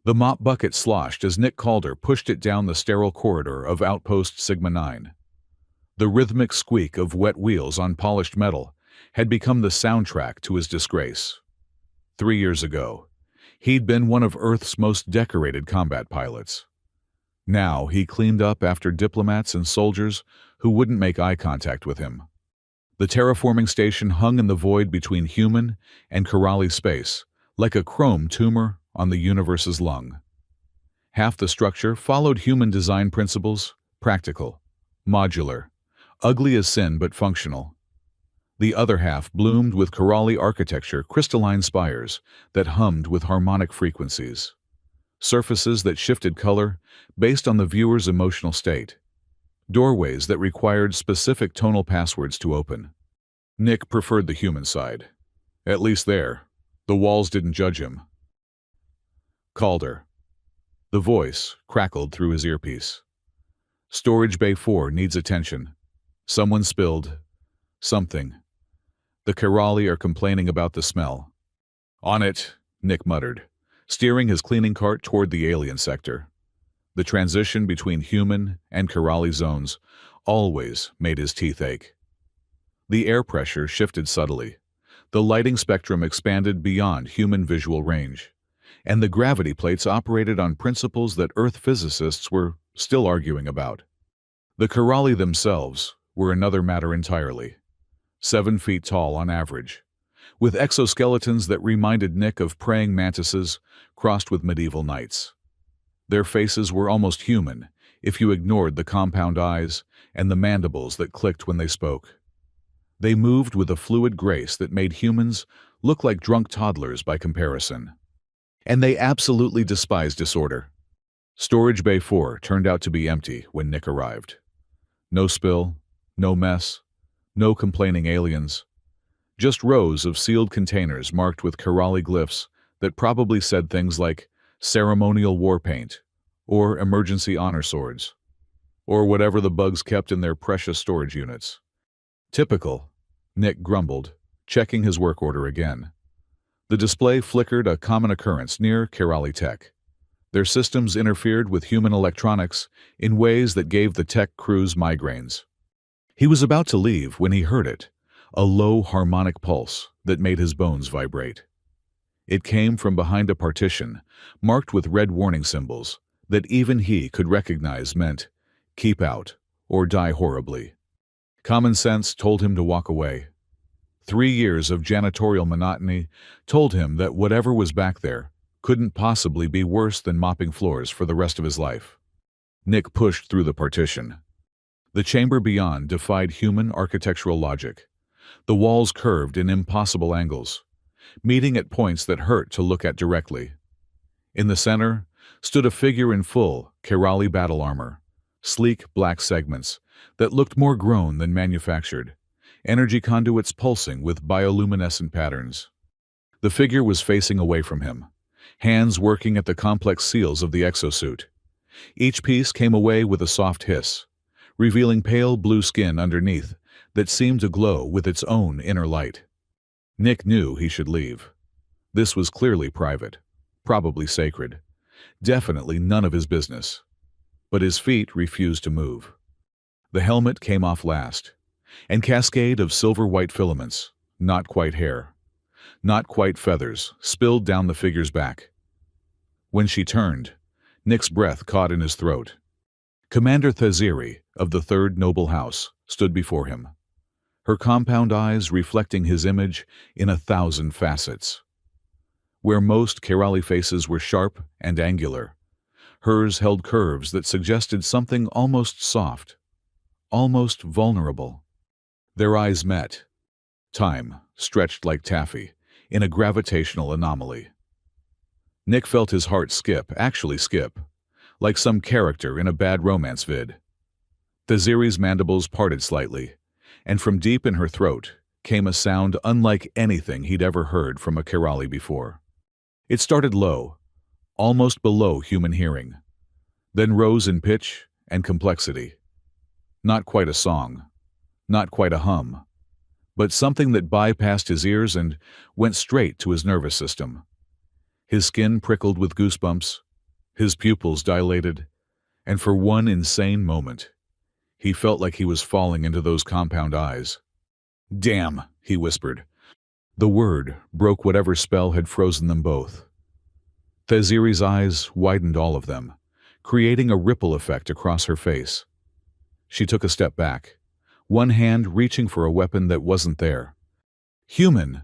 The mop bucket sloshed as Nick Calder pushed it down the sterile corridor of Outpost Sigma 9. The rhythmic squeak of wet wheels on polished metal had become the soundtrack to his disgrace. 3 years ago, he'd been one of Earth's most decorated combat pilots. Now he cleaned up after diplomats and soldiers who wouldn't make eye contact with him. The terraforming station hung in the void between human and Corelli space, like a chrome tumor on the universe's lung. Half the structure followed human design principles, practical, modular, ugly as sin but functional. The other half bloomed with Corelli architecture, crystalline spires that hummed with harmonic frequencies, surfaces that shifted color based on the viewer's emotional state, doorways that required specific tonal passwords to open. Nick preferred the human side. At least there, the walls didn't judge him. Calder. The voice crackled through his earpiece. Storage Bay 4 needs attention. Someone spilled something. The Corelli are complaining about the smell. On it, Nick muttered, steering his cleaning cart toward the alien sector. The transition between human and Corelli zones always made his teeth ache. The air pressure shifted subtly. The lighting spectrum expanded beyond human visual range, and the gravity plates operated on principles that Earth physicists were still arguing about. The Corelli themselves were another matter entirely. 7 feet tall on average, with exoskeletons that reminded Nick of praying mantises crossed with medieval knights. Their faces were almost human, if you ignored the compound eyes and the mandibles that clicked when they spoke. They moved with a fluid grace that made humans look like drunk toddlers by comparison. And they absolutely despised disorder. Storage Bay 4 turned out to be empty when Nick arrived. No spill, no mess, no complaining aliens. Just rows of sealed containers marked with Corelli glyphs that probably said things like ceremonial war paint, or emergency honor swords, or whatever the bugs kept in their precious storage units. Typical, Nick grumbled, checking his work order again. The display flickered, a common occurrence near Corelli Tech. Their systems interfered with human electronics in ways that gave the tech crews migraines. He was about to leave when he heard it, a low harmonic pulse that made his bones vibrate. It came from behind a partition, marked with red warning symbols that even he could recognize meant, keep out or die horribly. Common sense told him to walk away. 3 years of janitorial monotony told him that whatever was back there couldn't possibly be worse than mopping floors for the rest of his life. Nick pushed through the partition. The chamber beyond defied human architectural logic. The walls curved in impossible angles, meeting at points that hurt to look at directly. In the center stood a figure in full Corelli battle armor, sleek black segments that looked more grown than manufactured, energy conduits pulsing with bioluminescent patterns. The figure was facing away from him, hands working at the complex seals of the exosuit. Each piece came away with a soft hiss, revealing pale blue skin underneath that seemed to glow with its own inner light. Nick knew he should leave. This was clearly private, probably sacred, definitely none of his business. But his feet refused to move. The helmet came off last, and cascade of silver-white filaments, not quite hair, not quite feathers, spilled down the figure's back. When she turned, Nick's breath caught in his throat. Commander Thaziri of the Third Noble House stood before him, her compound eyes reflecting his image in 1,000 facets. Where most Corelli faces were sharp and angular, hers held curves that suggested something almost soft, almost vulnerable. Their eyes met. Time stretched like taffy in a gravitational anomaly. Nick felt his heart skip, actually skip, like some character in a bad romance vid. Thaziri's mandibles parted slightly, and from deep in her throat came a sound unlike anything he'd ever heard from a Corelli before. It started low, almost below human hearing, then rose in pitch and complexity. Not quite a song, not quite a hum, but something that bypassed his ears and went straight to his nervous system. His skin prickled with goosebumps, His pupils dilated, and for one insane moment, he felt like he was falling into those compound eyes. "Damn," he whispered. The word broke whatever spell had frozen them both. Theziri's eyes widened, all of them, creating a ripple effect across her face. She took a step back, one hand reaching for a weapon that wasn't there. "Human!"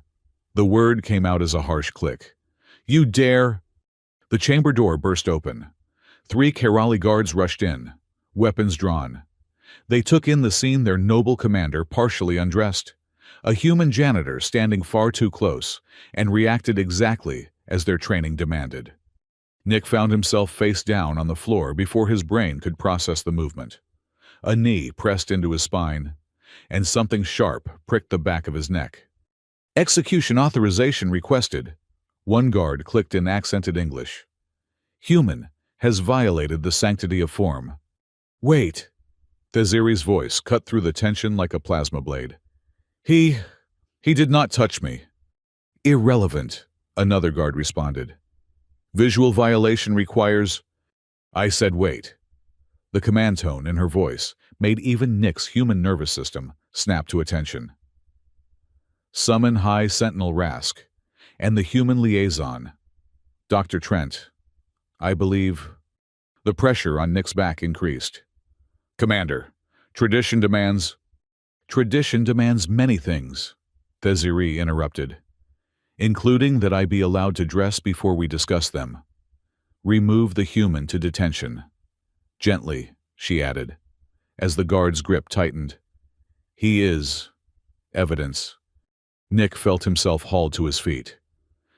The word came out as a harsh click. "You dare!" The chamber door burst open. 3 Kerali guards rushed in, weapons drawn. They took in the scene, their noble commander partially undressed, a human janitor standing far too close, and reacted exactly as their training demanded. Nick found himself face down on the floor before his brain could process the movement. A knee pressed into his spine, and something sharp pricked the back of his neck. "Execution authorization requested." One guard clicked in accented English. "Human has violated the sanctity of form." "Wait!" Theziri's voice cut through the tension like a plasma blade. He did not touch me." "Irrelevant," another guard responded. "Visual violation requires—" "I said wait." The command tone in her voice made even Nick's human nervous system snap to attention. "Summon High Sentinel Rask and the human liaison, Dr. Trent. I believe—" The pressure on Nick's back increased. "Commander, tradition demands—" "Tradition demands many things," Theziri interrupted, "including that I be allowed to dress before we discuss them. Remove the human to detention." Gently, she added, as the guard's grip tightened. "He is evidence." Nick felt himself hauled to his feet.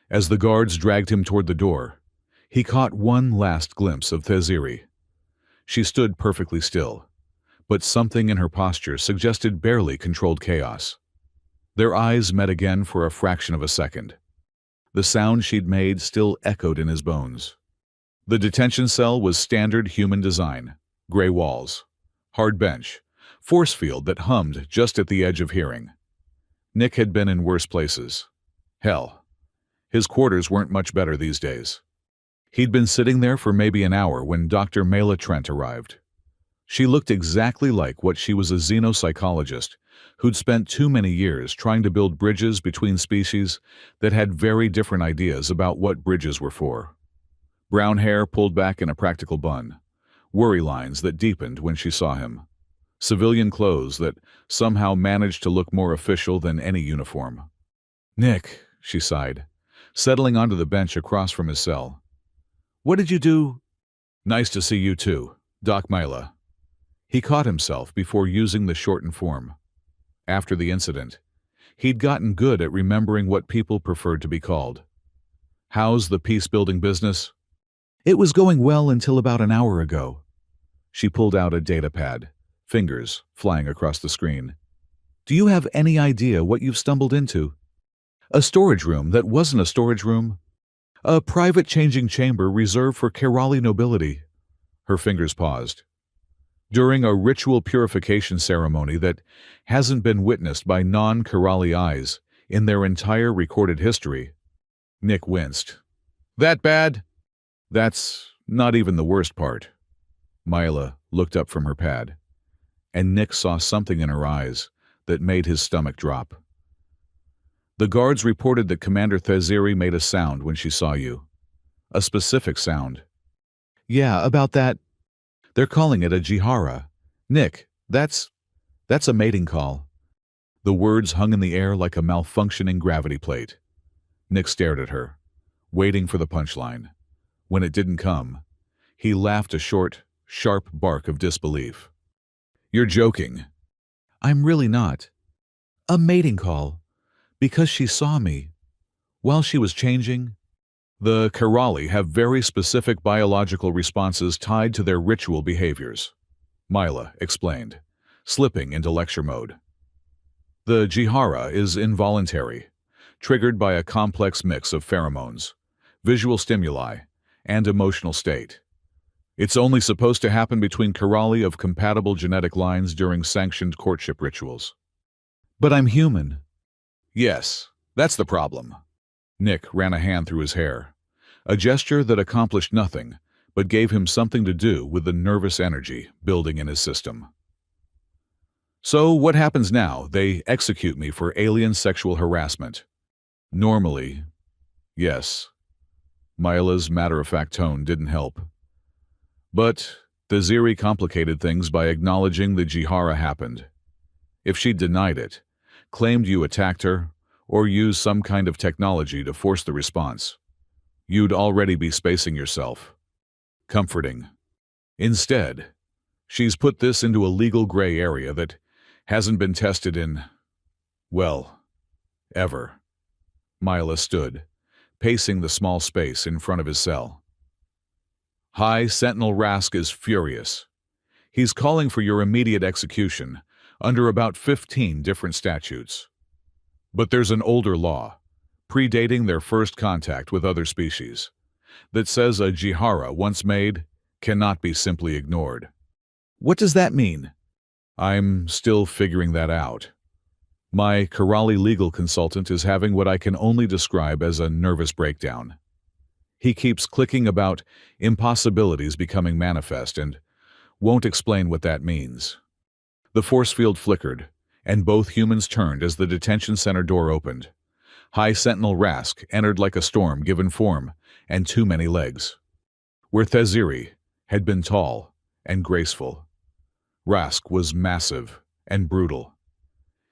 As the guards dragged him toward the door, he caught one last glimpse of Theziri. She stood perfectly still, but something in her posture suggested barely controlled chaos. Their eyes met again for a fraction of a second. The sound she'd made still echoed in his bones. The detention cell was standard human design: gray walls, hard bench, force field that hummed just at the edge of hearing. Nick had been in worse places. Hell, his quarters weren't much better these days. He'd been sitting there for maybe an hour when Dr. Mela Trent arrived. She looked exactly like what she was, a xenopsychologist who'd spent too many years trying to build bridges between species that had very different ideas about what bridges were for. Brown hair pulled back in a practical bun, worry lines that deepened when she saw him, civilian clothes that somehow managed to look more official than any uniform. "Nick," she sighed, settling onto the bench across from his cell. "What did you do?" "Nice to see you too, Doc Mela." He caught himself before using the shortened form. After the incident, he'd gotten good at remembering what people preferred to be called. "How's the peace-building business?" "It was going well until about an hour ago." She pulled out a data pad, fingers flying across the screen. "Do you have any idea what you've stumbled into? A storage room that wasn't a storage room. A private changing chamber reserved for Kerali nobility." Her fingers paused. "During a ritual purification ceremony that hasn't been witnessed by non-Kerali eyes in their entire recorded history." Nick winced. "That bad?" "That's not even the worst part." Mila looked up from her pad, and Nick saw something in her eyes that made his stomach drop. "The guards reported that Commander Theziri made a sound when she saw you. A specific sound." "Yeah, about that. They're calling it a jihara. Nick, that's a mating call." The words hung in the air like a malfunctioning gravity plate. Nick stared at her, waiting for the punchline. When it didn't come, he laughed a short, sharp bark of disbelief. "You're joking." "I'm really not. A mating call. Because she saw me. While she was changing." "The Kerali have very specific biological responses tied to their ritual behaviors," Mila explained, slipping into lecture mode. "The jihara is involuntary, triggered by a complex mix of pheromones, visual stimuli, and emotional state. It's only supposed to happen between Kerali of compatible genetic lines during sanctioned courtship rituals." "But I'm human." "Yes, that's the problem." Nick ran a hand through his hair, a gesture that accomplished nothing but gave him something to do with the nervous energy building in his system. So what happens now? They execute me for alien sexual harassment. Normally, yes. Myla's matter-of-fact tone didn't help. But Thaziri complicated things by acknowledging the Jihara happened. If she denied it, claimed you attacked her, or used some kind of technology to force the response, you'd already be spacing yourself. Comforting. Instead, she's put this into a legal gray area that hasn't been tested in, well, ever. Myla stood, pacing the small space in front of his cell. High Sentinel Rask is furious. He's calling for your immediate execution under about 15 different statutes. But there's an older law, predating their first contact with other species, that says a Jihara once made cannot be simply ignored. What does that mean? I'm still figuring that out. My Karali legal consultant is having what I can only describe as a nervous breakdown. He keeps clicking about impossibilities becoming manifest and won't explain what that means. The force field flickered, and both humans turned as the detention center door opened. High Sentinel Rask entered like a storm given form and too many legs. Where Thaziri had been tall and graceful, Rask was massive and brutal.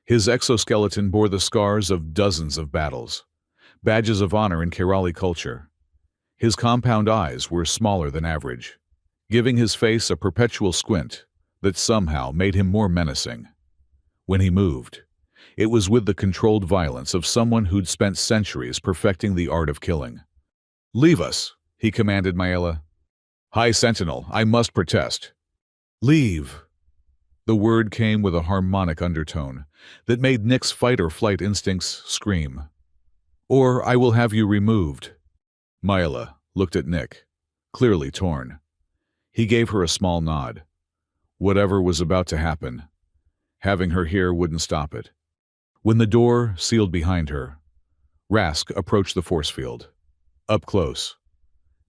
His exoskeleton bore the scars of dozens of battles, badges of honor in Kerali culture. His compound eyes were smaller than average, giving his face a perpetual squint that somehow made him more menacing. When he moved, it was with the controlled violence of someone who'd spent centuries perfecting the art of killing. "Leave us," he commanded Myla. "High Sentinel, I must protest." "Leave." The word came with a harmonic undertone that made Nick's fight-or-flight instincts scream. "Or I will have you removed." Myla looked at Nick, clearly torn. He gave her a small nod. Whatever was about to happen, having her here wouldn't stop it. When the door sealed behind her, Rask approached the force field. Up close,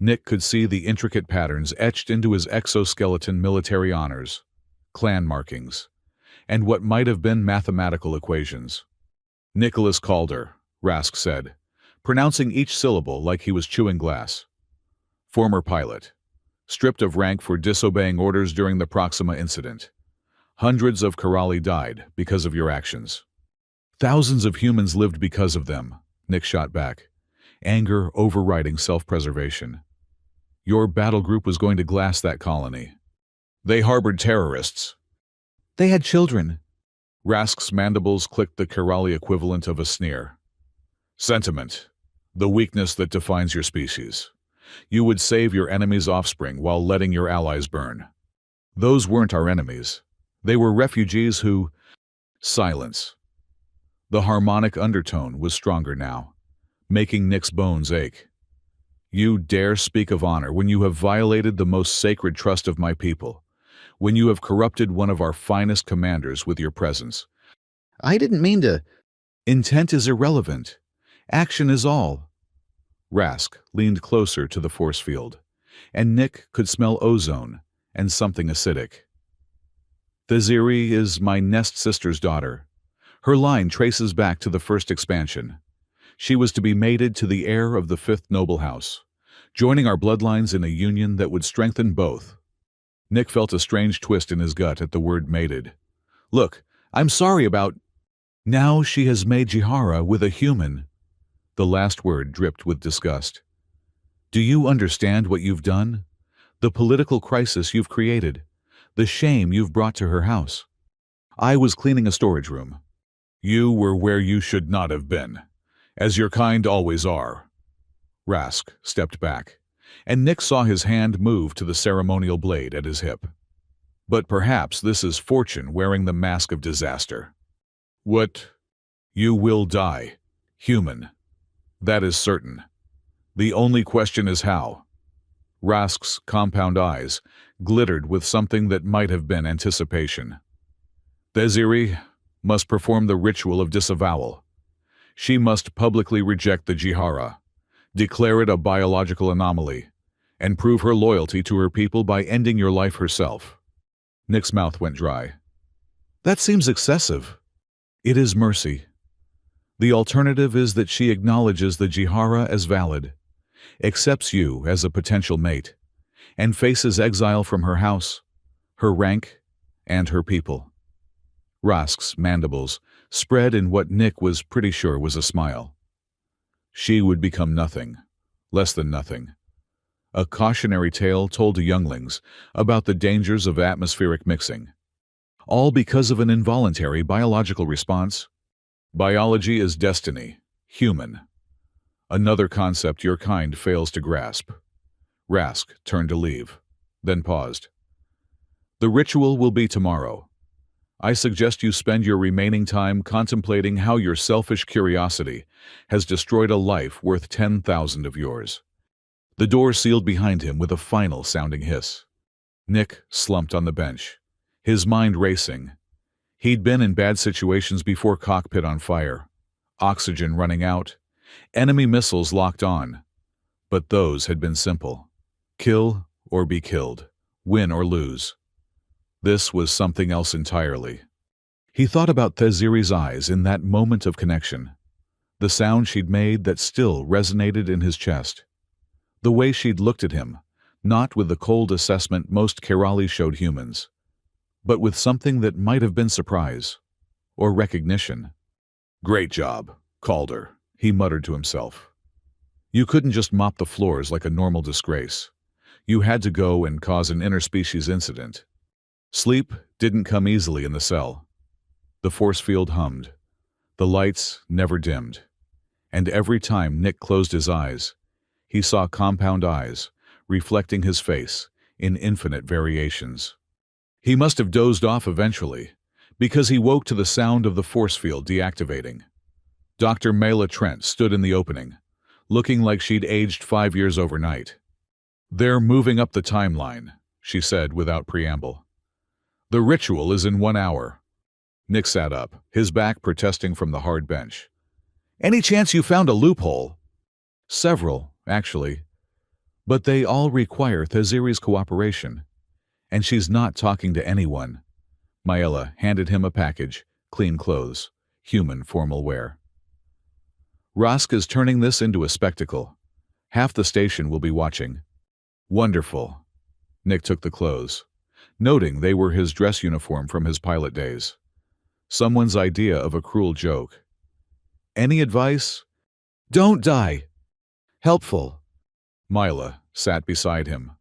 Nick could see the intricate patterns etched into his exoskeleton military honors, clan markings, and what might have been mathematical equations. "Nicholas Calder," Rask said, pronouncing each syllable like he was chewing glass. "Former pilot. Stripped of rank for disobeying orders during the Proxima incident. Hundreds of Karali died because of your actions." "Thousands of humans lived because of them," Nick shot back, anger overriding self-preservation. "Your battle group was going to glass that colony. They harbored terrorists." "They had children." Rask's mandibles clicked the Karali equivalent of a sneer. "Sentiment. The weakness that defines your species. You would save your enemy's offspring while letting your allies burn. Those weren't our enemies. They were refugees who—" Silence. The harmonic undertone was stronger now, making Nick's bones ache. "You dare speak of honor when you have violated the most sacred trust of my people, when you have corrupted one of our finest commanders with your presence." "I didn't mean to—" "Intent is irrelevant. Action is all." Rask leaned closer to the force field, and Nick could smell ozone and something acidic. "Thaziri is my nest sister's daughter. Her line traces back to the first expansion. She was to be mated to the heir of the fifth noble house, joining our bloodlines in a union that would strengthen both." Nick felt a strange twist in his gut at the word mated. "Look, I'm sorry about—" "Now she has made Jihara with a human." The last word dripped with disgust. "Do you understand what you've done? The political crisis you've created? The shame you've brought to her house?" "I was cleaning a storage room." "You were where you should not have been, as your kind always are." Rask stepped back, and Nick saw his hand move to the ceremonial blade at his hip. "But perhaps this is fortune wearing the mask of disaster." "What? You will die, human. That is certain. The only question is how." Rask's compound eyes glittered with something that might have been anticipation. "Thaziri must perform the ritual of disavowal. She must publicly reject the Jihara, declare it a biological anomaly, and prove her loyalty to her people by ending your life herself. Nick's mouth went dry. That seems excessive. It is mercy. The alternative is that she acknowledges the Jihara as valid, accepts you as a potential mate, and faces exile from her house, her rank, and her people. Rask's mandibles spread in what Nick was pretty sure was a smile. She would become nothing, less than nothing. A cautionary tale told to younglings about the dangers of atmospheric mixing. All because of an involuntary biological response. Biology is destiny, human. Another concept your kind fails to grasp. Rask turned to leave, then paused. The ritual will be tomorrow. I suggest you spend your remaining time contemplating how your selfish curiosity has destroyed a life worth 10,000 of yours. The door sealed behind him with a final sounding hiss. Nick slumped on the bench, his mind racing. He'd been in bad situations before: cockpit on fire, oxygen running out, enemy missiles locked on. But those had been simple. Kill or be killed, win or lose. This was something else entirely. He thought about Theziri's eyes in that moment of connection, the sound she'd made that still resonated in his chest. The way she'd looked at him, not with the cold assessment most Kerali showed humans, but with something that might have been surprise or recognition. Great job, Calder, he muttered to himself. You couldn't just mop the floors like a normal disgrace. You had to go and cause an interspecies incident. Sleep didn't come easily in the cell. The force field hummed. The lights never dimmed. And every time Nick closed his eyes, he saw compound eyes, reflecting his face in infinite variations. He must have dozed off eventually, because he woke to the sound of the force field deactivating. Dr. Mela Trent stood in the opening, looking like she'd aged 5 years overnight. They're moving up the timeline, she said without preamble. The ritual is in 1 hour. Nick sat up, his back protesting from the hard bench. Any chance you found a loophole? Several, actually. But they all require Theziri's cooperation. And she's not talking to anyone. Maela handed him a package, clean clothes, human formal wear. Rask is turning this into a spectacle. Half the station will be watching. Wonderful. Nick took the clothes, noting they were his dress uniform from his pilot days. Someone's idea of a cruel joke. Any advice? Don't die. Helpful. Maela sat beside him,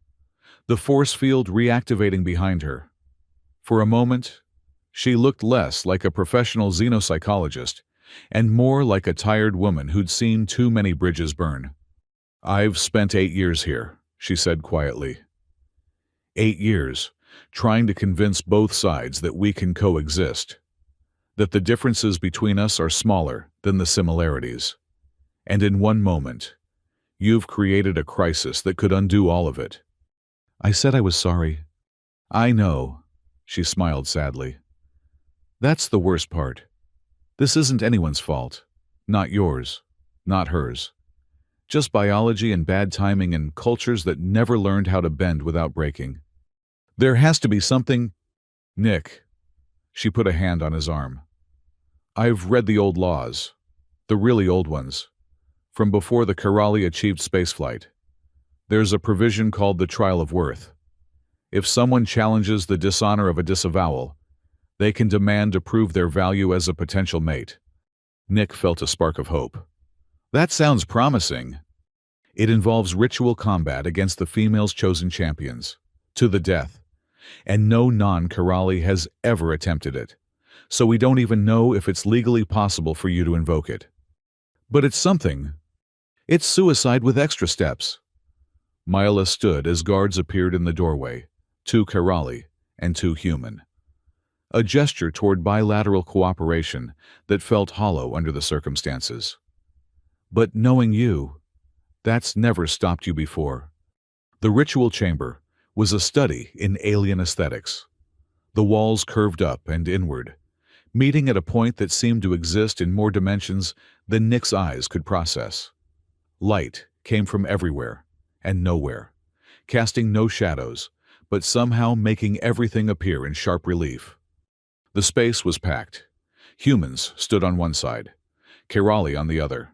the force field reactivating behind her. For a moment, she looked less like a professional xenopsychologist and more like a tired woman who'd seen too many bridges burn. I've spent 8 years here, she said quietly. 8 years, trying to convince both sides that we can coexist, that the differences between us are smaller than the similarities. And in one moment, you've created a crisis that could undo all of it. I said I was sorry. I know, she smiled sadly. That's the worst part. This isn't anyone's fault. Not yours, not hers. Just biology and bad timing and cultures that never learned how to bend without breaking. There has to be something. Nick. She put a hand on his arm. I've read the old laws, the really old ones, from before the Kerali achieved spaceflight. There's a provision called the trial of worth. If someone challenges the dishonor of a disavowal, they can demand to prove their value as a potential mate. Nick felt a spark of hope. That sounds promising. It involves ritual combat against the female's chosen champions, to the death, and no non-Kerali has ever attempted it, so we don't even know if it's legally possible for you to invoke it. But it's something. It's suicide with extra steps. Maela stood as guards appeared in the doorway, 2 Kerali and 2 human. A gesture toward bilateral cooperation that felt hollow under the circumstances. But knowing you, that's never stopped you before. The ritual chamber was a study in alien aesthetics. The walls curved up and inward, meeting at a point that seemed to exist in more dimensions than Nick's eyes could process. Light came from everywhere and nowhere, casting no shadows, but somehow making everything appear in sharp relief. The space was packed. Humans stood on one side, Kerali on the other,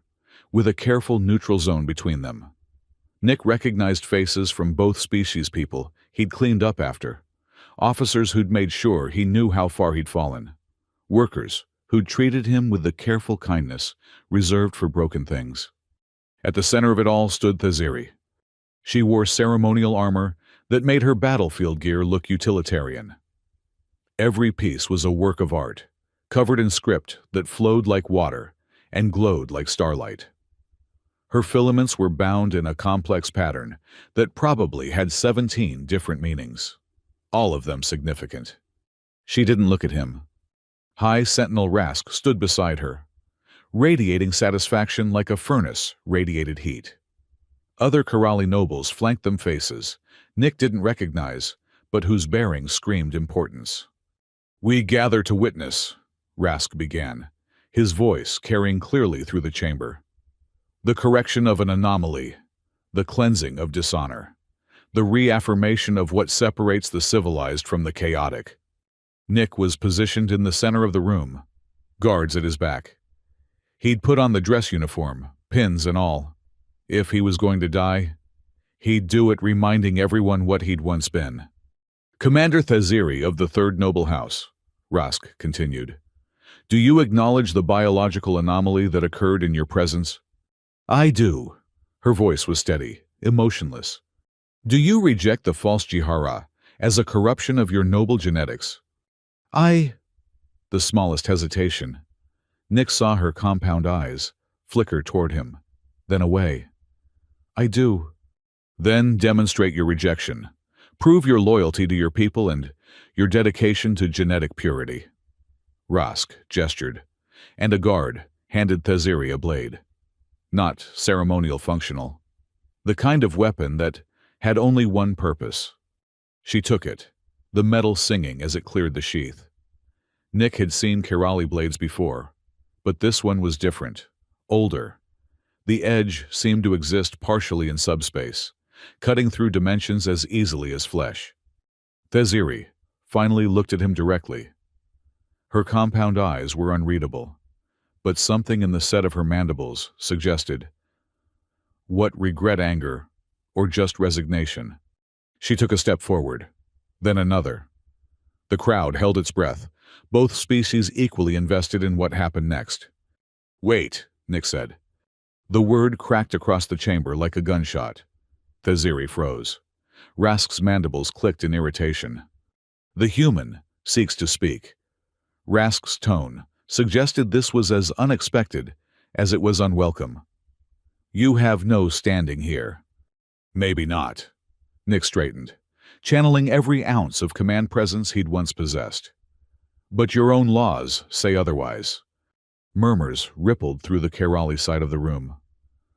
with a careful neutral zone between them. Nick recognized faces from both species, people he'd cleaned up after, officers who'd made sure he knew how far he'd fallen, workers who'd treated him with the careful kindness reserved for broken things. At the center of it all stood Thaziri. She wore ceremonial armor that made her battlefield gear look utilitarian. Every piece was a work of art, covered in script that flowed like water and glowed like starlight. Her filaments were bound in a complex pattern that probably had 17 different meanings, all of them significant. She didn't look at him. High Sentinel Rask stood beside her, radiating satisfaction like a furnace radiated heat. Other Kerali nobles flanked them, faces Nick didn't recognize, but whose bearing screamed importance. "We gather to witness," Rask began, his voice carrying clearly through the chamber. "The correction of an anomaly, the cleansing of dishonor, the reaffirmation of what separates the civilized from the chaotic." Nick was positioned in the center of the room, guards at his back. He'd put on the dress uniform, pins and all. If he was going to die, he'd do it reminding everyone what he'd once been. "Commander Thaziri of the Third Noble House," Rask continued, "do you acknowledge the biological anomaly that occurred in your presence?" "I do." Her voice was steady, emotionless. "Do you reject the false Jihara as a corruption of your noble genetics?" "I—" The smallest hesitation. Nick saw her compound eyes flicker toward him, then away. "I do." "Then demonstrate your rejection. Prove your loyalty to your people and your dedication to genetic purity." Rask gestured, and a guard handed Thaziri a blade. Not ceremonial functional. The kind of weapon that had only one purpose. She took it, the metal singing as it cleared the sheath. Nick had seen Kerali blades before, but this one was different, older. The edge seemed to exist partially in subspace, cutting through dimensions as easily as flesh. Thaziri finally looked at him directly. Her compound eyes were unreadable, but something in the set of her mandibles suggested what regret, anger, or just resignation. She took a step forward, then another. The crowd held its breath, both species equally invested in what happened next. "Wait," Nick said. The word cracked across the chamber like a gunshot. Thaziri froze. Rask's mandibles clicked in irritation. "The human seeks to speak." Rask's tone suggested this was as unexpected as it was unwelcome. "You have no standing here." "Maybe not." Nick straightened, channeling every ounce of command presence he'd once possessed. "But your own laws say otherwise." Murmurs rippled through the Kerali side of the room.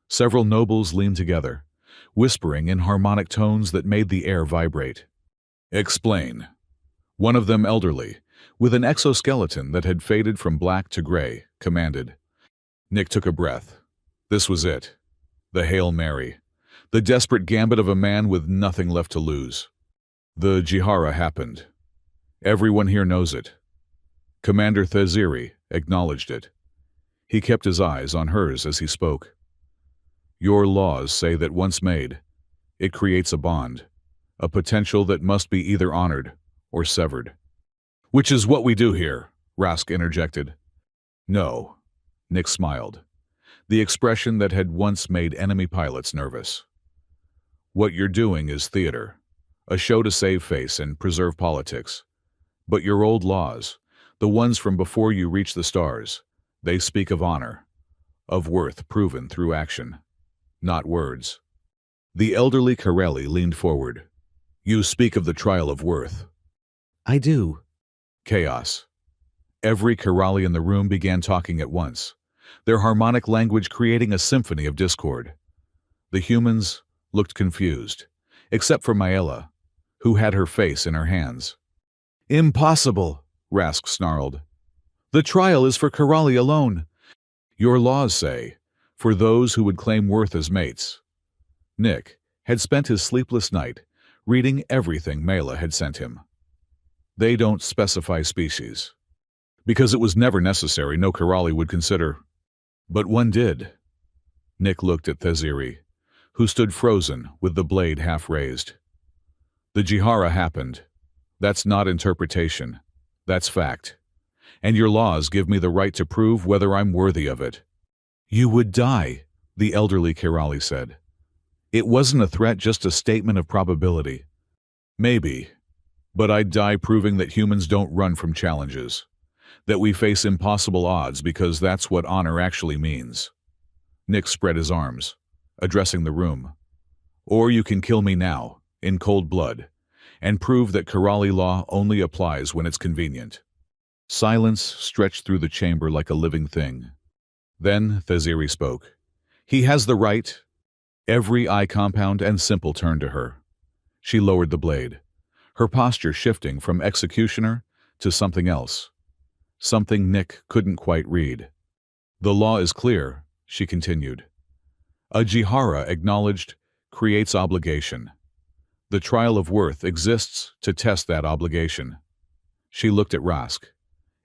Several nobles leaned together, whispering in harmonic tones that made the air vibrate. "Explain." One of them, elderly, with an exoskeleton that had faded from black to gray, commanded. Nick took a breath. This was it. The Hail Mary. The desperate gambit of a man with nothing left to lose. "The Jihara happened. Everyone here knows it." Commander Thaziri acknowledged it. He kept his eyes on hers as he spoke. "Your laws say that once made, it creates a bond, a potential that must be either honored or severed." "Which is what we do here," Rask interjected. "No," Nick smiled, the expression that had once made enemy pilots nervous. "What you're doing is theater, a show to save face and preserve politics. But your old laws, the ones from before you reached the stars, they speak of honor, of worth proven through action, not words." The elderly Kerali leaned forward. "You speak of the trial of worth." "I do." Chaos. Every Kerali in the room began talking at once, their harmonic language creating a symphony of discord. The humans looked confused, except for Maela, who had her face in her hands. "Impossible," Rask snarled. "The trial is for Kerali alone. Your laws say, for those who would claim worth as mates." Nick, had spent his sleepless night reading everything Mela had sent him. They don't specify species. Because it was never necessary, no Kirali would consider. But one did. Nick looked at Theziri, who stood frozen with the blade half raised. The Jihara happened. That's not interpretation. That's fact. And your laws give me the right to prove whether I'm worthy of it. You would die, the elderly Kirali said. It wasn't a threat, just a statement of probability. Maybe. But I'd die proving that humans don't run from challenges. That we face impossible odds because that's what honor actually means. Nick spread his arms, addressing the room. Or you can kill me now, in cold blood, and prove that Kirali law only applies when it's convenient. Silence stretched through the chamber like a living thing. Then Theziri spoke. He has the right. Every eye compound and simple turned to her. She lowered the blade, her posture shifting from executioner to something else. Something Nick couldn't quite read. The law is clear, she continued. A Jihara acknowledged creates obligation. The trial of worth exists to test that obligation. She looked at Rask,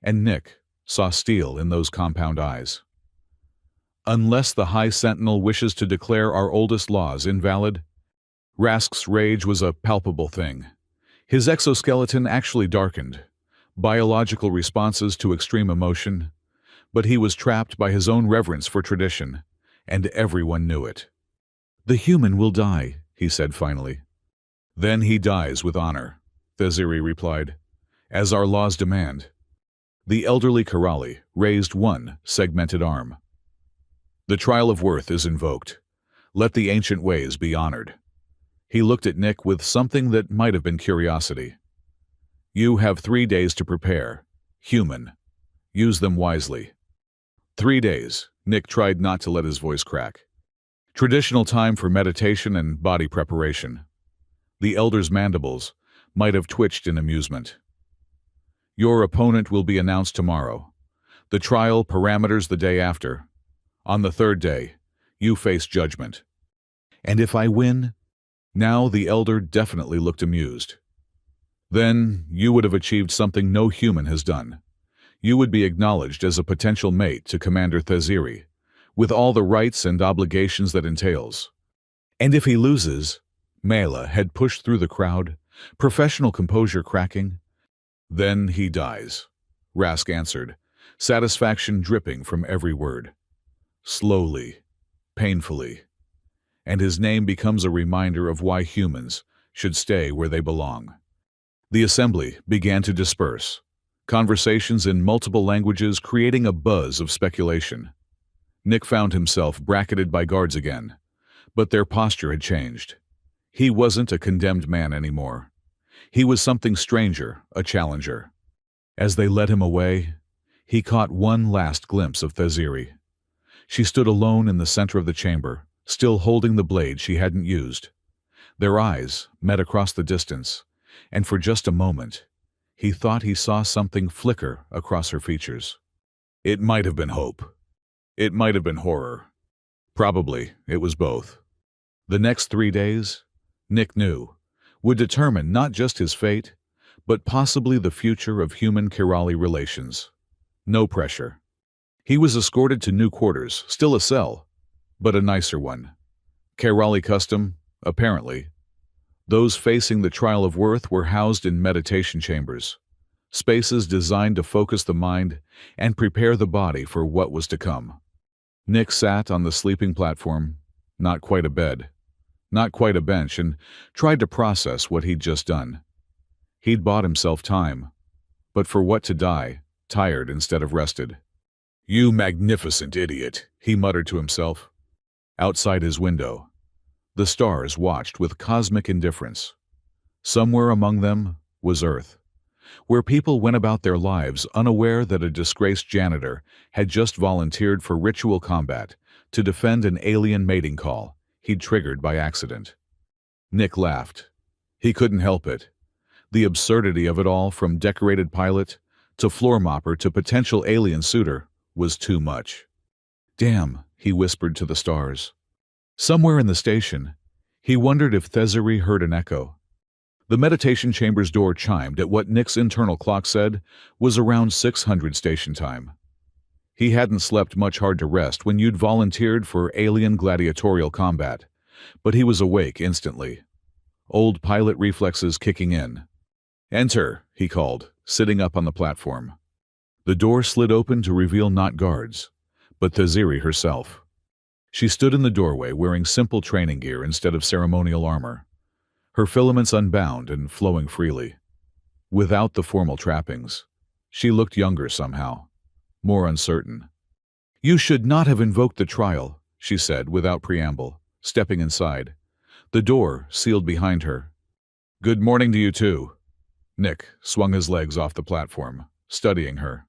and Nick saw steel in those compound eyes. Unless the High Sentinel wishes to declare our oldest laws invalid, Rask's rage was a palpable thing. His exoskeleton actually darkened, biological responses to extreme emotion, but he was trapped by his own reverence for tradition, and everyone knew it. The human will die, he said finally. Then he dies with honor, Theziri replied, as our laws demand. The elderly Kirali raised one segmented arm. The trial of worth is invoked. Let the ancient ways be honored. He looked at Nick with something that might have been curiosity. You have 3 days to prepare. Human. Use them wisely. 3 days. Nick tried not to let his voice crack. Traditional time for meditation and body preparation. The elder's mandibles might have twitched in amusement. Your opponent will be announced tomorrow. The trial parameters the day after. On the 3rd day, you face judgment. And if I win? Now the elder definitely looked amused. Then you would have achieved something no human has done. You would be acknowledged as a potential mate to Commander Theziri, with all the rights and obligations that entails. And if he loses, Mela had pushed through the crowd, professional composure cracking. Then he dies, Rask answered, satisfaction dripping from every word. Slowly, painfully. And his name becomes a reminder of why humans should stay where they belong. The assembly began to disperse, conversations in multiple languages creating a buzz of speculation. Nick found himself bracketed by guards again, but their posture had changed. He wasn't a condemned man anymore. He was something stranger, a challenger. As they led him away, he caught one last glimpse of Theziri. She stood alone in the center of the chamber, still holding the blade she hadn't used. Their eyes met across the distance, and for just a moment, he thought he saw something flicker across her features. It might have been hope. It might have been horror. Probably it was both. The next 3 days, Nick knew, would determine not just his fate, but possibly the future of human-Kirali relations. No pressure. He was escorted to new quarters, still a cell, but a nicer one. Kirali custom, apparently. Those facing the trial of worth were housed in meditation chambers, spaces designed to focus the mind and prepare the body for what was to come. Nick sat on the sleeping platform, not quite a bed, not quite a bench, and tried to process what he'd just done. He'd bought himself time, but for what to die, tired instead of rested. You magnificent idiot, he muttered to himself. Outside his window, the stars watched with cosmic indifference. Somewhere among them was Earth, where people went about their lives unaware that a disgraced janitor had just volunteered for ritual combat to defend an alien mating call he'd triggered by accident. Nick laughed. He couldn't help it. The absurdity of it all, from decorated pilot to floor mopper to potential alien suitor, was too much. Damn, he whispered to the stars. Somewhere in the station, He wondered if Thesary heard an echo. The meditation chamber's door chimed at what Nick's internal clock said was around 600 station time. He hadn't slept much hard to rest when you'd volunteered for alien gladiatorial combat, but he was awake instantly. Old pilot reflexes kicking in. "Enter," he called, sitting up on the platform. The door slid open to reveal not guards, but Thesary herself. She stood in the doorway wearing simple training gear instead of ceremonial armor, her filaments unbound and flowing freely. Without the formal trappings, she looked younger somehow, more uncertain. "You should not have invoked the trial," she said without preamble, stepping inside. The door sealed behind her. "Good morning to you too." Nick swung his legs off the platform, studying her.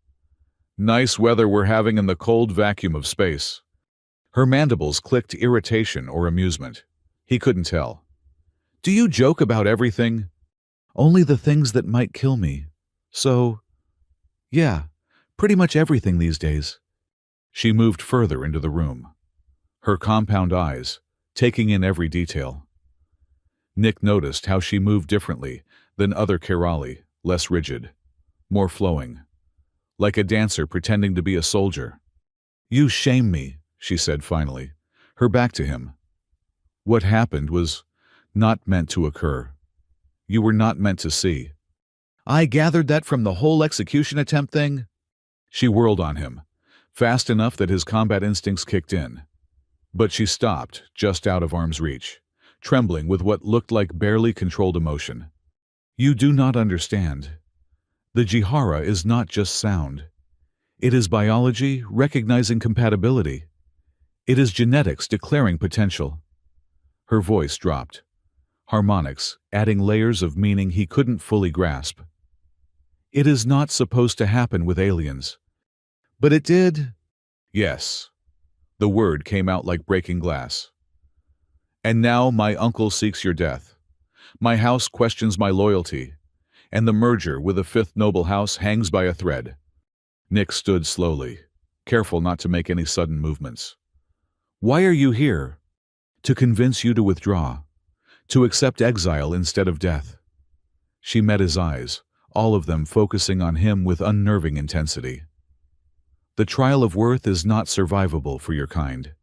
"Nice weather we're having in the cold vacuum of space." Her mandibles clicked irritation or amusement. He couldn't tell. "Do you joke about everything?" "Only the things that might kill me. So, yeah, pretty much everything these days." She moved further into the room, her compound eyes taking in every detail. Nick noticed how she moved differently than other Kerali, less rigid, more flowing, like a dancer pretending to be a soldier. "You shame me," she said finally, her back to him. "What happened was not meant to occur. You were not meant to see." "I gathered that from the whole execution attempt thing." She whirled on him, fast enough that his combat instincts kicked in. But she stopped, just out of arm's reach, trembling with what looked like barely controlled emotion. "You do not understand. The Jihara is not just sound. It is biology recognizing compatibility. It is genetics declaring potential." Her voice dropped, harmonics adding layers of meaning he couldn't fully grasp. "It is not supposed to happen with aliens." "But it did." "Yes." The word came out like breaking glass. "And now my uncle seeks your death. My house questions my loyalty, and the merger with a fifth noble house hangs by a thread." Nick stood slowly, careful not to make any sudden movements. "Why are you here?" "To convince you to withdraw, to accept exile instead of death." She met his eyes, all of them focusing on him with unnerving intensity. "The trial of worth is not survivable for your kind.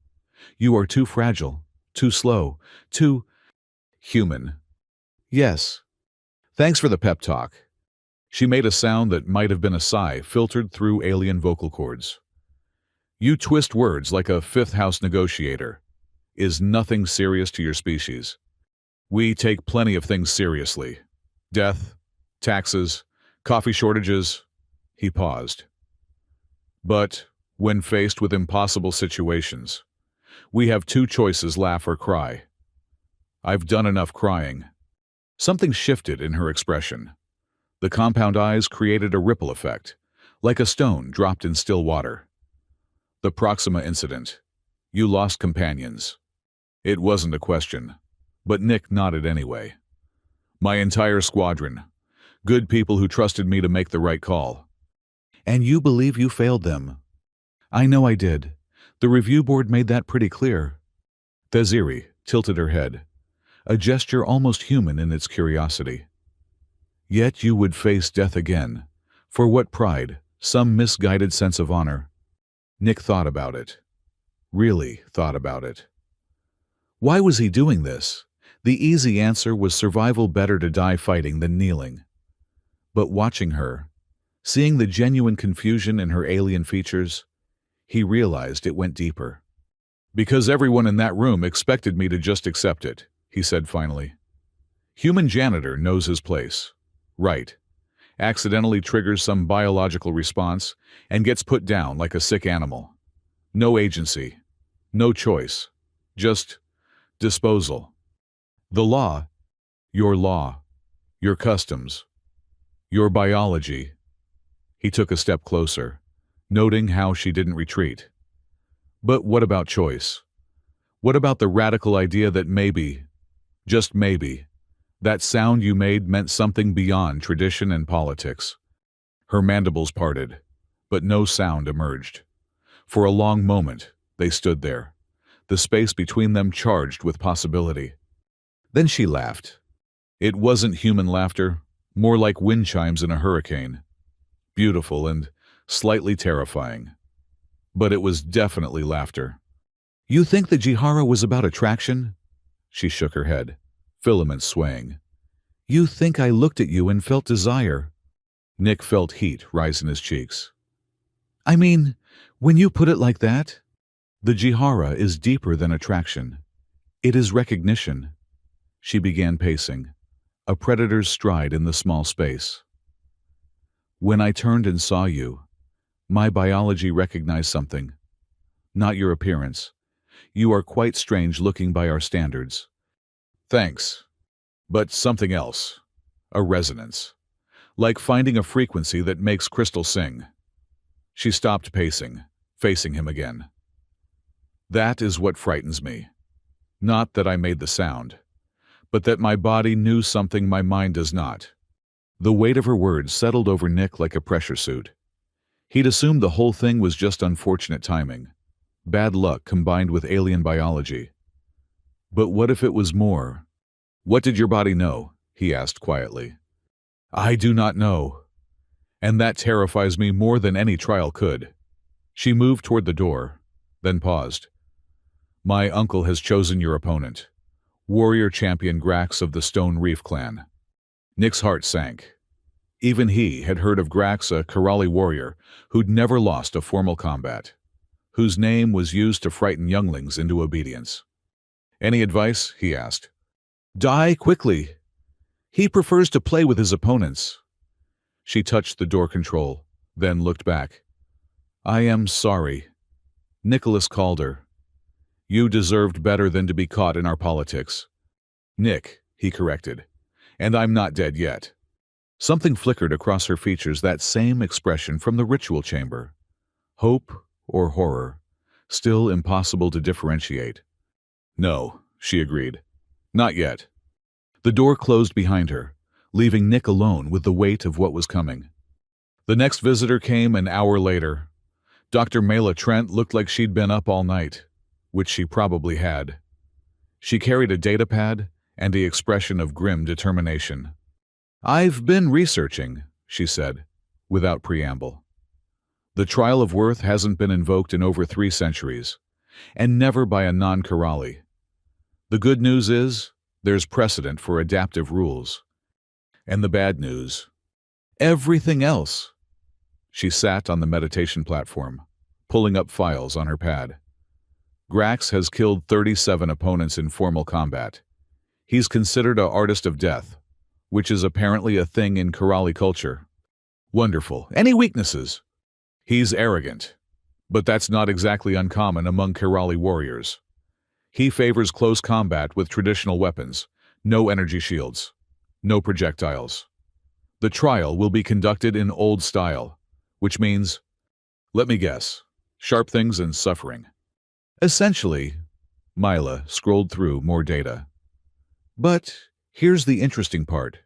You are too fragile, too slow, too human." "Yes. Thanks for the pep talk." She made a sound that might have been a sigh filtered through alien vocal cords. "You twist words like a fifth house negotiator. Is nothing serious to your species? We take plenty of things seriously. Death, taxes, coffee shortages." He paused. "But when faced with impossible situations, we have two choices: laugh or cry. I've done enough crying." Something shifted in her expression. The compound eyes created a ripple effect, like a stone dropped in still water. "The Proxima incident. You lost companions." It wasn't a question, but Nick nodded anyway. "My entire squadron. Good people who trusted me to make the right call." "And you believe you failed them." "I know I did. The review board made that pretty clear." Thesary tilted her head, a gesture almost human in its curiosity. "Yet you would face death again. For what pride? Some misguided sense of honor?" Nick thought about it. Really thought about it. Why was he doing this? The easy answer was survival, better to die fighting than kneeling. But watching her, seeing the genuine confusion in her alien features, he realized it went deeper. "Because everyone in that room expected me to just accept it," he said finally. "Human janitor knows his place. Right. Accidentally triggers some biological response and gets put down like a sick animal. No agency. No choice. Just disposal. The law, your customs, your biology." He took a step closer, noting how she didn't retreat. "But what about choice? What about the radical idea that maybe, just maybe, that sound you made meant something beyond tradition and politics?" Her mandibles parted, but no sound emerged. For a long moment, they stood there, the space between them charged with possibility. Then she laughed. It wasn't human laughter, more like wind chimes in a hurricane. Beautiful and slightly terrifying. But it was definitely laughter. You think the Jihara was about attraction? She shook her head, filaments swaying. You think I looked at you and felt desire? Nick felt heat rise in his cheeks. I mean, when you put it like that, the Jihara is deeper than attraction. It is recognition. She began pacing, a predator's stride in the small space. When I turned and saw you, my biology recognized something. Not your appearance. You are quite strange looking by our standards. Thanks. But something else. A resonance. Like finding a frequency that makes crystal sing. She stopped pacing, facing him again. That is what frightens me. Not that I made the sound, but that my body knew something my mind does not. The weight of her words settled over Nick like a pressure suit. He'd assumed the whole thing was just unfortunate timing, bad luck combined with alien biology. But what if it was more? What did your body know? He asked quietly. I do not know. And that terrifies me more than any trial could. She moved toward the door, then paused. My uncle has chosen your opponent, warrior champion Grax of the Stone Reef clan. Nick's heart sank. Even he had heard of Grax, a Karali warrior who'd never lost a formal combat, whose name was used to frighten younglings into obedience. Any advice? He asked. Die quickly. He prefers to play with his opponents. She touched the door control, then looked back. I am sorry. Nicholas called her. You deserved better than to be caught in our politics. Nick, he corrected. And I'm not dead yet. Something flickered across her features, that same expression from the ritual chamber. Hope or horror, still impossible to differentiate. No, she agreed. Not yet. The door closed behind her, leaving Nick alone with the weight of what was coming. The next visitor came an hour later. Dr. Mela Trent looked like she'd been up all night, which she probably had. She carried a data pad and the expression of grim determination. I've been researching, she said, without preamble. The trial of worth hasn't been invoked in over 3 centuries, and never by a non-Karali. The good news is, there's precedent for adaptive rules. And the bad news, everything else. She sat on the meditation platform, pulling up files on her pad. Grax has killed 37 opponents in formal combat. He's considered an artist of death, which is apparently a thing in Karali culture. Wonderful. Any weaknesses? He's arrogant, but that's not exactly uncommon among Karali warriors. He favors close combat with traditional weapons, no energy shields, no projectiles. The trial will be conducted in old style, which means, let me guess, sharp things and suffering. Essentially, Mila scrolled through more data. But here's the interesting part.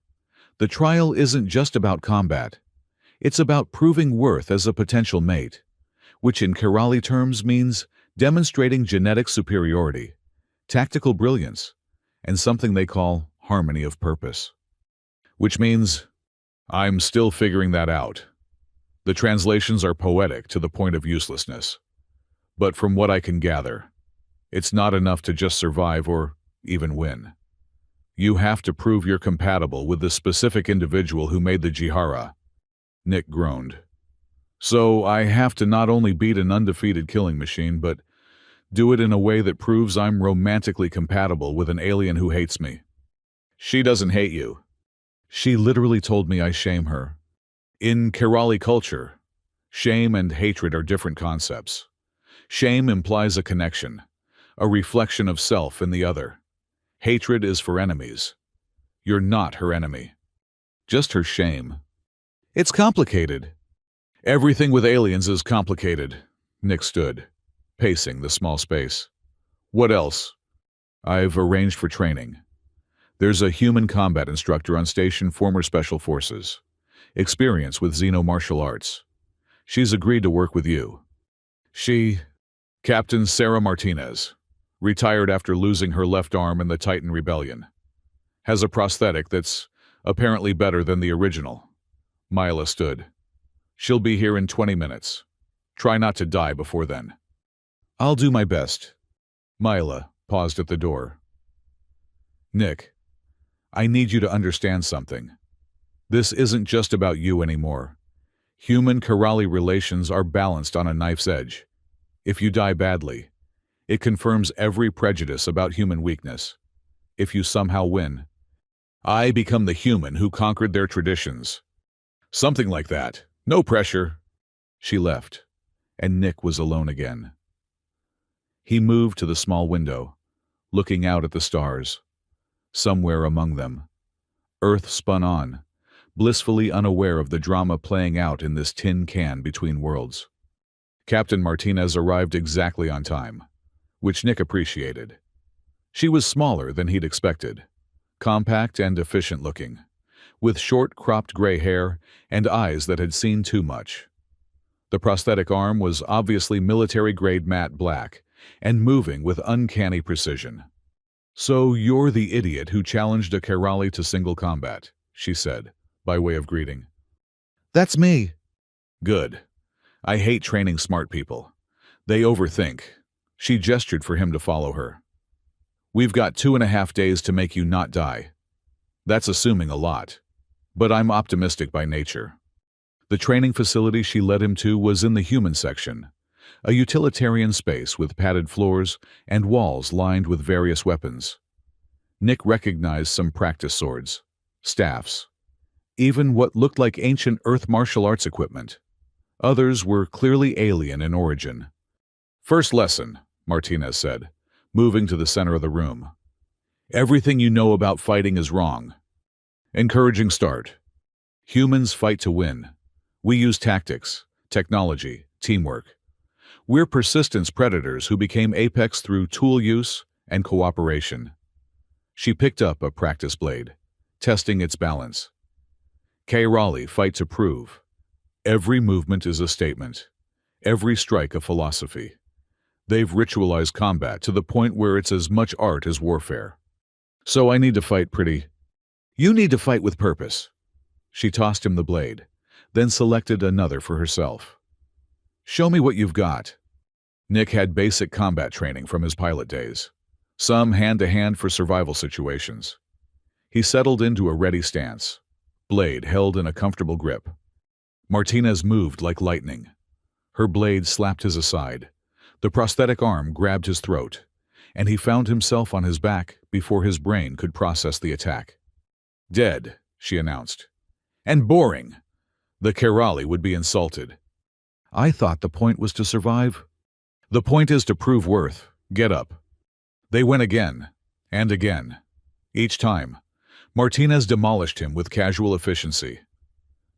The trial isn't just about combat. It's about proving worth as a potential mate, which in Karali terms means demonstrating genetic superiority, tactical brilliance, and something they call harmony of purpose. Which means, I'm still figuring that out. The translations are poetic to the point of uselessness. But from what I can gather, it's not enough to just survive or even win. You have to prove you're compatible with the specific individual who made the Jihara. Nick groaned. So I have to not only beat an undefeated killing machine, but do it in a way that proves I'm romantically compatible with an alien who hates me. She doesn't hate you. She literally told me I shame her. In Karali culture, shame and hatred are different concepts. Shame implies a connection, a reflection of self in the other. Hatred is for enemies. You're not her enemy. Just her shame. It's complicated. Everything with aliens is complicated. Nick stood, pacing the small space. What else? I've arranged for training. There's a human combat instructor on station, former Special Forces. Experience with Xeno martial arts. She's agreed to work with you. Captain Sarah Martinez, retired after losing her left arm in the Titan Rebellion. Has a prosthetic that's apparently better than the original. Myla stood. She'll be here in 20 minutes. Try not to die before then. I'll do my best. Myla paused at the door. Nick, I need you to understand something. This isn't just about you anymore. Human-Kiraali relations are balanced on a knife's edge. If you die badly, it confirms every prejudice about human weakness. If you somehow win, I become the human who conquered their traditions. Something like that. No pressure. She left, and Nick was alone again. He moved to the small window, looking out at the stars. Somewhere among them, Earth spun on, blissfully unaware of the drama playing out in this tin can between worlds. Captain Martinez arrived exactly on time, which Nick appreciated. She was smaller than he'd expected, compact and efficient-looking, with short, cropped gray hair and eyes that had seen too much. The prosthetic arm was obviously military-grade matte black and moving with uncanny precision. "So you're the idiot who challenged a Kiraali to single combat," she said, by way of greeting. "That's me." "Good. I hate training smart people. They overthink." She gestured for him to follow her. "We've got 2.5 days to make you not die. That's assuming a lot, but I'm optimistic by nature." The training facility she led him to was in the human section, a utilitarian space with padded floors and walls lined with various weapons. Nick recognized some practice swords, staffs, even what looked like ancient Earth martial arts equipment. Others were clearly alien in origin. "First lesson," Martinez said, moving to the center of the room. "Everything you know about fighting is wrong. Encouraging start. Humans fight to win. We use tactics, technology, teamwork. We're persistence predators who became apex through tool use and cooperation." She picked up a practice blade, testing its balance. Kiraali fight to prove. Every movement is a statement. Every strike a philosophy. They've ritualized combat to the point where it's as much art as warfare. "So I need to fight pretty." "You need to fight with purpose." She tossed him the blade, then selected another for herself. "Show me what you've got." Nick had basic combat training from his pilot days, some hand-to-hand for survival situations. He settled into a ready stance, blade held in a comfortable grip. Martinez moved like lightning. Her blade slapped his aside. The prosthetic arm grabbed his throat, and he found himself on his back before his brain could process the attack. "Dead," she announced. "And boring." The Kiraali would be insulted. "I thought the point was to survive." "The point is to prove worth. Get up." They went again, and again. Each time, Martinez demolished him with casual efficiency.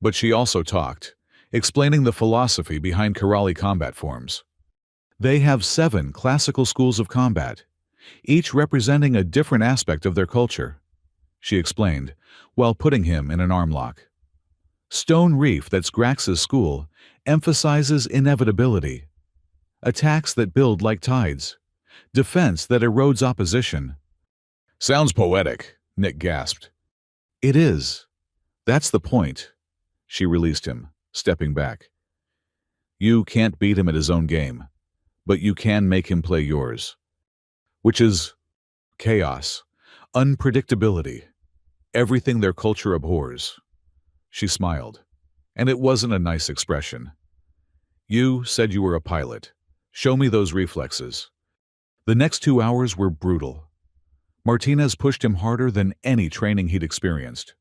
But she also talked, explaining the philosophy behind Kiraali combat forms. They have 7 classical schools of combat, each representing a different aspect of their culture, she explained, while putting him in an arm lock. Stone Reef, that's Grax's school, emphasizes inevitability. Attacks that build like tides. Defense that erodes opposition. "Sounds poetic," Nick gasped. "It is. That's the point." She released him, stepping back. "You can't beat him at his own game, but you can make him play yours. Which is chaos, unpredictability, everything their culture abhors." She smiled, and it wasn't a nice expression. "You said you were a pilot. Show me those reflexes." The next 2 hours were brutal. Martinez pushed him harder than any training he'd experienced,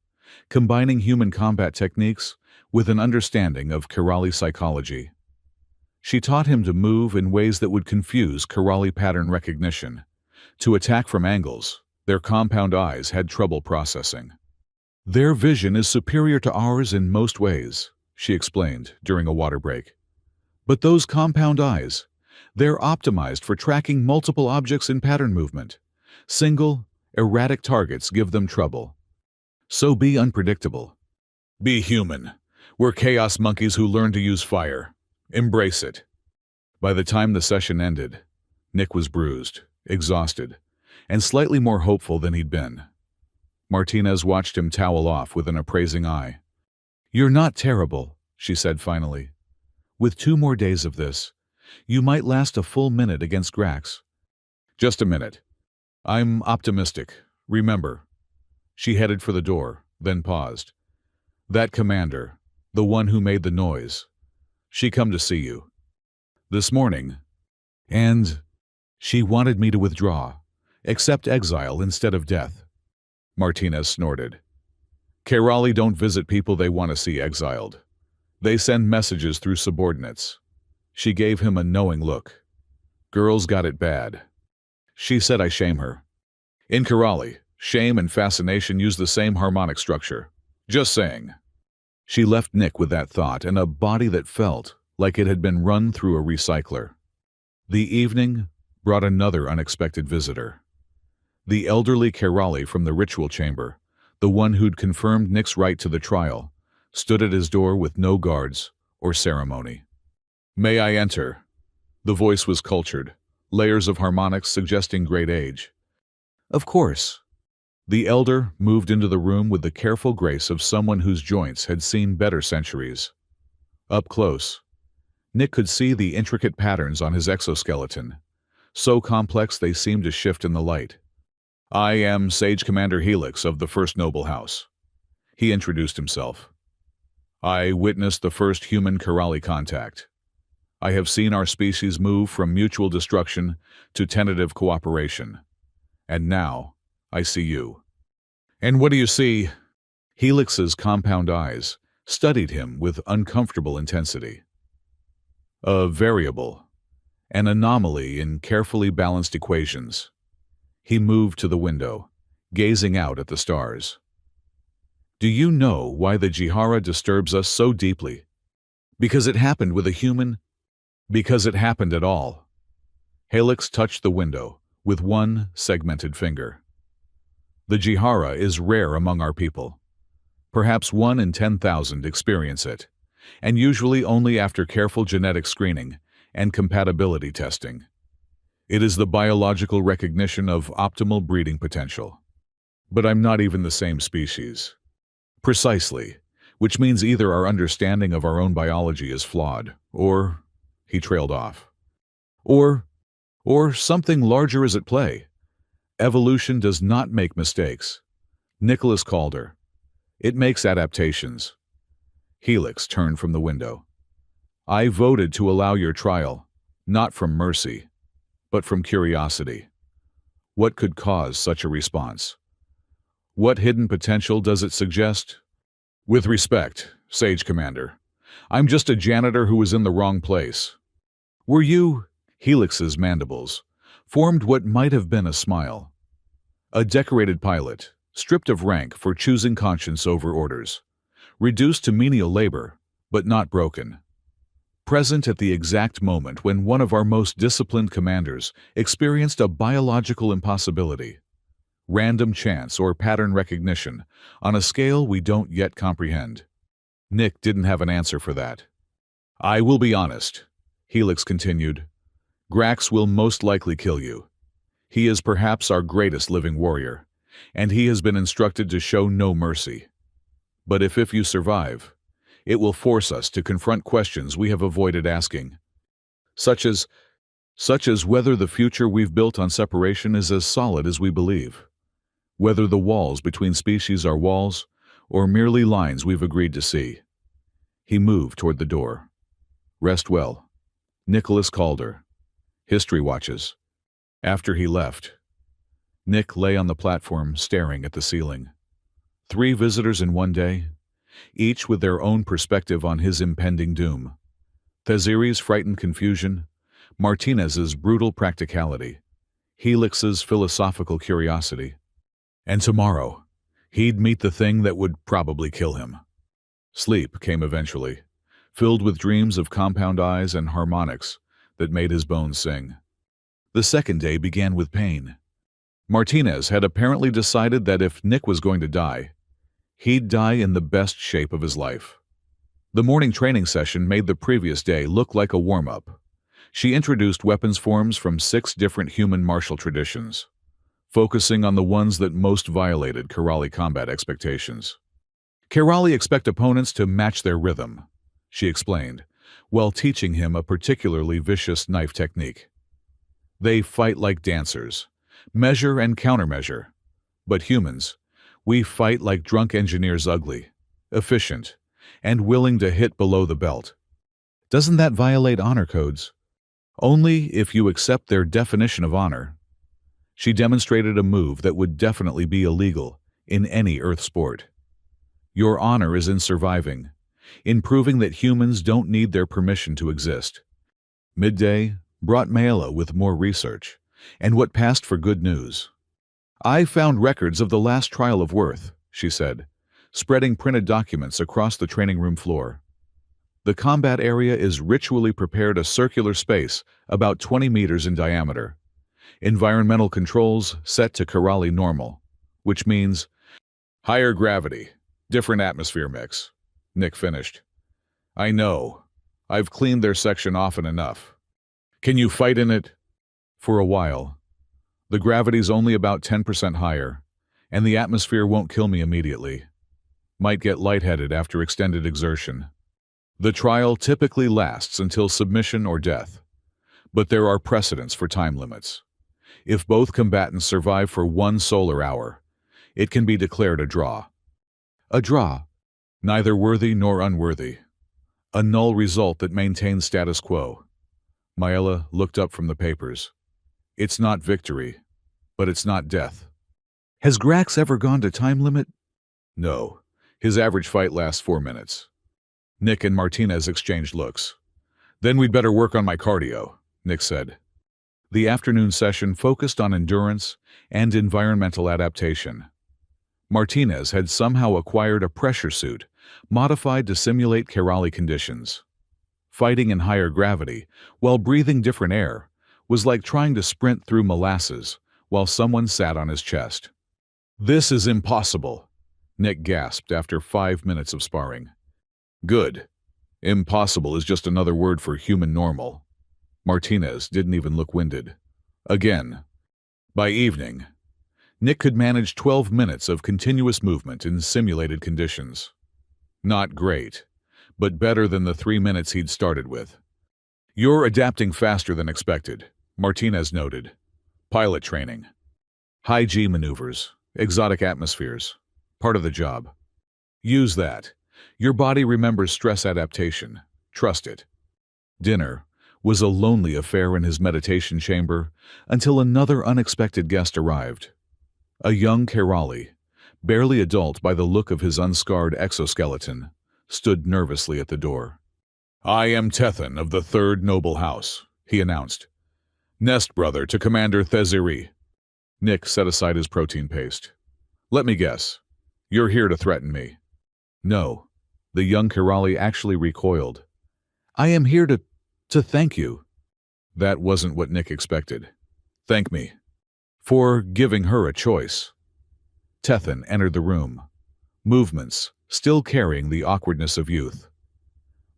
combining human combat techniques with an understanding of Kiraali psychology. She taught him to move in ways that would confuse Kiraali pattern recognition, to attack from angles their compound eyes had trouble processing. "Their vision is superior to ours in most ways," she explained during a water break. "But those compound eyes, they're optimized for tracking multiple objects in pattern movement. Single, erratic targets give them trouble. So be unpredictable. Be human. We're chaos monkeys who learn to use fire. Embrace it." By the time the session ended, Nick was bruised, exhausted, and slightly more hopeful than he'd been. Martinez watched him towel off with an appraising eye. "You're not terrible," she said finally. "With 2 more days of this, you might last a full minute against Grax." "Just a minute. I'm optimistic. Remember." She headed for the door, then paused. "That commander, the one who made the noise, she come to see you this morning, and she wanted me to withdraw, accept exile instead of death." Martinez snorted. "Kerali don't visit people they want to see exiled. They send messages through subordinates." She gave him a knowing look. "Girls got it bad." She said I shame her. "In Kerali, shame and fascination use the same harmonic structure. Just saying." She left Nick with that thought and a body that felt like it had been run through a recycler. The evening brought another unexpected visitor. The elderly Kerali from the ritual chamber, the one who'd confirmed Nick's right to the trial, stood at his door with no guards or ceremony. "May I enter?" The voice was cultured, layers of harmonics suggesting great age. "Of course." The elder moved into the room with the careful grace of someone whose joints had seen better centuries. Up close, Nick could see the intricate patterns on his exoskeleton, so complex they seemed to shift in the light. "I am Sage Commander Helix of the First Noble House." He introduced himself. "I witnessed the first human Kerali contact. I have seen our species move from mutual destruction to tentative cooperation. And now, I see you." "And what do you see?" Helix's compound eyes studied him with uncomfortable intensity. "A variable, an anomaly in carefully balanced equations." He moved to the window, gazing out at the stars. "Do you know why the Jihara disturbs us so deeply? Because it happened with a human? Because it happened at all." Helix touched the window with one segmented finger. "The Jihara is rare among our people. Perhaps 1 in 10,000 experience it, and usually only after careful genetic screening and compatibility testing. It is the biological recognition of optimal breeding potential. But I'm not even the same species." "Precisely, which means either our understanding of our own biology is flawed, or," he trailed off, or something larger is at play. Evolution does not make mistakes." Nicholas Calder. "It makes adaptations." Helix turned from the window. "I voted to allow your trial, not from mercy, but from curiosity. What could cause such a response? What hidden potential does it suggest? With respect, Sage Commander, I'm just a janitor who was in the wrong place." "Were you?" Helix's mandibles formed what might have been a smile. "A decorated pilot, stripped of rank for choosing conscience over orders. Reduced to menial labor, but not broken. Present at the exact moment when one of our most disciplined commanders experienced a biological impossibility. Random chance or pattern recognition on a scale we don't yet comprehend." Nick didn't have an answer for that. "I will be honest," Helix continued. "Grax will most likely kill you. He is perhaps our greatest living warrior, and he has been instructed to show no mercy. But if you survive, it will force us to confront questions we have avoided asking, such as whether the future we've built on separation is as solid as we believe, whether the walls between species are walls or merely lines we've agreed to see." He moved toward the door. "Rest well. Nicholas Calder. History Watches." After he left, Nick lay on the platform staring at the ceiling. 3 visitors in one day, each with their own perspective on his impending doom. Theziri's frightened confusion, Martinez's brutal practicality, Helix's philosophical curiosity. And tomorrow, he'd meet the thing that would probably kill him. Sleep came eventually, filled with dreams of compound eyes and harmonics that made his bones sing. The second day began with pain. Martinez had apparently decided that if Nick was going to die, he'd die in the best shape of his life. The morning training session made the previous day look like a warm-up. She introduced weapons forms from 6 different human martial traditions. focusing on the ones that most violated Kerali combat expectations. Kerali expect opponents to match their rhythm, she explained, while teaching him a particularly vicious knife technique. They fight like dancers, measure and countermeasure. But humans, we fight like drunk engineers, ugly, efficient, and willing to hit below the belt. Doesn't that violate honor codes? Only if you accept their definition of honor. She demonstrated a move that would definitely be illegal in any Earth sport. Your honor is in surviving, in proving that humans don't need their permission to exist. Midday brought Mayla with more research, and what passed for good news. I found records of the last trial of Worth, she said, spreading printed documents across the training room floor. The combat area is ritually prepared a circular space about 20 meters in diameter. Environmental controls set to Kerali normal, which means higher gravity, different atmosphere mix. Nick finished. I know. I've cleaned their section often enough. Can you fight in it? For a while. The gravity's only about 10% higher, and the atmosphere won't kill me immediately. Might get lightheaded after extended exertion. The trial typically lasts until submission or death, but there are precedents for time limits. If both combatants survive for 1 solar hour, it can be declared a draw. A draw, neither worthy nor unworthy. A null result that maintains status quo. Mayla looked up from the papers. It's not victory, but it's not death. Has Grax ever gone to time limit? No. His average fight lasts 4 minutes. Nick and Martinez exchanged looks. Then we'd better work on my cardio, Nick said. The afternoon session focused on endurance and environmental adaptation. Martinez had somehow acquired a pressure suit, modified to simulate Kerali conditions. Fighting in higher gravity, while breathing different air, was like trying to sprint through molasses while someone sat on his chest. This is impossible, Nick gasped after 5 minutes of sparring. Good. Impossible is just another word for human normal. Martinez didn't even look winded. Again. By evening, Nick could manage 12 minutes of continuous movement in simulated conditions. Not great, but better than the 3 minutes he'd started with. You're adapting faster than expected, Martinez noted. Pilot training. High G maneuvers, exotic atmospheres. Part of the job. Use that. Your body remembers stress adaptation. Trust it. Dinner was a lonely affair in his meditation chamber until another unexpected guest arrived. A young Kerali, barely adult by the look of his unscarred exoskeleton, stood nervously at the door. I am Tethan of the 3rd Noble House, he announced. Nest brother to Commander Theziri. Nick set aside his protein paste. Let me guess. You're here to threaten me. No. The young Kerali actually recoiled. I am here to thank you. That wasn't what Nick expected. Thank me. For giving her a choice. Tethan entered the room. Movements, still carrying the awkwardness of youth.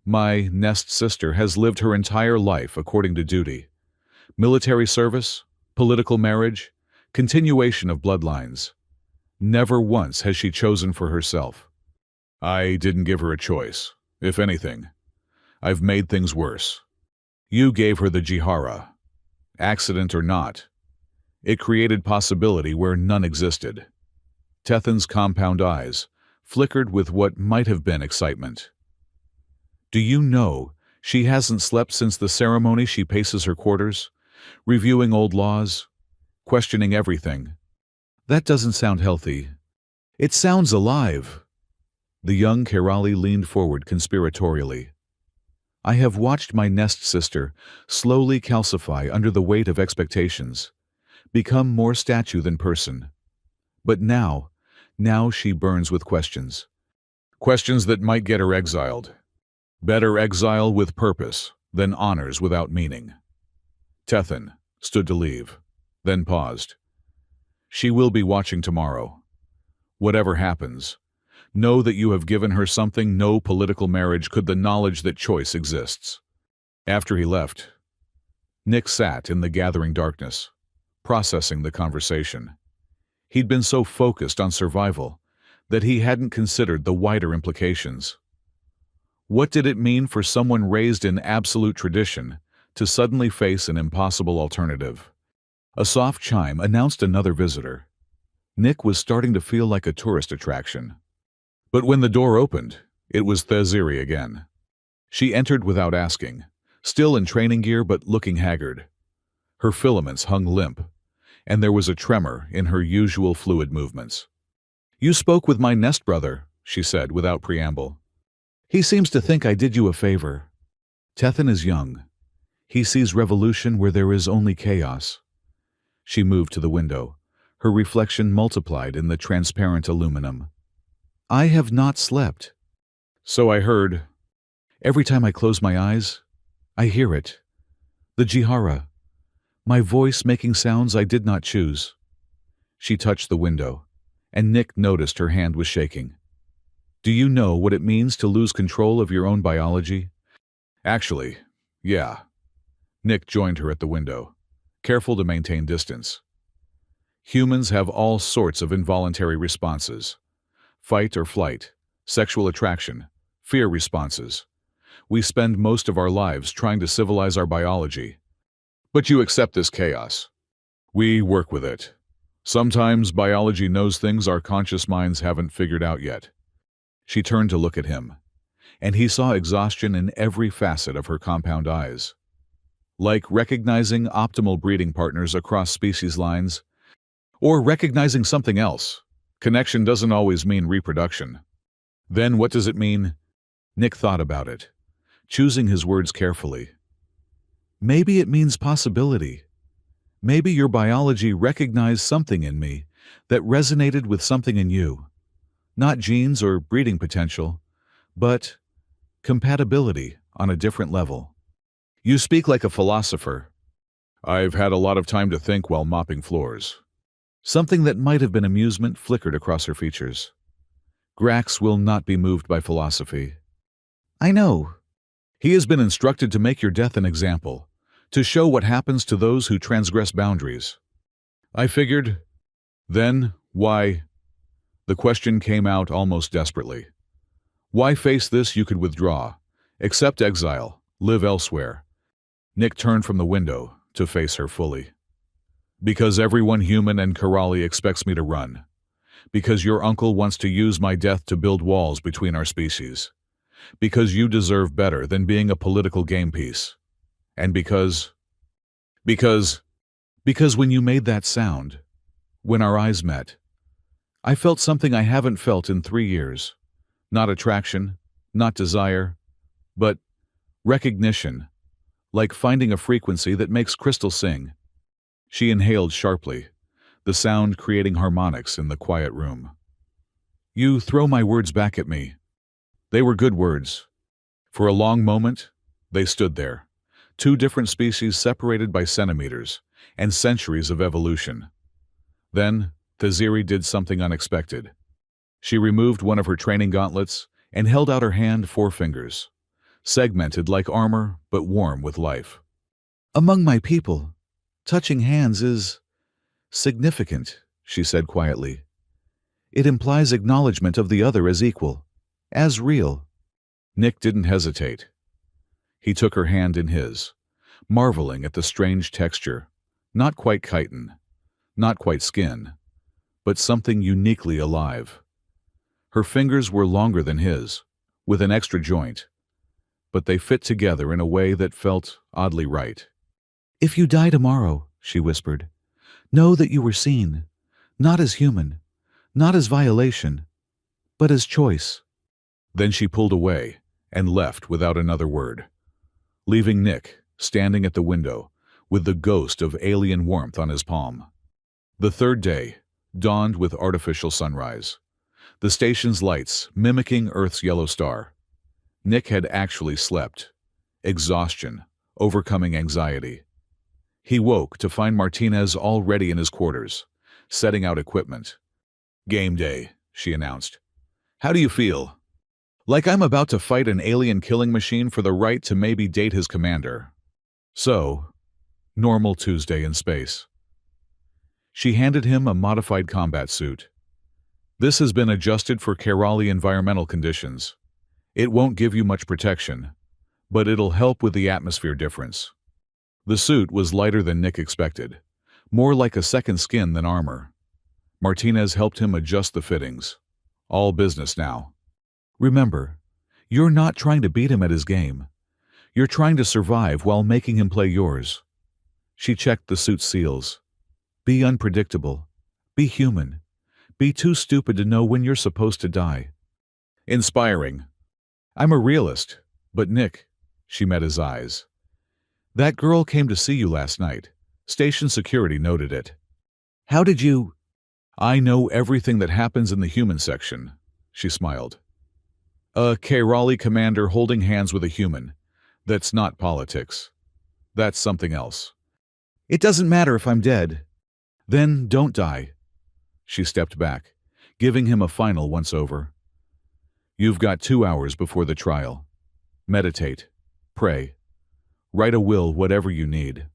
My Nest sister has lived her entire life according to duty. Military service, political marriage, continuation of bloodlines. Never once has she chosen for herself. I didn't give her a choice. If anything, I've made things worse. You gave her the Jihara. Accident or not, it created possibility where none existed. Tethan's compound eyes flickered with what might have been excitement. Do you know she hasn't slept since the ceremony? She paces her quarters, reviewing old laws, questioning everything. That doesn't sound healthy. It sounds alive. The young Kerali leaned forward conspiratorially. I have watched my Nest sister slowly calcify under the weight of expectations, become more statue than person. But now she burns with questions. Questions that might get her exiled. Better exile with purpose than honors without meaning. Tethan stood to leave, then paused. She will be watching tomorrow. Whatever happens, know that you have given her something no political marriage could, the knowledge that choice exists. After he left, Nick sat in the gathering darkness, processing the conversation. He'd been so focused on survival that he hadn't considered the wider implications. What did it mean for someone raised in absolute tradition to suddenly face an impossible alternative? A soft chime announced another visitor. Nick was starting to feel like a tourist attraction. But when the door opened, it was Theziri again. She entered without asking, still in training gear but looking haggard. Her filaments hung limp, and there was a tremor in her usual fluid movements. "You spoke with my nest brother," she said without preamble. "He seems to think I did you a favor. Tethan is young. He sees revolution where there is only chaos." She moved to the window, her reflection multiplied in the transparent aluminum. "I have not slept." "So I heard. Every time I close my eyes, I hear it. The Jihara. My voice making sounds I did not choose." She touched the window, and Nick noticed her hand was shaking. "Do you know what it means to lose control of your own biology?" "Actually, yeah." Nick joined her at the window, careful to maintain distance. "Humans have all sorts of involuntary responses. Fight or flight, sexual attraction, fear responses. We spend most of our lives trying to civilize our biology. But you accept this chaos. We work with it. Sometimes biology knows things our conscious minds haven't figured out yet." She turned to look at him, and he saw exhaustion in every facet of her compound eyes. Like recognizing optimal breeding partners across species lines, or recognizing something else. Connection doesn't always mean reproduction. Then what does it mean? Nick thought about it, choosing his words carefully. "Maybe it means possibility. Maybe your biology recognized something in me that resonated with something in you. Not genes or breeding potential, but compatibility on a different level." "You speak like a philosopher." "I've had a lot of time to think while mopping floors." Something that might have been amusement flickered across her features. "Grax will not be moved by philosophy." "I know. He has been instructed to make your death an example, to show what happens to those who transgress boundaries." "I figured. Then, why?" The question came out almost desperately. "Why face this you could withdraw, accept exile, live elsewhere?" Nick turned from the window to face her fully. "Because everyone human in Karali expects me to run. Because your uncle wants to use my death to build walls between our species. Because you deserve better than being a political game piece. And because when you made that sound, when our eyes met, I felt something I haven't felt in 3 years. Not attraction, not desire, but recognition, like finding a frequency that makes crystal sing." She inhaled sharply, the sound creating harmonics in the quiet room. "You throw my words back at me. They were good words." For a long moment, they stood there, two different species separated by centimeters and centuries of evolution. Then, Theziri did something unexpected. She removed one of her training gauntlets and held out her hand 4 fingers, segmented like armor but warm with life. "Among my people, touching hands is significant," she said quietly. "It implies acknowledgement of the other as equal, as real." Nick didn't hesitate. He took her hand in his, marveling at the strange texture, not quite chitin, not quite skin, but something uniquely alive. Her fingers were longer than his, with an extra joint, but they fit together in a way that felt oddly right. "If you die tomorrow," she whispered, "know that you were seen, not as human, not as violation, but as choice." Then she pulled away and left without another word, leaving Nick standing at the window with the ghost of alien warmth on his palm. The 3rd day dawned with artificial sunrise, the station's lights mimicking Earth's yellow star. Nick had actually slept, exhaustion overcoming anxiety. He woke to find Martinez already in his quarters, setting out equipment. "Game day," she announced. "How do you feel?" "Like I'm about to fight an alien killing machine for the right to maybe date his commander." "So, normal Tuesday in space." She handed him a modified combat suit. This has been adjusted for Kerala environmental conditions. It won't give you much protection, but it'll help with the atmosphere difference. The suit was lighter than Nick expected, more like a second skin than armor. Martinez helped him adjust the fittings. All business now. Remember, you're not trying to beat him at his game. You're trying to survive while making him play yours. She checked the suit's seals. Be unpredictable. Be human. Be too stupid to know when you're supposed to die. Inspiring. I'm a realist, but Nick, she met his eyes. That girl came to see you last night. Station security noted it. How did you? I know everything that happens in the human section, she smiled. A Kerala commander holding hands with a human. That's not politics. That's something else. It doesn't matter if I'm dead. Then don't die. She stepped back, giving him a final once-over. You've got 2 hours before the trial. Meditate. Pray. Write a will, whatever you need.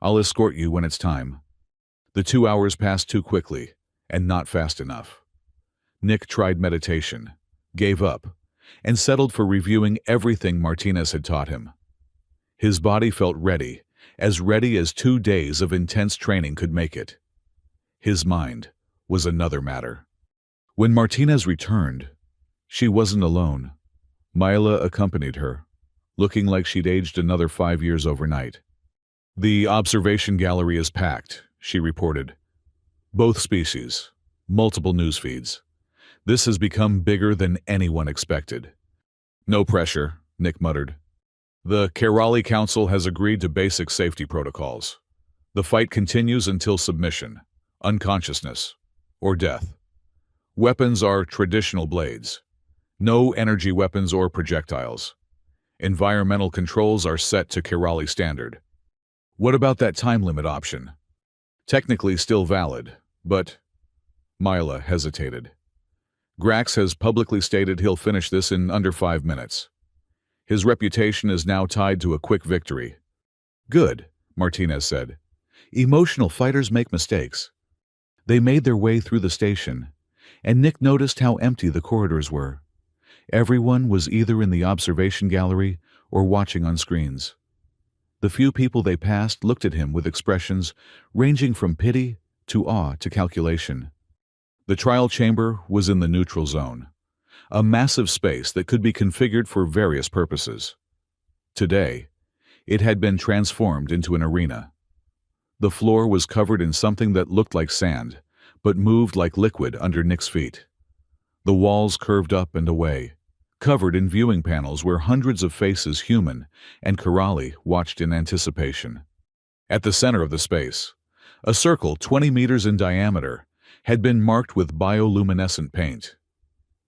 I'll escort you when it's time. The 2 hours passed too quickly, and not fast enough. Nick tried meditation, gave up, and settled for reviewing everything Martinez had taught him. His body felt ready as 2 days of intense training could make it. His mind was another matter. When Martinez returned, she wasn't alone. Myla accompanied her, looking like she'd aged another 5 years overnight. The observation gallery is packed, she reported. Both species, multiple news feeds. This has become bigger than anyone expected. No pressure, Nick muttered. The Kerala Council has agreed to basic safety protocols. The fight continues until submission, unconsciousness, or death. Weapons are traditional blades. No energy weapons or projectiles. Environmental controls are set to Kerala standard. What about that time limit option? Technically still valid, but... Myla hesitated. Grax has publicly stated he'll finish this in under 5 minutes. His reputation is now tied to a quick victory. Good, Martinez said. Emotional fighters make mistakes. They made their way through the station, and Nick noticed how empty the corridors were. Everyone was either in the observation gallery or watching on screens. The few people they passed looked at him with expressions ranging from pity to awe to calculation. The trial chamber was in the neutral zone, a massive space that could be configured for various purposes. Today, it had been transformed into an arena. The floor was covered in something that looked like sand, but moved like liquid under Nick's feet. The walls curved up and away, covered in viewing panels where hundreds of faces, human and Kerala, watched in anticipation. At the center of the space, a circle 20 meters in diameter had been marked with bioluminescent paint.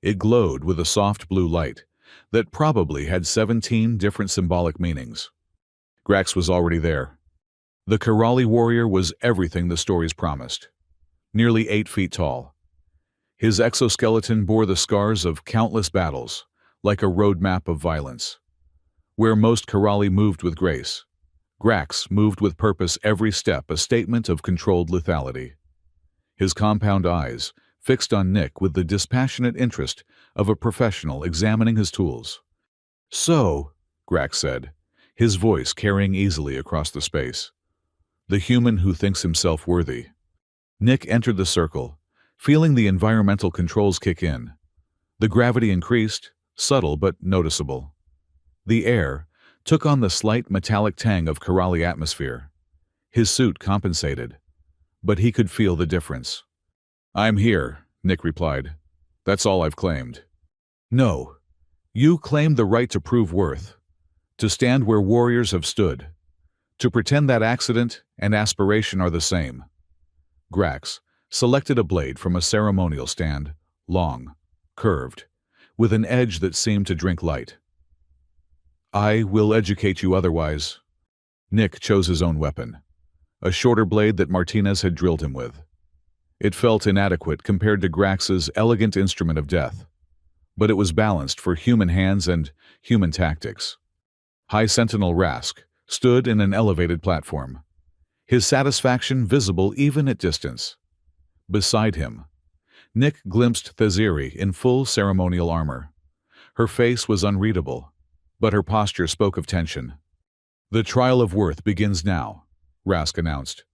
It glowed with a soft blue light that probably had 17 different symbolic meanings. Grax was already there. The Kerala warrior was everything the stories promised. Nearly 8 feet tall. His exoskeleton bore the scars of countless battles, like a roadmap of violence. Where most Kerala moved with grace, Grax moved with purpose, every step a statement of controlled lethality. His compound eyes fixed on Nick with the dispassionate interest of a professional examining his tools. So, Grax said, his voice carrying easily across the space. The human who thinks himself worthy. Nick entered the circle, feeling the environmental controls kick in. The gravity increased, subtle but noticeable. The air took on the slight metallic tang of Kerala atmosphere. His suit compensated, but he could feel the difference. I'm here, Nick replied. That's all I've claimed. No, you claim the right to prove worth, to stand where warriors have stood, to pretend that accident and aspiration are the same. Grax selected a blade from a ceremonial stand, long, curved, with an edge that seemed to drink light. I will educate you otherwise. Nick chose his own weapon, a shorter blade that Martinez had drilled him with. It felt inadequate compared to Grax's elegant instrument of death, but it was balanced for human hands and human tactics. High Sentinel Rask stood in an elevated platform. his satisfaction visible even at distance. Beside him, Nick glimpsed Theziri in full ceremonial armor. Her face was unreadable, but her posture spoke of tension. "The trial of worth begins now," Rask announced.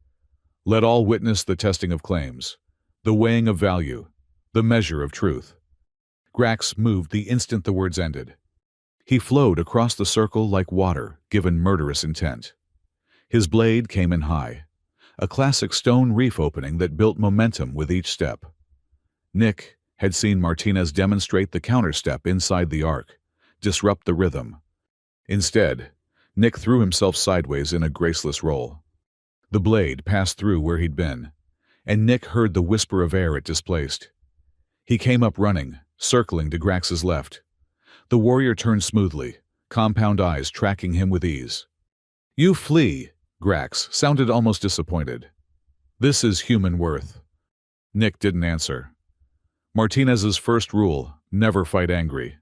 "Let all witness the testing of claims, the weighing of value, the measure of truth." Grax moved the instant the words ended. He flowed across the circle like water given murderous intent. His blade came in high, a classic stone reef opening that built momentum with each step. Nick had seen Martinez demonstrate the counterstep inside the arc, disrupt the rhythm. Instead, Nick threw himself sideways in a graceless roll. The blade passed through where he'd been, and Nick heard the whisper of air it displaced. He came up running, circling to Grax's left. The warrior turned smoothly, compound eyes tracking him with ease. "You flee," Grax sounded almost disappointed. "This is human worth." Nick didn't answer. Martinez's first rule, never fight angry,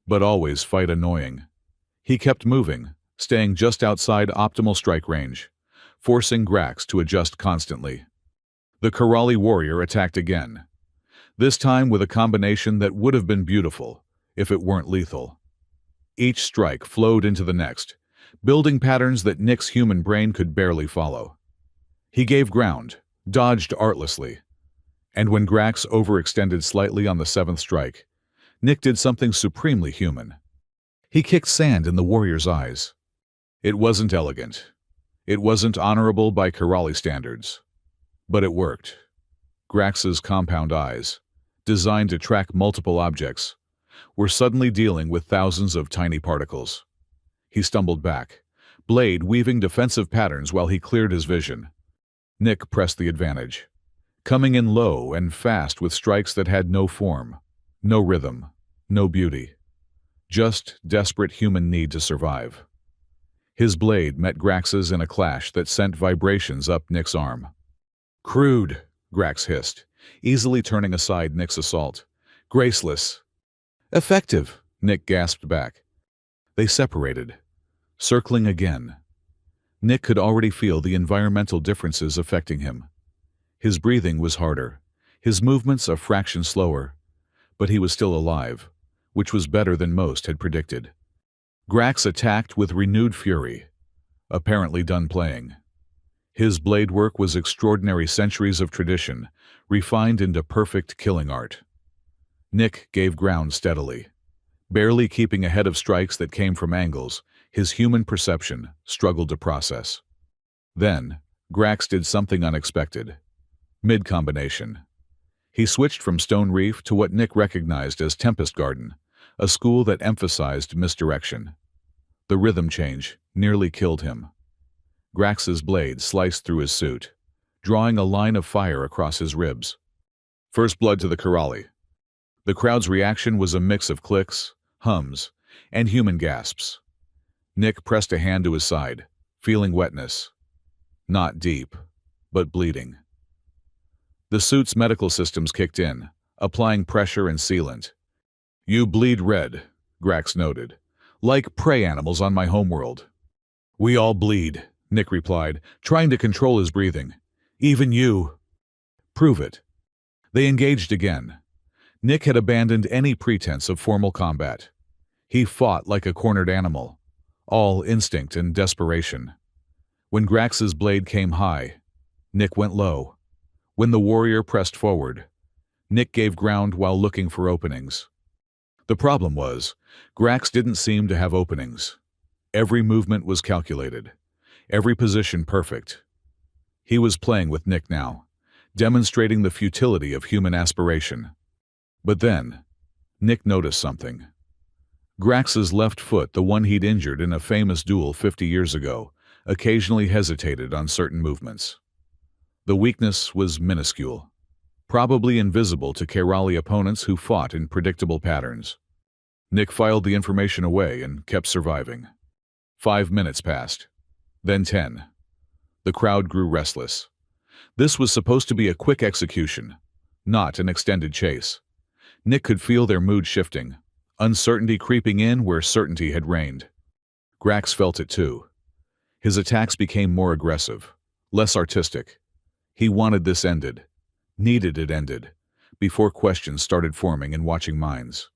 but always fight annoying. He kept moving, staying just outside optimal strike range, forcing Grax to adjust constantly. The Karali warrior attacked again, this time with a combination that would have been beautiful if it weren't lethal. Each strike flowed into the next, building patterns that Nick's human brain could barely follow. He gave ground, dodged artlessly, and when Grax overextended slightly on the seventh strike, Nick did something supremely human. He kicked sand in the warrior's eyes. It wasn't elegant. It wasn't honorable by Karali standards. But it worked. Grax's compound eyes, designed to track multiple objects, were suddenly dealing with thousands of tiny particles. He stumbled back, blade weaving defensive patterns while he cleared his vision. Nick pressed the advantage, coming in low and fast with strikes that had no form, no rhythm, no beauty. Just desperate human need to survive. His blade met Grax's in a clash that sent vibrations up Nick's arm. "Crude," Grax hissed, easily turning aside Nick's assault. "Graceless." "Effective," Nick gasped back. They separated, circling again. Nick could already feel the environmental differences affecting him. His breathing was harder, his movements a fraction slower, but he was still alive, which was better than most had predicted. Grax attacked with renewed fury, apparently done playing. His blade work was extraordinary, centuries of tradition, refined into perfect killing art. Nick gave ground steadily, barely keeping ahead of strikes that came from angles his human perception struggled to process. Then, Grax did something unexpected. Mid-combination. He switched from Stone Reef to what Nick recognized as Tempest Garden, a school that emphasized misdirection. The rhythm change nearly killed him. Grax's blade sliced through his suit, drawing a line of fire across his ribs. First blood to the Karali. The crowd's reaction was a mix of clicks, hums, and human gasps. Nick pressed a hand to his side, feeling wetness. Not deep, but bleeding. The suit's medical systems kicked in, applying pressure and sealant. "You bleed red," Grax noted, "like prey animals on my homeworld." "We all bleed," Nick replied, trying to control his breathing. "Even you." "Prove it." They engaged again. Nick had abandoned any pretense of formal combat. He fought like a cornered animal, all instinct and desperation. When Grax's blade came high, Nick went low. When the warrior pressed forward, Nick gave ground while looking for openings. The problem was, Grax didn't seem to have openings. Every movement was calculated, every position perfect. He was playing with Nick now, demonstrating the futility of human aspiration. But then, Nick noticed something. Grax's left foot, the one he'd injured in a famous duel 50 years ago, occasionally hesitated on certain movements. The weakness was minuscule, probably invisible to Karali opponents who fought in predictable patterns. Nick filed the information away and kept surviving. 5 minutes passed, then 10. The crowd grew restless. This was supposed to be a quick execution, not an extended chase. Nick could feel their mood shifting, uncertainty creeping in where certainty had reigned. Grax felt it too. His attacks became more aggressive, less artistic. He wanted this ended, needed it ended, before questions started forming in watching minds.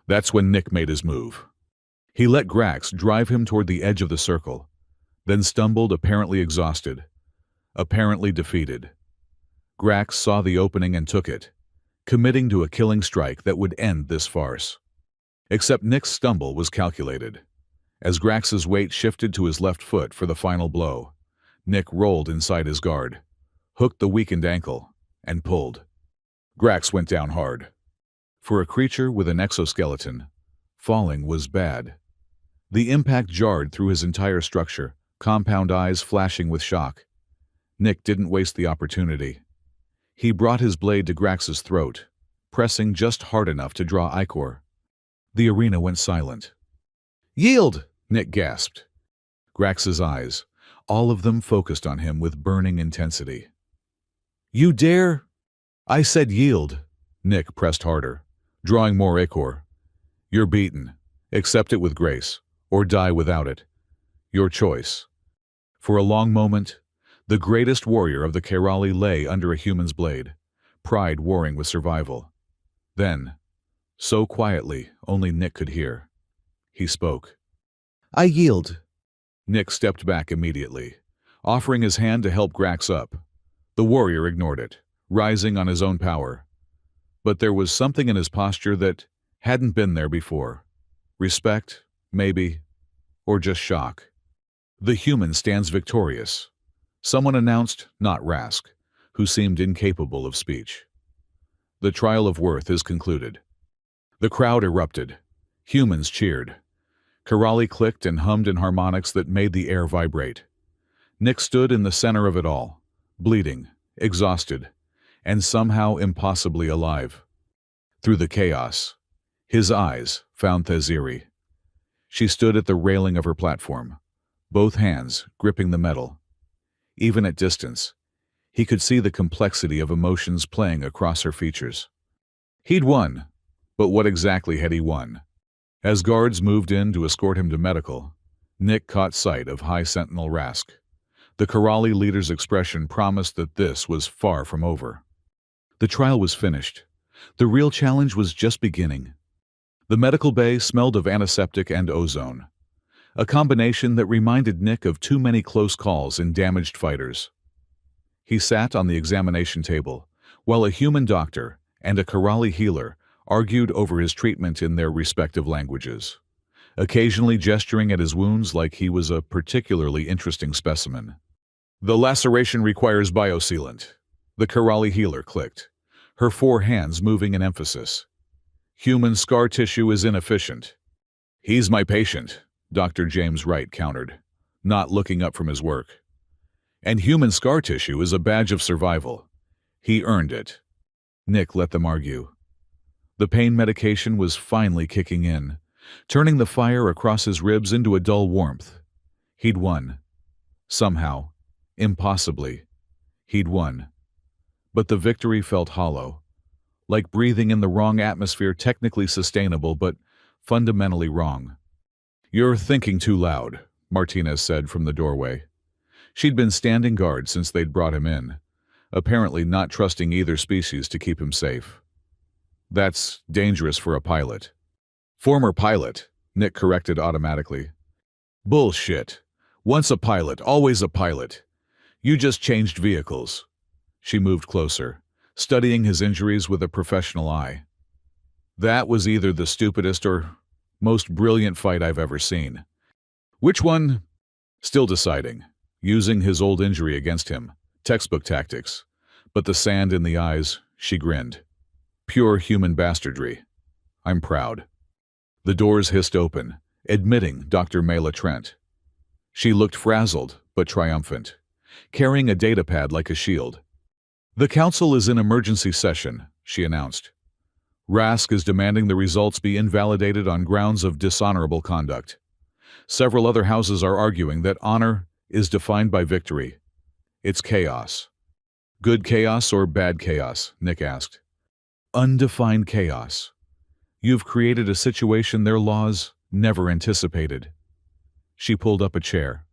That's when Nick made his move. He let Grax drive him toward the edge of the circle, then stumbled, apparently exhausted, apparently defeated. Grax saw the opening and took it, committing to a killing strike that would end this farce. Except Nick's stumble was calculated. As Grax's weight shifted to his left foot for the final blow, Nick rolled inside his guard, hooked the weakened ankle, and pulled. Grax went down hard. For a creature with an exoskeleton, falling was bad. The impact jarred through his entire structure, compound eyes flashing with shock. Nick didn't waste the opportunity. He brought his blade to Grax's throat, pressing just hard enough to draw ichor. The arena went silent. "Yield!" Nick gasped. Grax's eyes, all of them focused on him with burning intensity. "You dare?" "I said yield." Nick pressed harder, drawing more ichor. "You're beaten. Accept it with grace, or die without it. Your choice." For a long moment, the greatest warrior of the Kerali lay under a human's blade, pride warring with survival. Then, so quietly only Nick could hear, he spoke. "I yield." Nick stepped back immediately, offering his hand to help Grax up. The warrior ignored it, rising on his own power. But there was something in his posture that hadn't been there before. Respect, maybe, or just shock. "The human stands victorious," someone announced, not Rask, who seemed incapable of speech. "The trial of worth is concluded." The crowd erupted. Humans cheered. Kerali clicked and hummed in harmonics that made the air vibrate. Nick stood in the center of it all, bleeding, exhausted, and somehow impossibly alive. Through the chaos, his eyes found Theziri. She stood at the railing of her platform, both hands gripping the metal. Even at distance, he could see the complexity of emotions playing across her features. He'd won, but what exactly had he won? As guards moved in to escort him to medical, Nick caught sight of High Sentinel Rask. The Kerali leader's expression promised that this was far from over. The trial was finished. The real challenge was just beginning. The medical bay smelled of antiseptic and ozone, a combination that reminded Nick of too many close calls in Damaged Fighters. He sat on the examination table, while a human doctor and a Kerali healer argued over his treatment in their respective languages, occasionally gesturing at his wounds like he was a particularly interesting specimen. "The laceration requires biosealant," the Kerali healer clicked, her 4 hands moving in emphasis. "Human scar tissue is inefficient." "He's my patient," Dr. James Wright countered, not looking up from his work. "And human scar tissue is a badge of survival. He earned it." Nick let them argue. The pain medication was finally kicking in, turning the fire across his ribs into a dull warmth. He'd won. Somehow, impossibly, he'd won. But the victory felt hollow, like breathing in the wrong atmosphere, technically sustainable but fundamentally wrong. "You're thinking too loud," Martinez said from the doorway. She'd been standing guard since they'd brought him in, apparently not trusting either species to keep him safe. "That's dangerous for a pilot." "Former pilot," Nick corrected automatically. "Bullshit. Once a pilot, always a pilot. You just changed vehicles." She moved closer, studying his injuries with a professional eye. "That was either the stupidest or most brilliant fight I've ever seen." "Which one?" "Still deciding. Using his old injury against him. Textbook tactics. But the sand in the eyes," she grinned. "Pure human bastardry. I'm proud." The doors hissed open, admitting Dr. Mela Trent. She looked frazzled but triumphant, carrying a datapad like a shield. "The council is in emergency session," she announced. "Rask is demanding the results be invalidated on grounds of dishonorable conduct. Several other houses are arguing that honor is defined by victory. It's chaos." "Good chaos or bad chaos?" Nick asked. "Undefined chaos. You've created a situation their laws never anticipated." She pulled up a chair,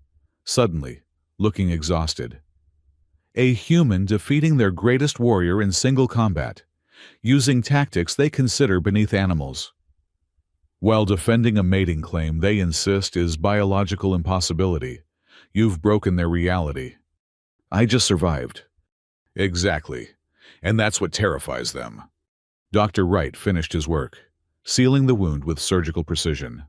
suddenly, looking exhausted. A human defeating their greatest warrior in single combat, using tactics they consider beneath animals. While defending a mating claim they insist is biological impossibility, you've broken their reality. I just survived. Exactly. And that's what terrifies them. Dr. Wright finished his work, sealing the wound with surgical precision.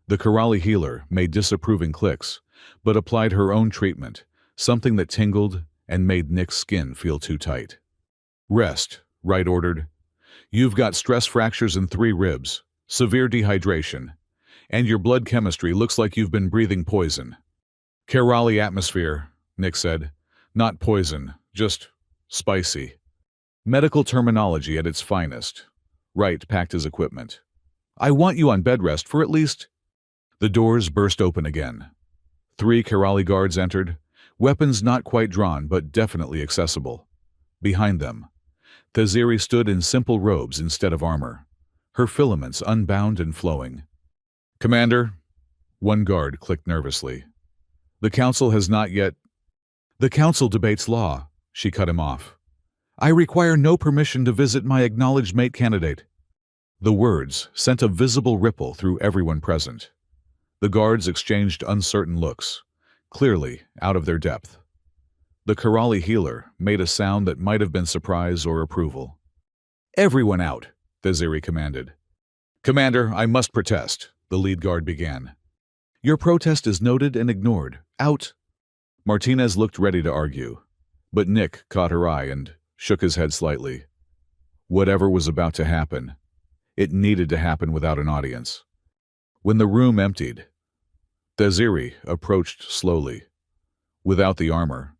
The Karali healer made disapproving clicks, but applied her own treatment, something that tingled and made Nick's skin feel too tight. Rest, Wright ordered. You've got stress fractures in 3 ribs, severe dehydration, and your blood chemistry looks like you've been breathing poison. Karali atmosphere, Nick said. Not poison, just spicy. Medical terminology at its finest. Wright packed his equipment. I want you on bed rest for at least... The doors burst open again. 3 Karali guards entered, weapons not quite drawn but definitely accessible. Behind them, Thaziri stood in simple robes instead of armor, her filaments unbound and flowing. Commander, one guard clicked nervously. The council has not yet... The council debates law, she cut him off. I require no permission to visit my acknowledged mate candidate. The words sent a visible ripple through everyone present. The guards exchanged uncertain looks, clearly out of their depth. The Karali healer made a sound that might have been surprise or approval. Everyone out, Thaziri commanded. Commander, I must protest, the lead guard began. Your protest is noted and ignored. Out. Martinez looked ready to argue, but Nick caught her eye and shook his head slightly. Whatever was about to happen, it needed to happen without an audience. When the room emptied, Thaziri approached slowly. Without the armor,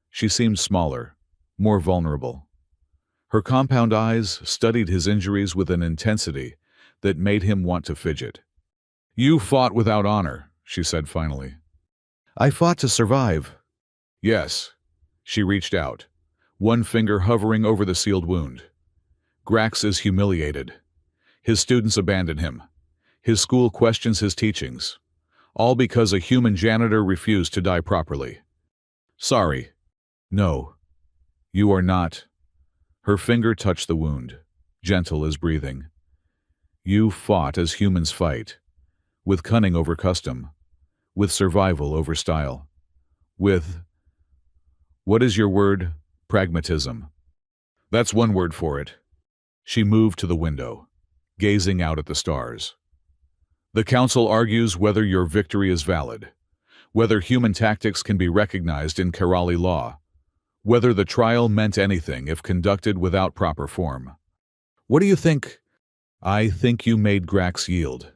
she seemed smaller, more vulnerable. Her compound eyes studied his injuries with an intensity that made him want to fidget. You fought without honor, she said finally. I fought to survive. Yes. She reached out, one finger hovering over the sealed wound. Grax is humiliated. His students abandon him. His school questions his teachings, all because a human janitor refused to die properly. Sorry. No. You are not. Her finger touched the wound, gentle as breathing. You fought as humans fight, with cunning over custom, with survival over style, with, what is your word, pragmatism. That's one word for it. She moved to the window, gazing out at the stars. The council argues whether your victory is valid, whether human tactics can be recognized in Karali law, whether the trial meant anything if conducted without proper form. What do you think? I think you made Grax yield.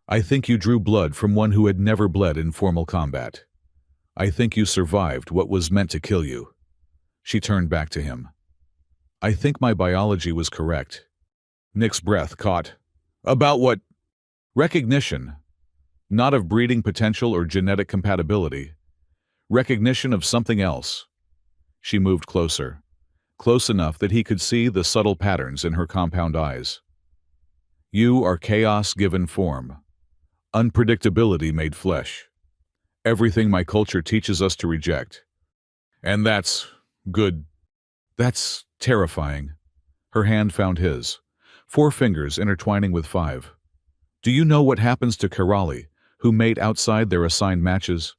I think you drew blood from one who had never bled in formal combat. I think you survived what was meant to kill you. She turned back to him. I think my biology was correct. Nick's breath caught. About what? Recognition, not of breeding potential or genetic compatibility. Recognition of something else. She moved closer, close enough that he could see the subtle patterns in her compound eyes. You are chaos given form, unpredictability made flesh. Everything my culture teaches us to reject. And that's good. That's terrifying. Her hand found his, 4 fingers intertwining with 5. Do you know what happens to Karali, who mate outside their assigned matches?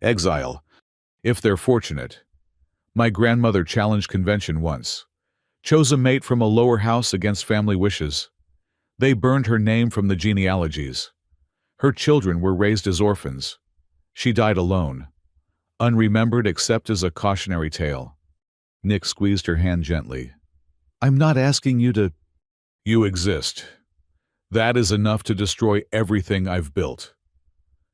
Exile, if they're fortunate. My grandmother challenged convention once, chose a mate from a lower house against family wishes. They burned her name from the genealogies. Her children were raised as orphans. She died alone, unremembered except as a cautionary tale. Nick squeezed her hand gently. I'm not asking you to... You exist. That is enough to destroy everything I've built.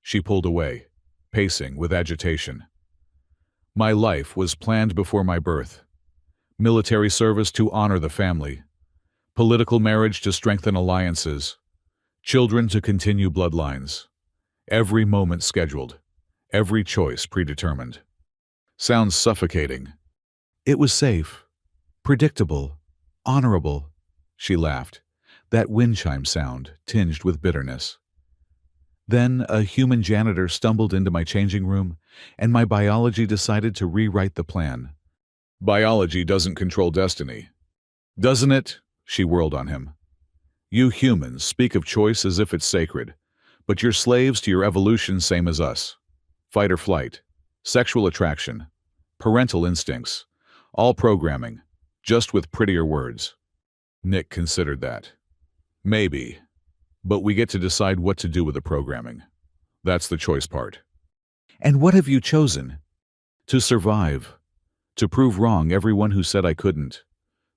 She pulled away, pacing with agitation. My life was planned before my birth. Military service to honor the family. Political marriage to strengthen alliances. Children to continue bloodlines. Every moment scheduled. Every choice predetermined. Sounds suffocating. It was safe. Predictable. Honorable. She laughed, that wind chime sound tinged with bitterness. Then a human janitor stumbled into my changing room, and my biology decided to rewrite the plan. Biology doesn't control destiny. Doesn't it? She whirled on him. You humans speak of choice as if it's sacred, but you're slaves to your evolution same as us. Fight or flight, sexual attraction, parental instincts, all programming, just with prettier words. Nick considered that. Maybe. But we get to decide what to do with the programming. That's the choice part. And what have you chosen? To survive. To prove wrong everyone who said I couldn't.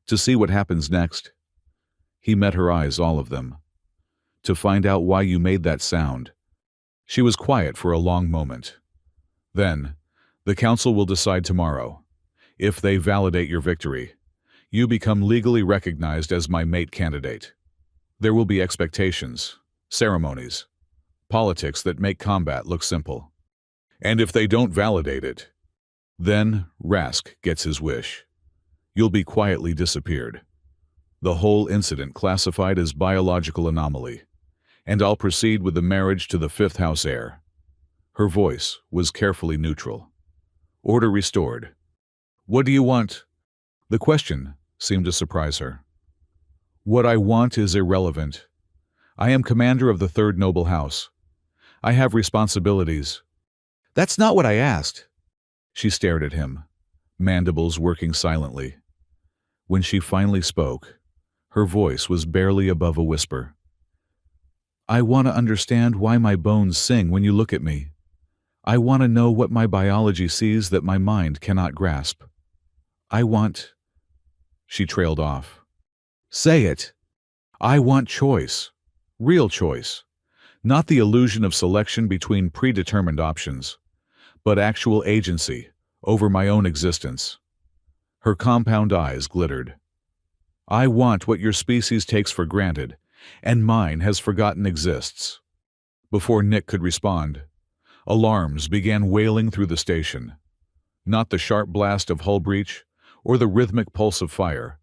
To see what happens next. He met her eyes, all of them. To find out why you made that sound. She was quiet for a long moment. Then, the council will decide tomorrow. If they validate your victory, you become legally recognized as my mate candidate. There will be expectations, ceremonies, politics that make combat look simple. And if they don't validate it, then Rask gets his wish. You'll be quietly disappeared. The whole incident classified as biological anomaly, and I'll proceed with the marriage to the fifth house heir. Her voice was carefully neutral. Order restored. What do you want? The question seemed to surprise her. What I want is irrelevant. I am commander of the third noble house. I have responsibilities. That's not what I asked. She stared at him, mandibles working silently. When she finally spoke, her voice was barely above a whisper. I want to understand why my bones sing when you look at me. I want to know what my biology sees that my mind cannot grasp. I want... She trailed off. Say it. I want choice. Real choice. Not the illusion of selection between predetermined options, but actual agency over my own existence. Her compound eyes glittered. I want what your species takes for granted, and mine has forgotten exists. Before Nick could respond, alarms began wailing through the station. Not the sharp blast of hull breach or the rhythmic pulse of fire,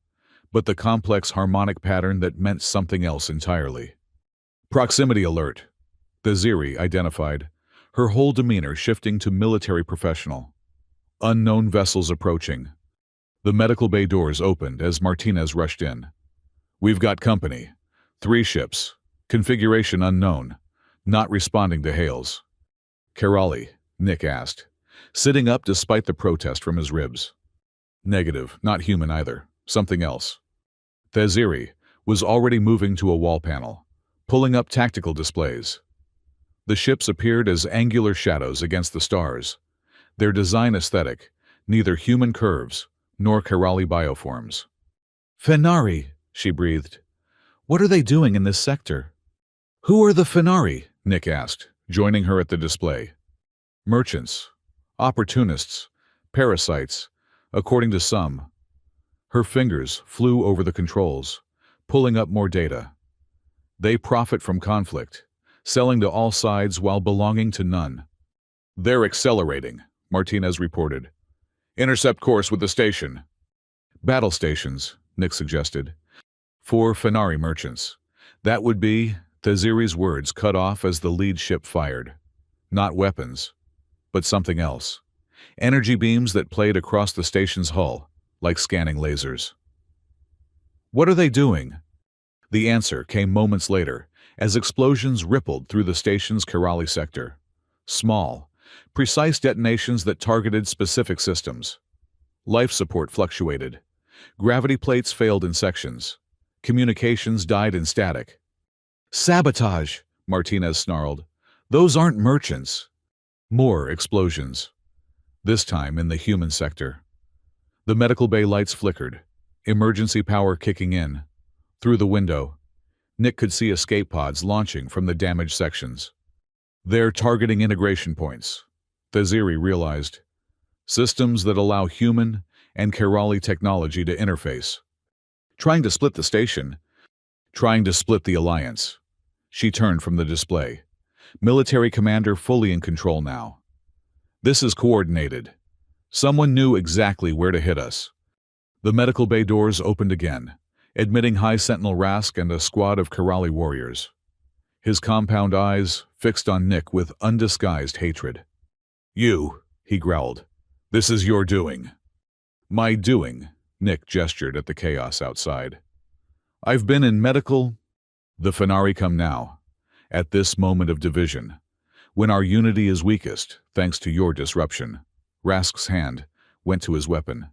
but the complex harmonic pattern that meant something else entirely. Proximity alert. Thaziri identified, her whole demeanor shifting to military professional. Unknown vessels approaching. The medical bay doors opened as Martinez rushed in. We've got company. 3 ships. Configuration unknown. Not responding to hails. Kerali, Nick asked, sitting up despite the protest from his ribs. Negative, not human either. Something else. Thaziri was already moving to a wall panel, pulling up tactical displays. The ships appeared as angular shadows against the stars, their design aesthetic, neither human curves nor Kerali bioforms. Fenari, she breathed. What are they doing in this sector? Who are the Fenari? Nick asked, joining her at the display. Merchants, opportunists, parasites, according to some. Her fingers flew over the controls, pulling up more data. They profit from conflict, selling to all sides while belonging to none. They're accelerating, Martinez reported. Intercept course with the station. Battle stations, Nick suggested. 4 Fenari merchants. That would be, Thaziri's words cut off as the lead ship fired. Not weapons, but something else. Energy beams that played across the station's hull, like scanning lasers. What are they doing? The answer came moments later, as explosions rippled through the station's Kerali sector. Small, precise detonations that targeted specific systems. Life support fluctuated. Gravity plates failed in sections. Communications died in static. Sabotage, Martinez snarled. Those aren't merchants. More explosions. This time in the human sector. The medical bay lights flickered, emergency power kicking in. Through the window, Nick could see escape pods launching from the damaged sections. They're targeting integration points, Thaziri realized. Systems that allow human and Kerali technology to interface. Trying to split the station. Trying to split the alliance. She turned from the display. Military commander fully in control now. This is coordinated. Someone knew exactly where to hit us. The medical bay doors opened again, admitting High Sentinel Rask and a squad of Kerali warriors. his compound eyes fixed on Nick with undisguised hatred. "You," he growled. "This is your doing." "My doing," Nick gestured at the chaos outside. "I've been in medical—" "The Fenari come now, at this moment of division, when our unity is weakest, thanks to your disruption." Rask's hand went to his weapon.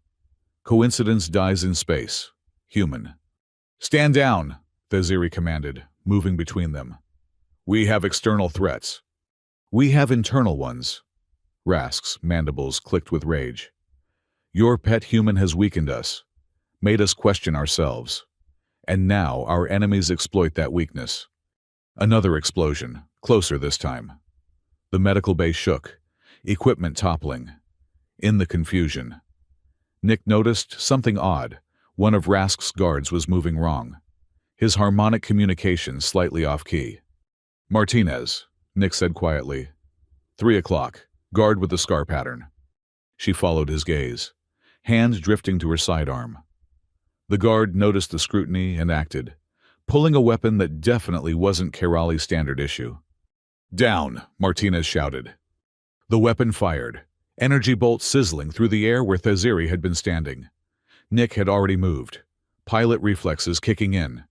"Coincidence dies in space. Human." "Stand down," Theziri commanded, moving between them. "We have external threats." "We have internal ones." Rask's mandibles clicked with rage. "Your pet human has weakened us, made us question ourselves. And now our enemies exploit that weakness." Another explosion, closer this time. The medical bay shook, equipment toppling. In the confusion, Nick noticed something odd. One of Rask's guards was moving wrong, his harmonic communication slightly off-key. "Martinez," Nick said quietly. 3 o'clock, guard with the scar pattern. She followed his gaze, hand drifting to her sidearm. The guard noticed the scrutiny and acted, pulling a weapon that definitely wasn't Kerali's standard issue. "Down," Martinez shouted. The weapon fired, energy bolts sizzling through the air where Theziri had been standing. Nick had already moved, pilot reflexes kicking in.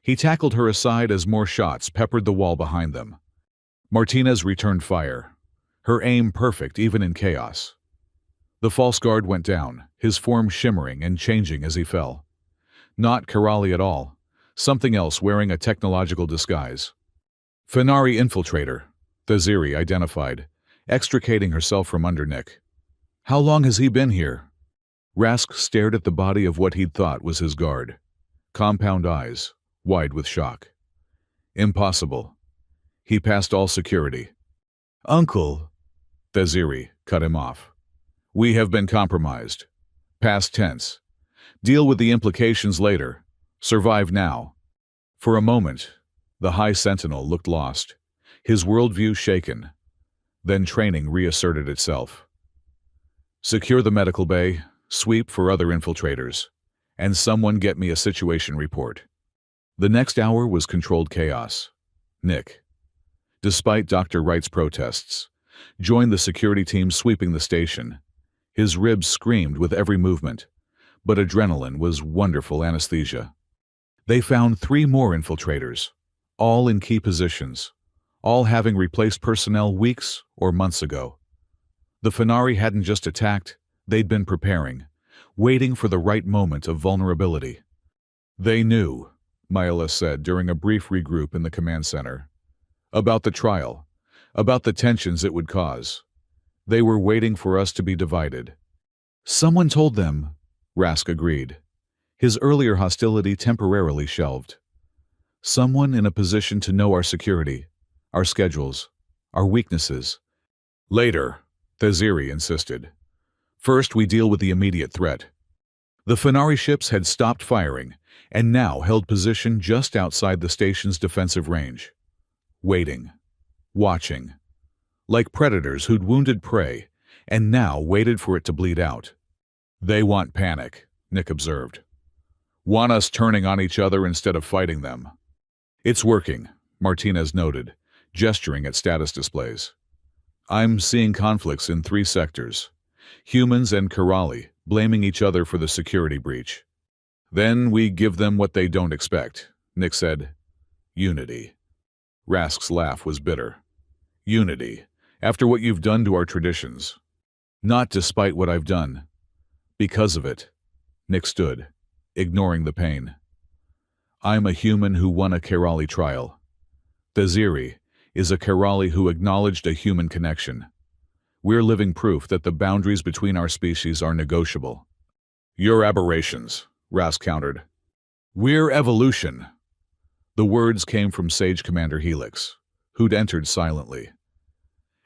He tackled her aside as more shots peppered the wall behind them. Martinez returned fire, her aim perfect even in chaos. The false guard went down, his form shimmering and changing as he fell. Not Kerali at all, something else wearing a technological disguise. "Fenari infiltrator," Theziri identified, extricating herself from under Nick. "How long has he been here?" Rask stared at the body of what he'd thought was his guard. Compound eyes, wide with shock. "Impossible. He passed all security." "Uncle," Theziri cut him off. "We have been compromised. Past tense. Deal with the implications later. Survive now." For a moment, the High Sentinel looked lost, his worldview shaken. Then training reasserted itself. "Secure the medical bay, sweep for other infiltrators, and someone get me a situation report." The next hour was controlled chaos. Nick, despite Dr. Wright's protests, joined the security team sweeping the station. His ribs screamed with every movement, but adrenaline was wonderful anesthesia. They found 3 more infiltrators, all in key positions, all having replaced personnel weeks or months ago. The Fenari hadn't just attacked, they'd been preparing, waiting for the right moment of vulnerability. "They knew," Myla said during a brief regroup in the command center, "about the trial, about the tensions it would cause. They were waiting for us to be divided." "Someone told them," Rask agreed. His earlier hostility temporarily shelved. "Someone in a position to know our security, our schedules, our weaknesses." "Later," Theziri insisted. "First we deal with the immediate threat." The Fenari ships had stopped firing and now held position just outside the station's defensive range. Waiting. Watching. Like predators who'd wounded prey and now waited for it to bleed out. "They want panic," Nick observed. "Want us turning on each other instead of fighting them." "It's working," Martinez noted, gesturing at status displays. "I'm seeing conflicts in 3 sectors. Humans and Kerali blaming each other for the security breach. Then we give them what they don't expect," Nick said. "Unity." Rask's laugh was bitter. "Unity, after what you've done to our traditions." "Not despite what I've done. Because of it." Nick stood, ignoring the pain. "I'm a human who won a Kerali trial. Theziri is a Kerali who acknowledged a human connection. We're living proof that the boundaries between our species are negotiable." "You're aberrations," Rask countered. "We're evolution." The words came from Sage Commander Helix, who'd entered silently.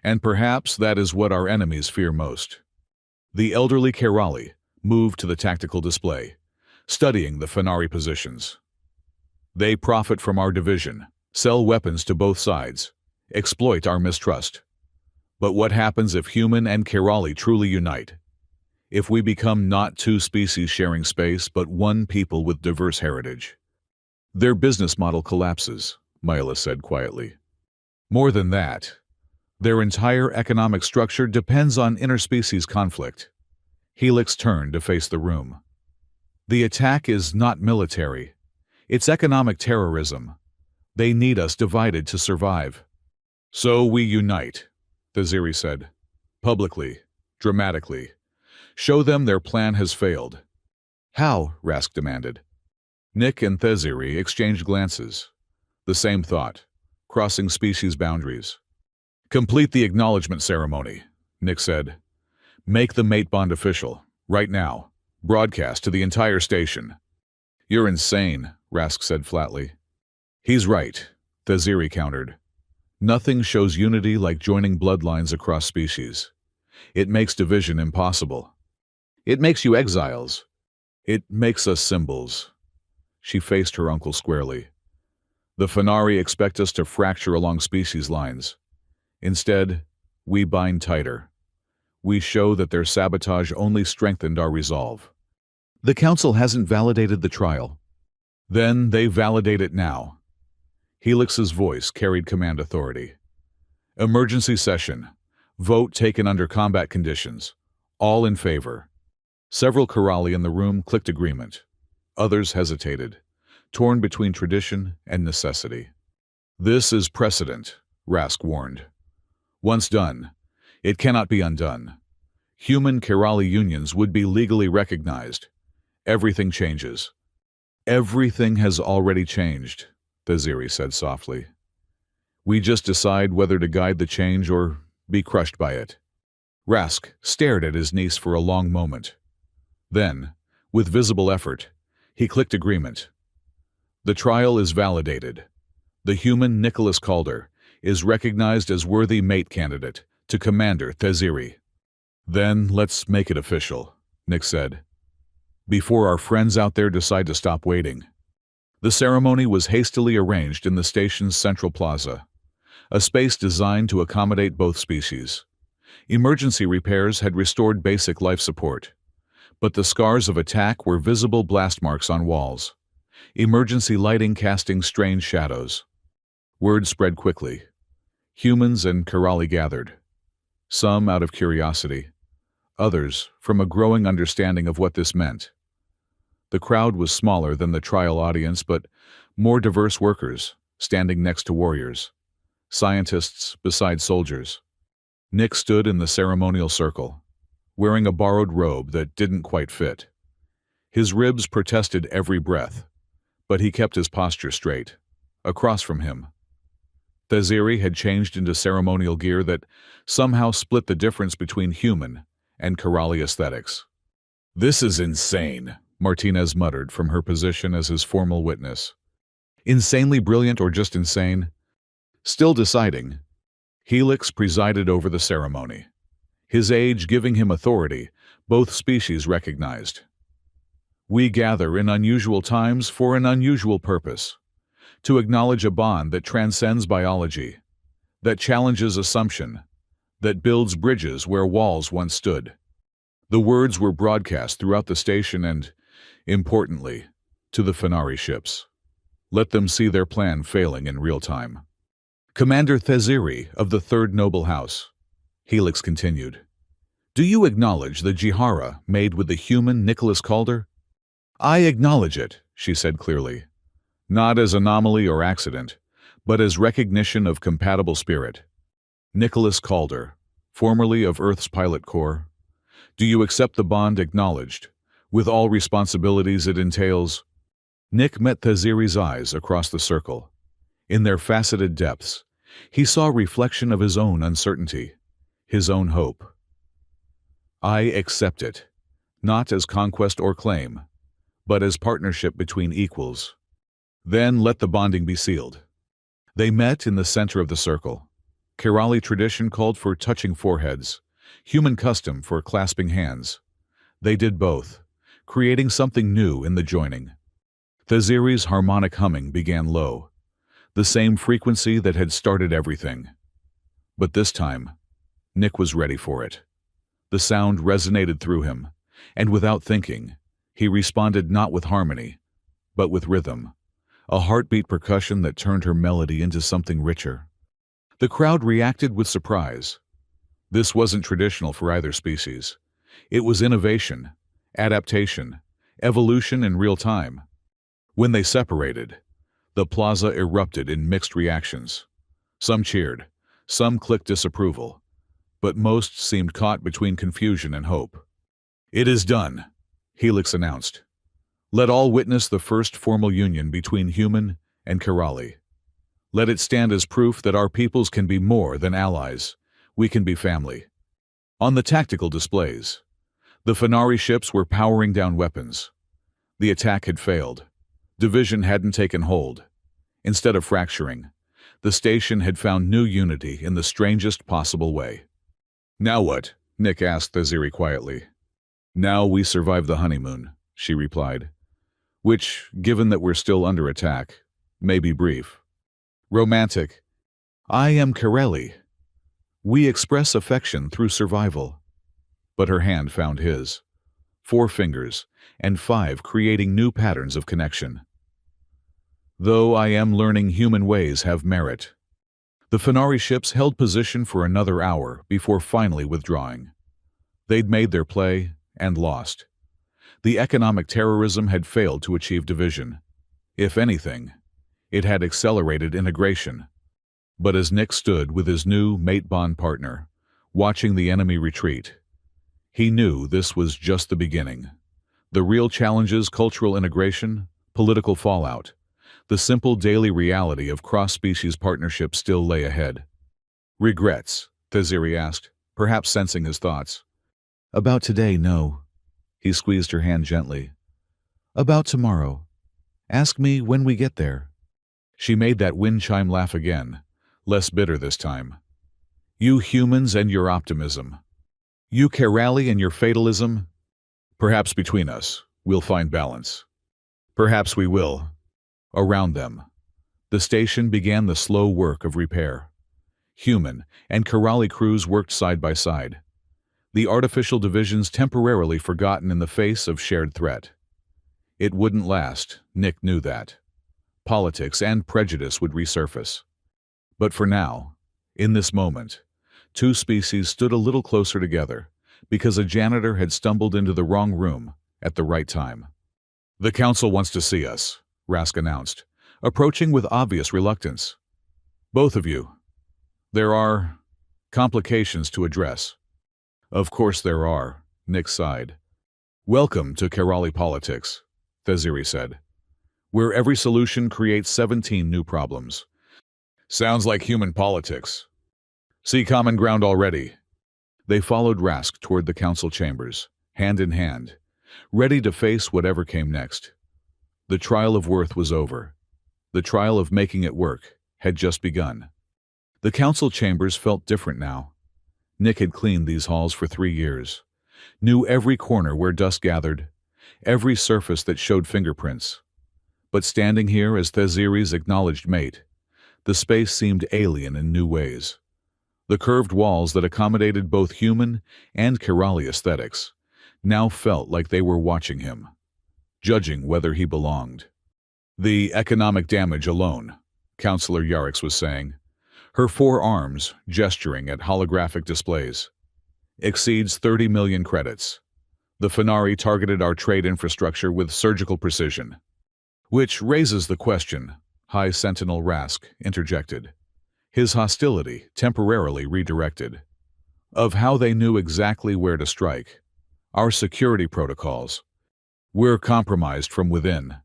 "And perhaps that is what our enemies fear most." The elderly Kerali moved to the tactical display, studying the Fenari positions. "They profit from our division, sell weapons to both sides, exploit our mistrust. But what happens if human and Kerali truly unite? If we become not 2 species sharing space, but one people with diverse heritage?" "Their business model collapses," Myla said quietly. More than that, their entire economic structure depends on interspecies conflict. Helix turned to face the room. The attack is not military. It's economic terrorism. They need us divided to survive. So we unite, Thaziri said. Publicly, dramatically. Show them their plan has failed. How? Rask demanded. Nick and Thaziri exchanged glances. The same thought, crossing species boundaries. Complete the acknowledgement ceremony, Nick said. Make the mate bond official, right now. Broadcast to the entire station. You're insane, Rask said flatly. He's right, Thaziri countered. Nothing shows unity like joining bloodlines across species. It makes division impossible. It makes you exiles. It makes us symbols. She faced her uncle squarely. The Fenari expect us to fracture along species lines. Instead, we bind tighter. We show that their sabotage only strengthened our resolve. The Council hasn't validated the trial. Then they validate it now. Helix's voice carried command authority. Emergency session. Vote taken under combat conditions. All in favor. Several Kerali in the room clicked agreement. Others hesitated, torn between tradition and necessity. This is precedent, Rask warned. Once done, it cannot be undone. Human Kerali unions would be legally recognized. Everything changes. Everything has already changed, Thaziri said softly. We just decide whether to guide the change or be crushed by it. Rask stared at his niece for a long moment. Then, with visible effort, he clicked agreement. The trial is validated. The human Nicholas Calder is recognized as worthy mate candidate to Commander Thaziri. Then let's make it official, Nick said. Before our friends out there decide to stop waiting. The ceremony was hastily arranged in the station's central plaza, a space designed to accommodate both species. Emergency repairs had restored basic life support, but the scars of attack were visible blast marks on walls, emergency lighting casting strange shadows. Word spread quickly. Humans and Kerali gathered, some out of curiosity, others from a growing understanding of what this meant. The crowd was smaller than the trial audience, but more diverse workers, standing next to warriors, scientists beside soldiers. Nick stood in the ceremonial circle, wearing a borrowed robe that didn't quite fit. His ribs protested every breath, but he kept his posture straight. Across from him, Thaziri had changed into ceremonial gear that somehow split the difference between human and Kerali aesthetics. This is insane, Martinez muttered from her position as his formal witness. Insanely brilliant or just insane? Still deciding, Helix presided over the ceremony. His age giving him authority, both species recognized. We gather in unusual times for an unusual purpose, to acknowledge a bond that transcends biology, that challenges assumption, that builds bridges where walls once stood. The words were broadcast throughout the station and, importantly, to the Fenari ships. Let them see their plan failing in real time. Commander Thaziri of the Third Noble House, Helix continued. Do you acknowledge the Jihara made with the human Nicholas Calder? I acknowledge it, she said clearly. Not as anomaly or accident, but as recognition of compatible spirit. Nicholas Calder, formerly of Earth's pilot corps. Do you accept the bond acknowledged, with all responsibilities it entails? Nick met Thaziri's eyes across the circle. In their faceted depths, he saw a reflection of his own uncertainty, his own hope. I accept it, not as conquest or claim, but as partnership between equals. Then let the bonding be sealed. They met in the center of the circle. Kerali tradition called for touching foreheads, human custom for clasping hands. They did both, creating something new in the joining. Thaziri's harmonic humming began low, the same frequency that had started everything. But this time, Nick was ready for it. The sound resonated through him, and without thinking, he responded not with harmony, but with rhythm, a heartbeat percussion that turned her melody into something richer. The crowd reacted with surprise. This wasn't traditional for either species. It was innovation, adaptation, evolution in real time. When they separated, the plaza erupted in mixed reactions. Some cheered, some clicked disapproval, but most seemed caught between confusion and hope. "It is done," Helix announced. "Let all witness the first formal union between human and Kerali. Let it stand as proof that our peoples can be more than allies. We can be family." On the tactical displays, the Fenari ships were powering down weapons. The attack had failed. Division hadn't taken hold. Instead of fracturing, the station had found new unity in the strangest possible way. "Now what?" Nick asked Thaziri quietly. "Now we survive the honeymoon," she replied. "Which, given that we're still under attack, may be brief." "Romantic. I am Kareli. We express affection through survival." But her hand found his. 4 fingers, and 5 creating new patterns of connection. "Though I am learning human ways have merit." The Fenari ships held position for another hour before finally withdrawing. They'd made their play and lost. The economic terrorism had failed to achieve division. If anything, it had accelerated integration. But as Nick stood with his new mate bond partner, watching the enemy retreat, he knew this was just the beginning. The real challenges, cultural integration, political fallout, the simple daily reality of cross-species partnership still lay ahead. "Regrets?" Thaziri asked, perhaps sensing his thoughts. "About today, no." He squeezed her hand gently. "About tomorrow. Ask me when we get there." She made that wind chime laugh again, less bitter this time. "You humans and your optimism. You Kerali and your fatalism. Perhaps between us, we'll find balance." "Perhaps we will." Around them, the station began the slow work of repair. Human and Kerali crews worked side by side. The artificial divisions temporarily forgotten in the face of shared threat. It wouldn't last, Nick knew that. Politics and prejudice would resurface. But for now, in this moment, 2 species stood a little closer together because a janitor had stumbled into the wrong room at the right time. "The council wants to see us," Rask announced, approaching with obvious reluctance. "Both of you. There are complications to address." "Of course there are," Nick sighed. "Welcome to Kerali politics," Thaziri said, "where every solution creates 17 new problems." "Sounds like human politics. See common ground already." They followed Rask toward the council chambers, hand in hand, ready to face whatever came next. The trial of worth was over. The trial of making it work had just begun. The council chambers felt different now. Nick had cleaned these halls for 3 years, knew every corner where dust gathered, every surface that showed fingerprints. But standing here as Thaziri's acknowledged mate, the space seemed alien in new ways. The curved walls that accommodated both human and Kerali aesthetics now felt like they were watching him, judging whether he belonged. "The economic damage alone," Councillor Yarix was saying, her 4 arms gesturing at holographic displays, "exceeds 30 million credits. The Fenari targeted our trade infrastructure with surgical precision." "Which raises the question," High Sentinel Rask interjected, his hostility temporarily redirected, "of how they knew exactly where to strike. Our security protocols. We're compromised from within."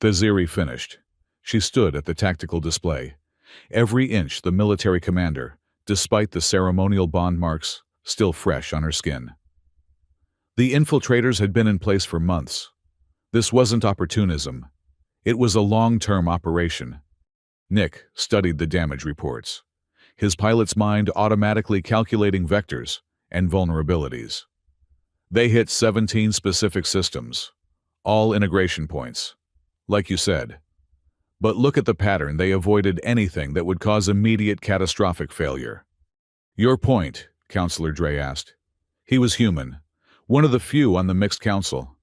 Thaziri finished. She stood at the tactical display, every inch the military commander, despite the ceremonial bond marks, still fresh on her skin. The infiltrators had been in place for months. This wasn't opportunism. It was a long-term operation. Nick studied the damage reports, his pilot's mind automatically calculating vectors and vulnerabilities. They hit 17 specific systems, all integration points, like you said. But look at the pattern. They avoided anything that would cause immediate catastrophic failure. "Your point," Councillor Dre asked. He was human, one of the few on the mixed council,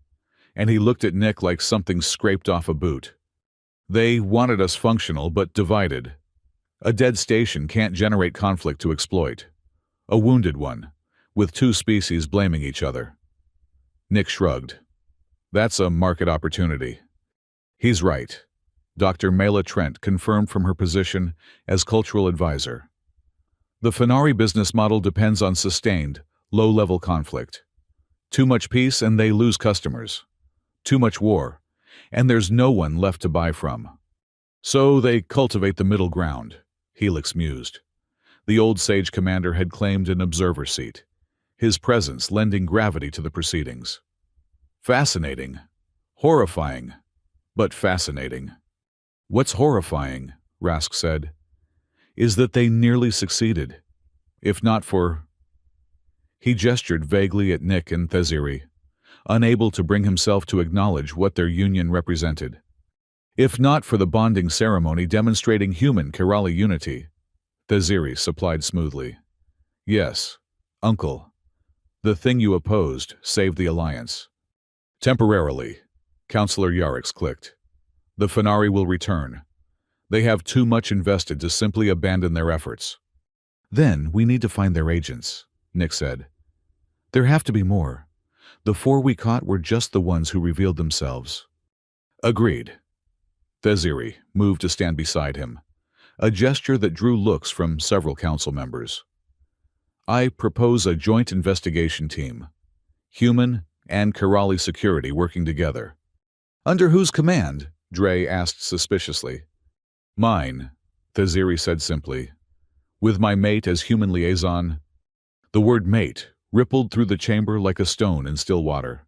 and he looked at Nick like something scraped off a boot. They wanted us functional but divided. A dead station can't generate conflict to exploit. A wounded one, with two species blaming each other. Nick shrugged. That's a market opportunity. He's right. Dr. Mela Trent confirmed from her position as cultural advisor. The Fenari business model depends on sustained, low-level conflict. Too much peace and they lose customers. Too much war, and there's no one left to buy from. So they cultivate the middle ground, Helix mused. The old Sage commander had claimed an observer seat, his presence lending gravity to the proceedings. Fascinating. Horrifying. But fascinating. What's horrifying, Rask said, is that they nearly succeeded. If not for... He gestured vaguely at Nick and Theziri, unable to bring himself to acknowledge what their union represented. If not for the bonding ceremony demonstrating human Kerali unity, Theziri supplied smoothly. Yes, Uncle. The thing you opposed saved the alliance. Temporarily, Counselor Yarix clicked. The Fenari will return. They have too much invested to simply abandon their efforts. Then we need to find their agents, Nick said. There have to be more. The 4 we caught were just the ones who revealed themselves. Agreed. Theziri moved to stand beside him, a gesture that drew looks from several council members. I propose a joint investigation team. Human and Kerali security working together. Under whose command? Dre asked suspiciously. Mine, Theziri said simply. With my mate as human liaison. The word mate rippled through the chamber like a stone in still water.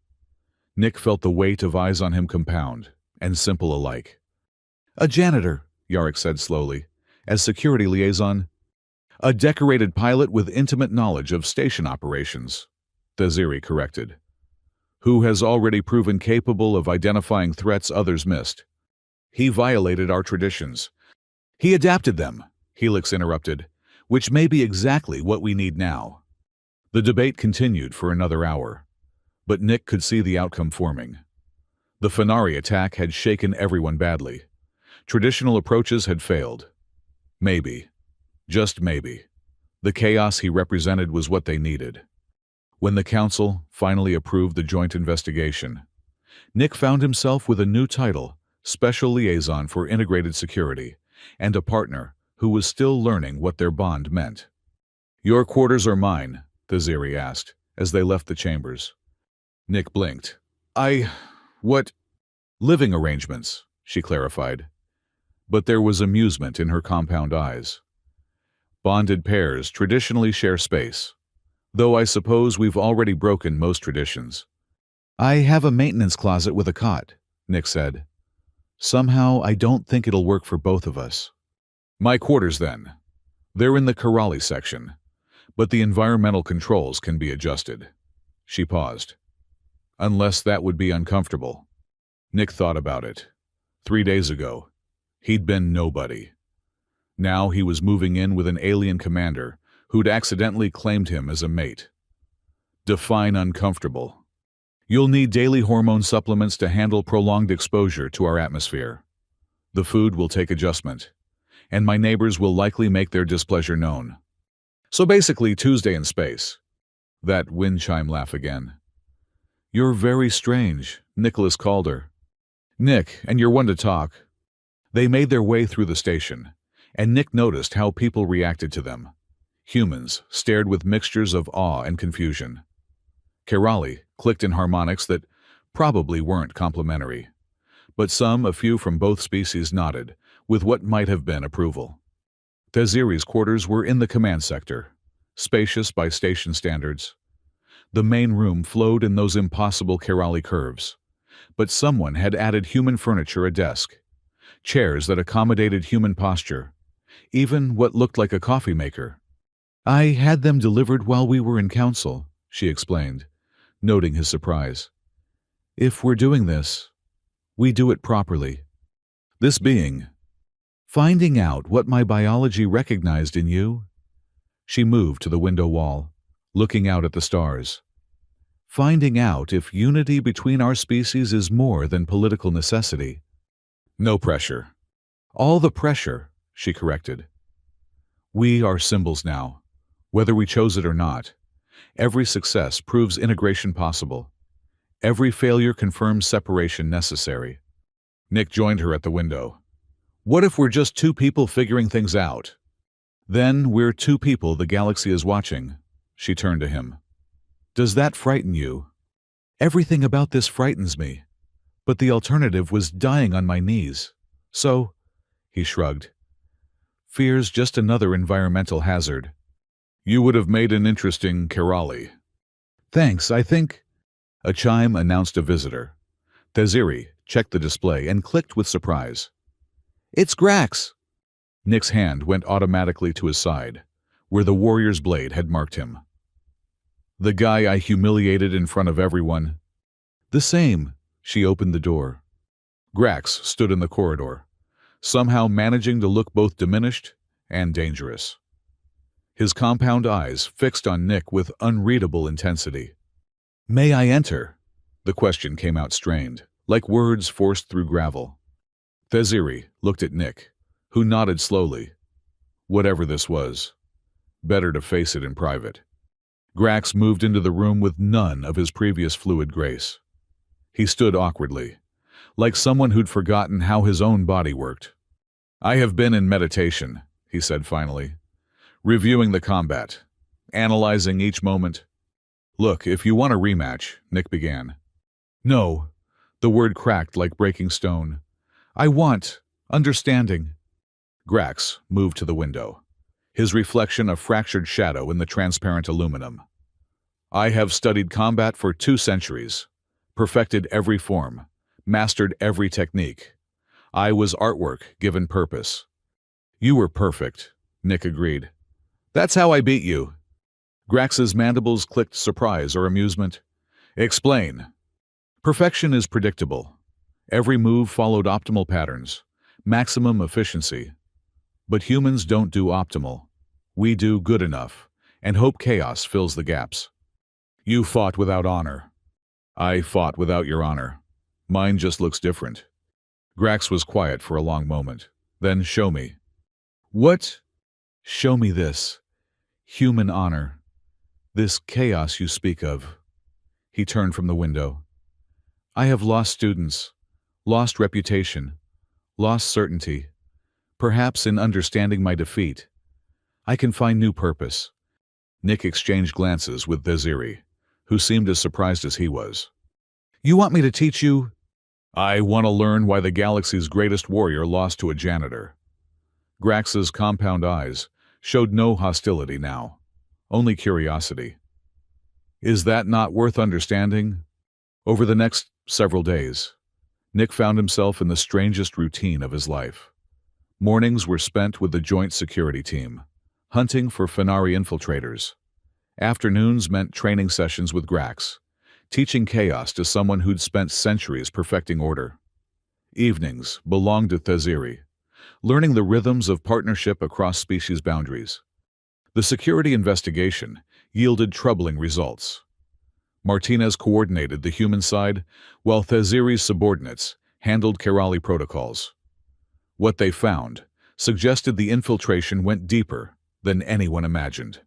Nick felt the weight of eyes on him compound, and simple alike. A janitor, Yarrick said slowly, as security liaison. A decorated pilot with intimate knowledge of station operations, Theziri corrected. Who has already proven capable of identifying threats others missed. He violated our traditions. He adapted them, Helix interrupted, which may be exactly what we need now. The debate continued for another hour, but Nick could see the outcome forming. The Fenari attack had shaken everyone badly. Traditional approaches had failed. Maybe, just maybe, the chaos he represented was what they needed. When the council finally approved the joint investigation, Nick found himself with a new title, Special Liaison for Integrated Security, and a partner who was still learning what their bond meant. Your quarters are mine, Theziri asked, as they left the chambers. Nick blinked. What? Living arrangements, she clarified. But there was amusement in her compound eyes. Bonded pairs traditionally share space, though I suppose we've already broken most traditions. I have a maintenance closet with a cot, Nick said. Somehow I don't think it'll work for both of us. My quarters, then. They're in the Kerali section, but the environmental controls can be adjusted. She paused. Unless that would be uncomfortable. Nick thought about it. 3 days ago, he'd been nobody. Now he was moving in with an alien commander who'd accidentally claimed him as a mate. Define uncomfortable. You'll need daily hormone supplements to handle prolonged exposure to our atmosphere. The food will take adjustment, and my neighbors will likely make their displeasure known. So basically Tuesday in space. That wind chime laugh again. You're very strange, Nicholas called her. Nick, and you're one to talk. They made their way through the station, and Nick noticed how people reacted to them. Humans stared with mixtures of awe and confusion. Kerali clicked in harmonics that probably weren't complimentary, but a few from both species nodded, with what might have been approval. Theziri's quarters were in the command sector, spacious by station standards. The main room flowed in those impossible Kerali curves, but someone had added human furniture, a desk, chairs that accommodated human posture, even what looked like a coffee maker. I had them delivered while we were in council, she explained, noting his surprise. If we're doing this, we do it properly. This being, finding out what my biology recognized in you. She moved to the window wall, looking out at the stars. Finding out if unity between our species is more than political necessity. No pressure. All the pressure, she corrected. We are symbols now, whether we chose it or not. Every success proves integration possible. Every failure confirms separation necessary. Nick joined her at the window. What if we're just two people figuring things out? Then we're two people the galaxy is watching. She turned to him. Does that frighten you? Everything about this frightens me. But the alternative was dying on my knees. So, he shrugged. Fear's just another environmental hazard. You would have made an interesting Kerali. Thanks, I think. A chime announced a visitor. Theziri checked the display and clicked with surprise. It's Grax! Nick's hand went automatically to his side, where the warrior's blade had marked him. The guy I humiliated in front of everyone. The same. She opened the door. Grax stood in the corridor, somehow managing to look both diminished and dangerous. His compound eyes fixed on Nick with unreadable intensity. May I enter? The question came out strained, like words forced through gravel. Theziri looked at Nick, who nodded slowly. Whatever this was, better to face it in private. Grax moved into the room with none of his previous fluid grace. He stood awkwardly, like someone who'd forgotten how his own body worked. I have been in meditation, he said finally, reviewing the combat, analyzing each moment. Look, if you want a rematch, Nick began. No, the word cracked like breaking stone. I want understanding. Grax moved to the window, his reflection a fractured shadow in the transparent aluminum. I have studied combat for 2 centuries, perfected every form, mastered every technique. I was artwork given purpose. You were perfect, Nick agreed. That's how I beat you. Grax's mandibles clicked surprise or amusement. Explain. Perfection is predictable. Every move followed optimal patterns, maximum efficiency. But humans don't do optimal. We do good enough, and hope chaos fills the gaps. You fought without honor. I fought without your honor. Mine just looks different. Grax was quiet for a long moment. Then show me. What? Show me this. Human honor. This chaos you speak of. He turned from the window. I have lost students, lost reputation, lost certainty. Perhaps in understanding my defeat, I can find new purpose. Nick exchanged glances with Theziri, who seemed as surprised as he was. You want me to teach you? I want to learn why the galaxy's greatest warrior lost to a janitor. Grax's compound eyes showed no hostility now, only curiosity. Is that not worth understanding? Over the next several days, Nick found himself in the strangest routine of his life. Mornings were spent with the Joint Security Team, hunting for Fenari infiltrators. Afternoons meant training sessions with Grax, teaching chaos to someone who'd spent centuries perfecting order. Evenings belonged to Theziri, learning the rhythms of partnership across species boundaries. The security investigation yielded troubling results. Martinez coordinated the human side, while Theziri's subordinates handled Kerali protocols. What they found suggested the infiltration went deeper than anyone imagined.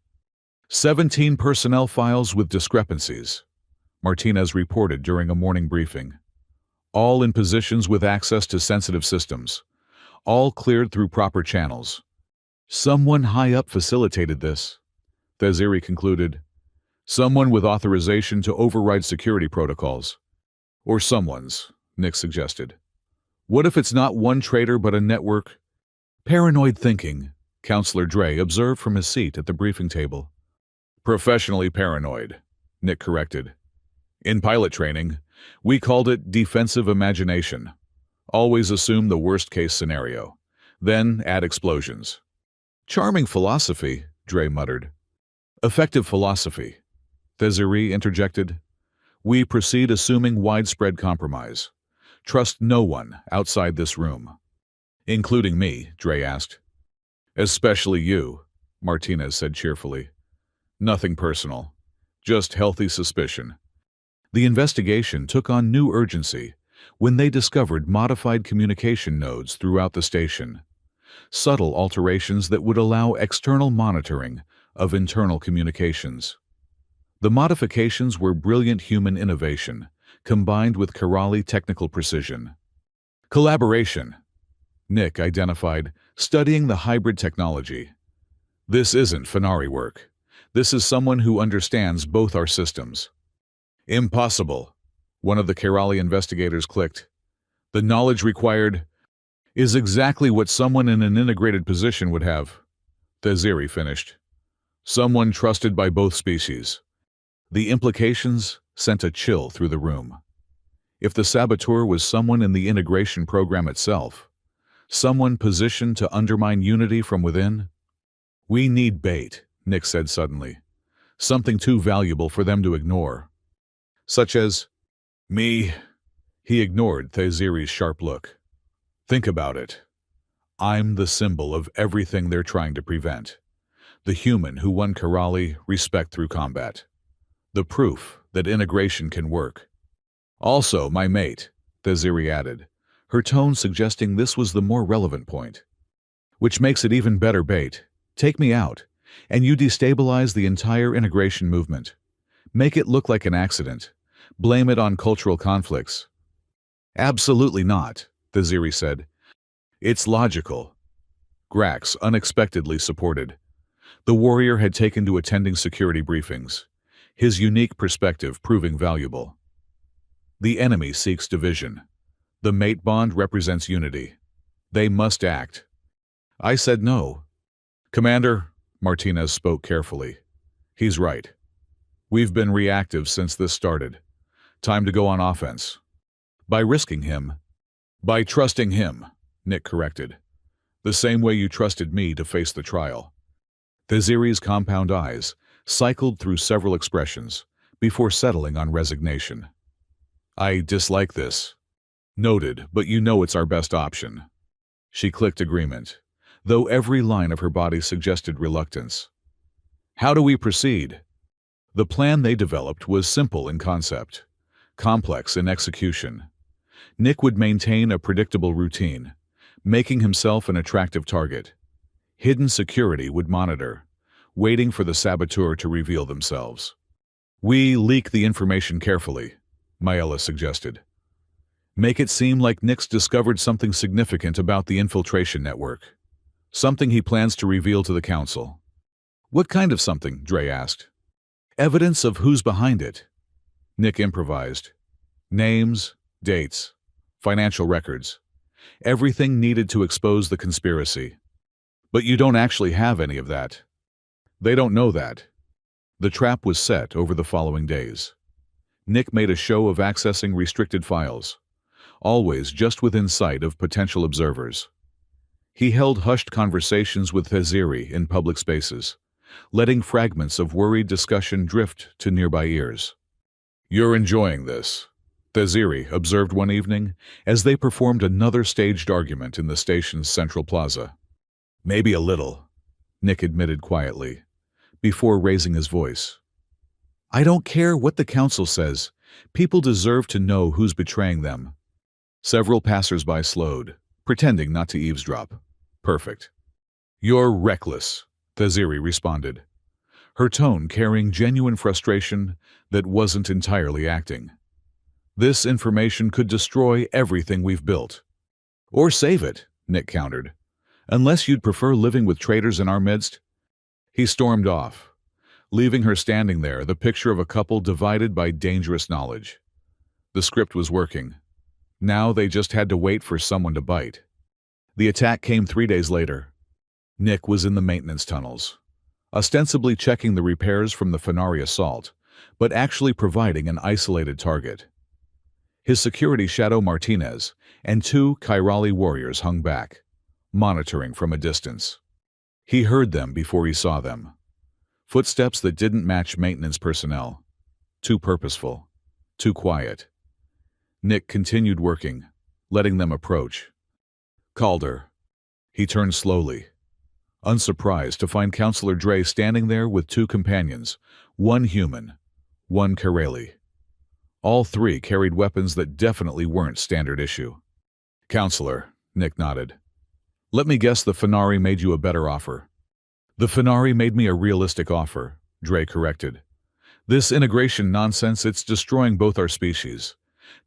17 personnel files with discrepancies, Martinez reported during a morning briefing. All in positions with access to sensitive systems, all cleared through proper channels. Someone high up facilitated this, Theziri concluded. Someone with authorization to override security protocols. Or someone's, Nick suggested. What if it's not one traitor but a network? Paranoid thinking, Counselor Dre observed from his seat at the briefing table. Professionally paranoid, Nick corrected. In pilot training, we called it defensive imagination. Always assume the worst-case scenario, then add explosions. Charming philosophy, Dre muttered. Effective philosophy, Theziri interjected. We proceed assuming widespread compromise. Trust no one outside this room. Including me, Dre asked. Especially you, Martinez said cheerfully. Nothing personal, just healthy suspicion. The investigation took on new urgency when they discovered modified communication nodes throughout the station, subtle alterations that would allow external monitoring of internal communications. The modifications were brilliant human innovation, combined with Kerali technical precision. Collaboration, Nick identified, studying the hybrid technology. This isn't Fenari work. This is someone who understands both our systems. Impossible, one of the Kerali investigators clicked. The knowledge required is exactly what someone in an integrated position would have. Theziri finished. Someone trusted by both species. The implications sent a chill through the room. If the saboteur was someone in the integration program itself, someone positioned to undermine unity from within? We need bait, Nick said suddenly. Something too valuable for them to ignore. Such as, me. He ignored Theziri's sharp look. Think about it. I'm the symbol of everything they're trying to prevent. The human who won Kerali respect through combat. The proof that integration can work. Also, my mate, Theziri added, her tone suggesting this was the more relevant point. Which makes it even better bait. Take me out, and you destabilize the entire integration movement. Make it look like an accident. Blame it on cultural conflicts. Absolutely not, Theziri said. It's logical. Grax unexpectedly supported. The warrior had taken to attending security briefings, his unique perspective proving valuable. The enemy seeks division. The mate bond represents unity. They must act. I said no. Commander, Martinez spoke carefully. He's right. We've been reactive since this started. Time to go on offense. By risking him. By trusting him, Nick corrected. The same way you trusted me to face the trial. Theziri's compound eyes cycled through several expressions before settling on resignation. I dislike this. Noted, but you know it's our best option. She clicked agreement, though every line of her body suggested reluctance. How do we proceed? The plan they developed was simple in concept, complex in execution. Nick would maintain a predictable routine, making himself an attractive target. Hidden security would monitor, waiting for the saboteur to reveal themselves. We leak the information carefully, Maella suggested. Make it seem like Nick's discovered something significant about the infiltration network. Something he plans to reveal to the council. What kind of something? Dre asked. Evidence of who's behind it. Nick improvised. Names, dates, financial records. Everything needed to expose the conspiracy. But you don't actually have any of that. They don't know that. The trap was set over the following days. Nick made a show of accessing restricted files, always just within sight of potential observers. He held hushed conversations with Theziri in public spaces, letting fragments of worried discussion drift to nearby ears. You're enjoying this, Theziri observed one evening as they performed another staged argument in the station's central plaza. Maybe a little, Nick admitted quietly, before raising his voice. I don't care what the council says. People deserve to know who's betraying them. Several passers-by slowed, pretending not to eavesdrop. Perfect. You're reckless, Theziri responded, her tone carrying genuine frustration that wasn't entirely acting. This information could destroy everything we've built. Or save it, Nick countered. Unless you'd prefer living with traitors in our midst. He stormed off, leaving her standing there, the picture of a couple divided by dangerous knowledge. The script was working. Now they just had to wait for someone to bite. The attack came 3 days later. Nick was in the maintenance tunnels, ostensibly checking the repairs from the Fenari assault, but actually providing an isolated target. His security shadow Martinez and 2 Kerali warriors hung back, monitoring from a distance. He heard them before he saw them. Footsteps that didn't match maintenance personnel. Too purposeful. Too quiet. Nick continued working, letting them approach. Calder. He turned slowly, unsurprised to find Counselor Dre standing there with 2 companions, one human, one Kerali. All three carried weapons that definitely weren't standard issue. Counselor, Nick nodded. Let me guess the Fenari made you a better offer. The Fenari made me a realistic offer, Dre corrected. This integration nonsense, it's destroying both our species,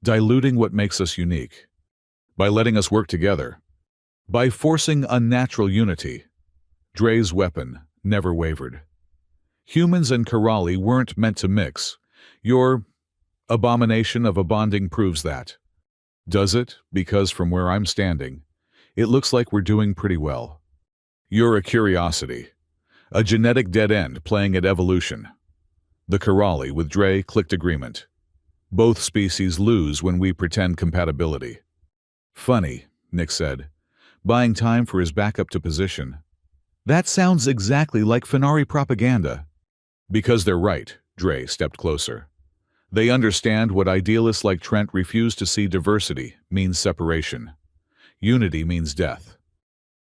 diluting what makes us unique. By letting us work together. By forcing unnatural unity. Dre's weapon never wavered. Humans and Karali weren't meant to mix. Your abomination of a bonding proves that. Does it? Because from where I'm standing, it looks like we're doing pretty well. You're a curiosity. A genetic dead end playing at evolution. The Karali with Dre clicked agreement. Both species lose when we pretend compatibility. Funny, Nick said, buying time for his backup to position. That sounds exactly like Fenari propaganda. Because they're right, Dre stepped closer. They understand what idealists like Trent refuse to see. Diversity means separation. Unity means death.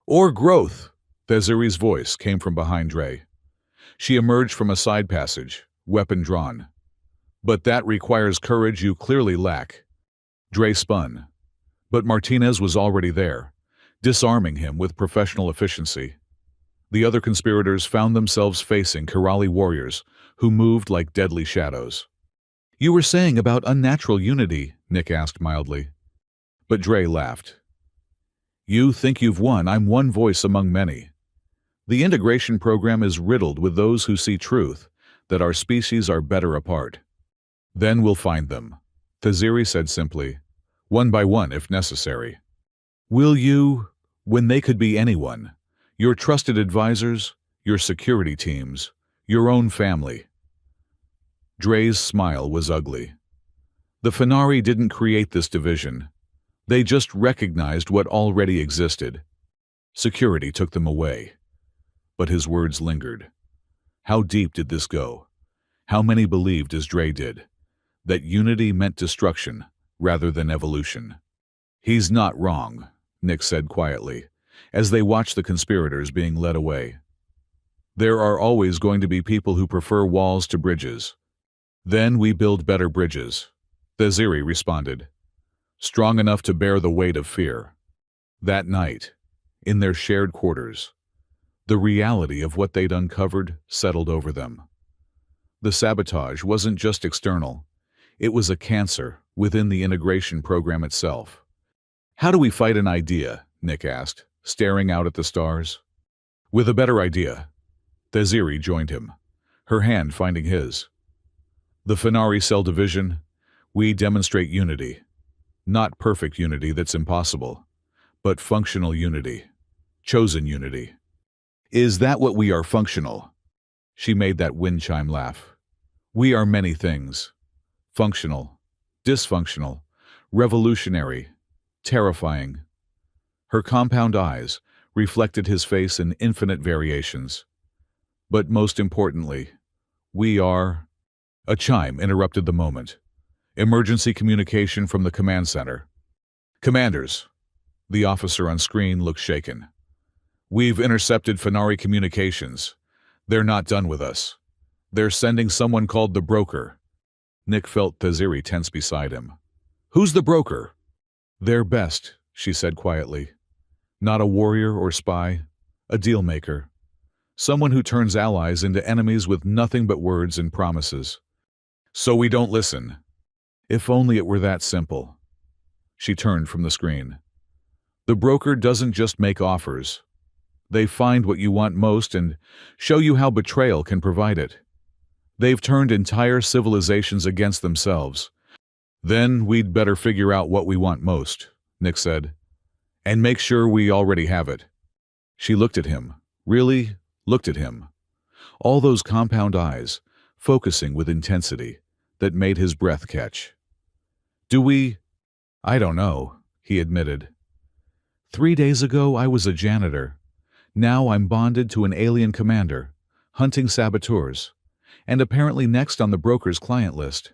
Or growth, Thezuri's voice came from behind Dre. She emerged from a side passage, weapon drawn. But that requires courage you clearly lack. Dre spun. But Martinez was already there, disarming him with professional efficiency. The other conspirators found themselves facing Karali warriors who moved like deadly shadows. You were saying about unnatural unity, Nick asked mildly. But Dre laughed. You think you've won. I'm one voice among many. The integration program is riddled with those who see truth, that our species are better apart. Then we'll find them, Thezuri said simply, one by one if necessary. Will you, when they could be anyone, your trusted advisors, your security teams, your own family? Dre's smile was ugly. The Fenari didn't create this division. They just recognized what already existed. Security took them away. But his words lingered. How deep did this go? How many believed, as Dre did, that unity meant destruction rather than evolution? He's not wrong, Nick said quietly, as they watched the conspirators being led away. There are always going to be people who prefer walls to bridges. Then we build better bridges, Thezuri responded, strong enough to bear the weight of fear. That night, in their shared quarters, the reality of what they'd uncovered settled over them. The sabotage wasn't just external. It was a cancer within the integration program itself. How do we fight an idea? Nick asked, staring out at the stars. With a better idea. Thezuri joined him, her hand finding his. The Fenari cell division, we demonstrate unity. Not perfect unity that's impossible, but functional unity. Chosen unity. Is that what we are? Functional? She made that wind chime laugh. We are many things. Functional, dysfunctional, revolutionary, terrifying. Her compound eyes reflected his face in infinite variations. But most importantly, we are... A chime interrupted the moment. Emergency communication from the command center. Commanders. The officer on screen looked shaken. We've intercepted Fenari communications. They're not done with us. They're sending someone called the Broker. Nick felt Thezuri tense beside him. Who's the Broker? Their best, she said quietly. Not a warrior or spy, a deal-maker. Someone who turns allies into enemies with nothing but words and promises. So we don't listen. If only it were that simple. She turned from the screen. The Broker doesn't just make offers. They find what you want most and show you how betrayal can provide it. They've turned entire civilizations against themselves. Then we'd better figure out what we want most, Nick said, and make sure we already have it. She looked at him, really looked at him. All those compound eyes, focusing with intensity, that made his breath catch. Do we? I don't know, he admitted. 3 days ago I was a janitor. Now I'm bonded to an alien commander, hunting saboteurs, and apparently next on the Broker's client list.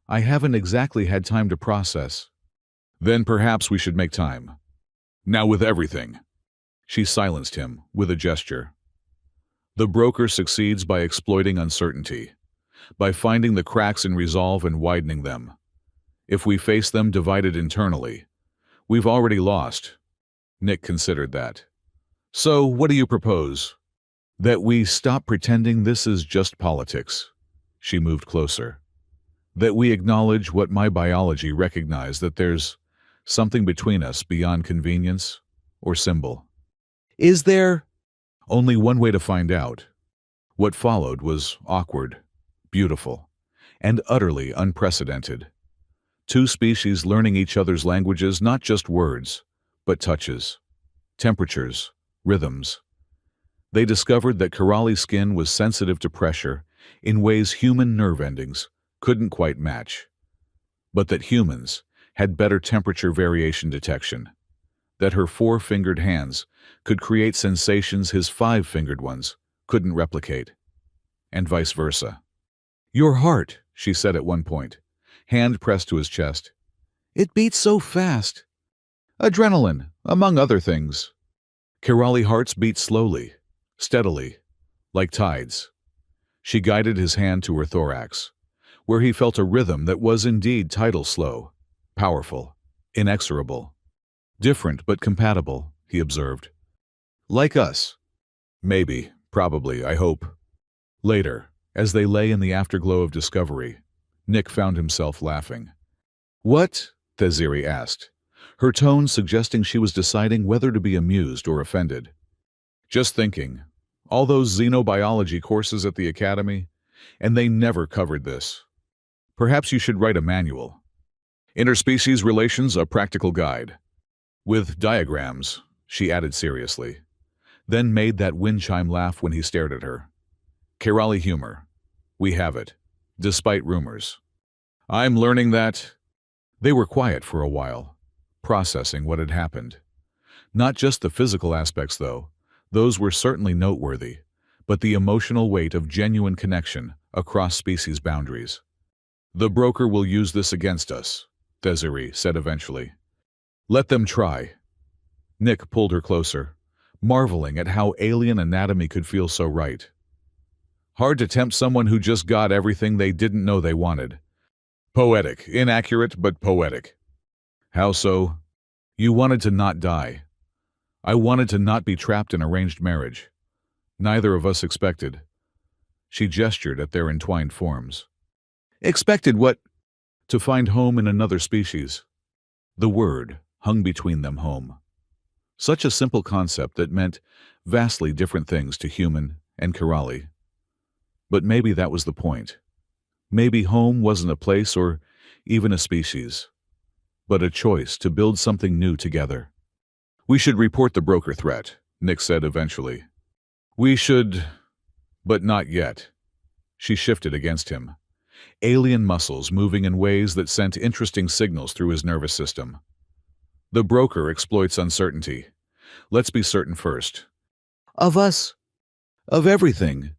I haven't exactly had time to process. Then perhaps we should make time. Now with everything. She silenced him with a gesture. The Broker succeeds by exploiting uncertainty, by finding the cracks in resolve and widening them. If we face them divided internally, we've already lost. Nick considered that. So, what do you propose? That we stop pretending this is just politics. She moved closer. That we acknowledge what my biology recognized, that there's something between us beyond convenience or symbol. Is there? Only one way to find out. What followed was awkward, beautiful, and utterly unprecedented. Two species learning each other's languages, not just words, but touches, temperatures, rhythms. They discovered that coralli's skin was sensitive to pressure in ways human nerve endings couldn't quite match, but that humans had better temperature variation detection, that her four-fingered hands could create sensations his five-fingered ones couldn't replicate, and vice versa. "Your heart," she said at one point, hand pressed to his chest. "It beats so fast." "Adrenaline, among other things." Coralli hearts beat slowly, steadily, like tides. She guided his hand to her thorax, where he felt a rhythm that was indeed tidal slow, powerful, inexorable. "Different but compatible," he observed. "Like us." "Maybe, probably, I hope." Later, as they lay in the afterglow of discovery, Nick found himself laughing. "What?" Theziri asked, her tone suggesting she was deciding whether to be amused or offended. "Just thinking, all those xenobiology courses at the academy, and they never covered this. Perhaps you should write a manual. Interspecies Relations, a Practical Guide. With diagrams," she added seriously, then made that wind chime laugh when he stared at her. "Coralli humor. We have it, despite rumors." "I'm learning that." They were quiet for a while, processing what had happened. Not just the physical aspects, though. Those were certainly noteworthy, but the emotional weight of genuine connection across species boundaries. "The broker will use this against us," Theziri said eventually. "Let them try." Nick pulled her closer, marveling at how alien anatomy could feel so right. Hard to tempt someone who just got everything they didn't know they wanted. Poetic, inaccurate, but poetic. "How so?" "You wanted to not die. I wanted to not be trapped in arranged marriage. Neither of us expected." She gestured at their entwined forms. "Expected what?" "To find home in another species." The word hung between them, home. Such a simple concept that meant vastly different things to human and coralli. But maybe that was the point. Maybe home wasn't a place or even a species, but a choice to build something new together. "We should report the broker threat," Nick said eventually. "We should, but not yet." She shifted against him, alien muscles moving in ways that sent interesting signals through his nervous system. "The broker exploits uncertainty. Let's be certain first." "Of us?" "Of everything."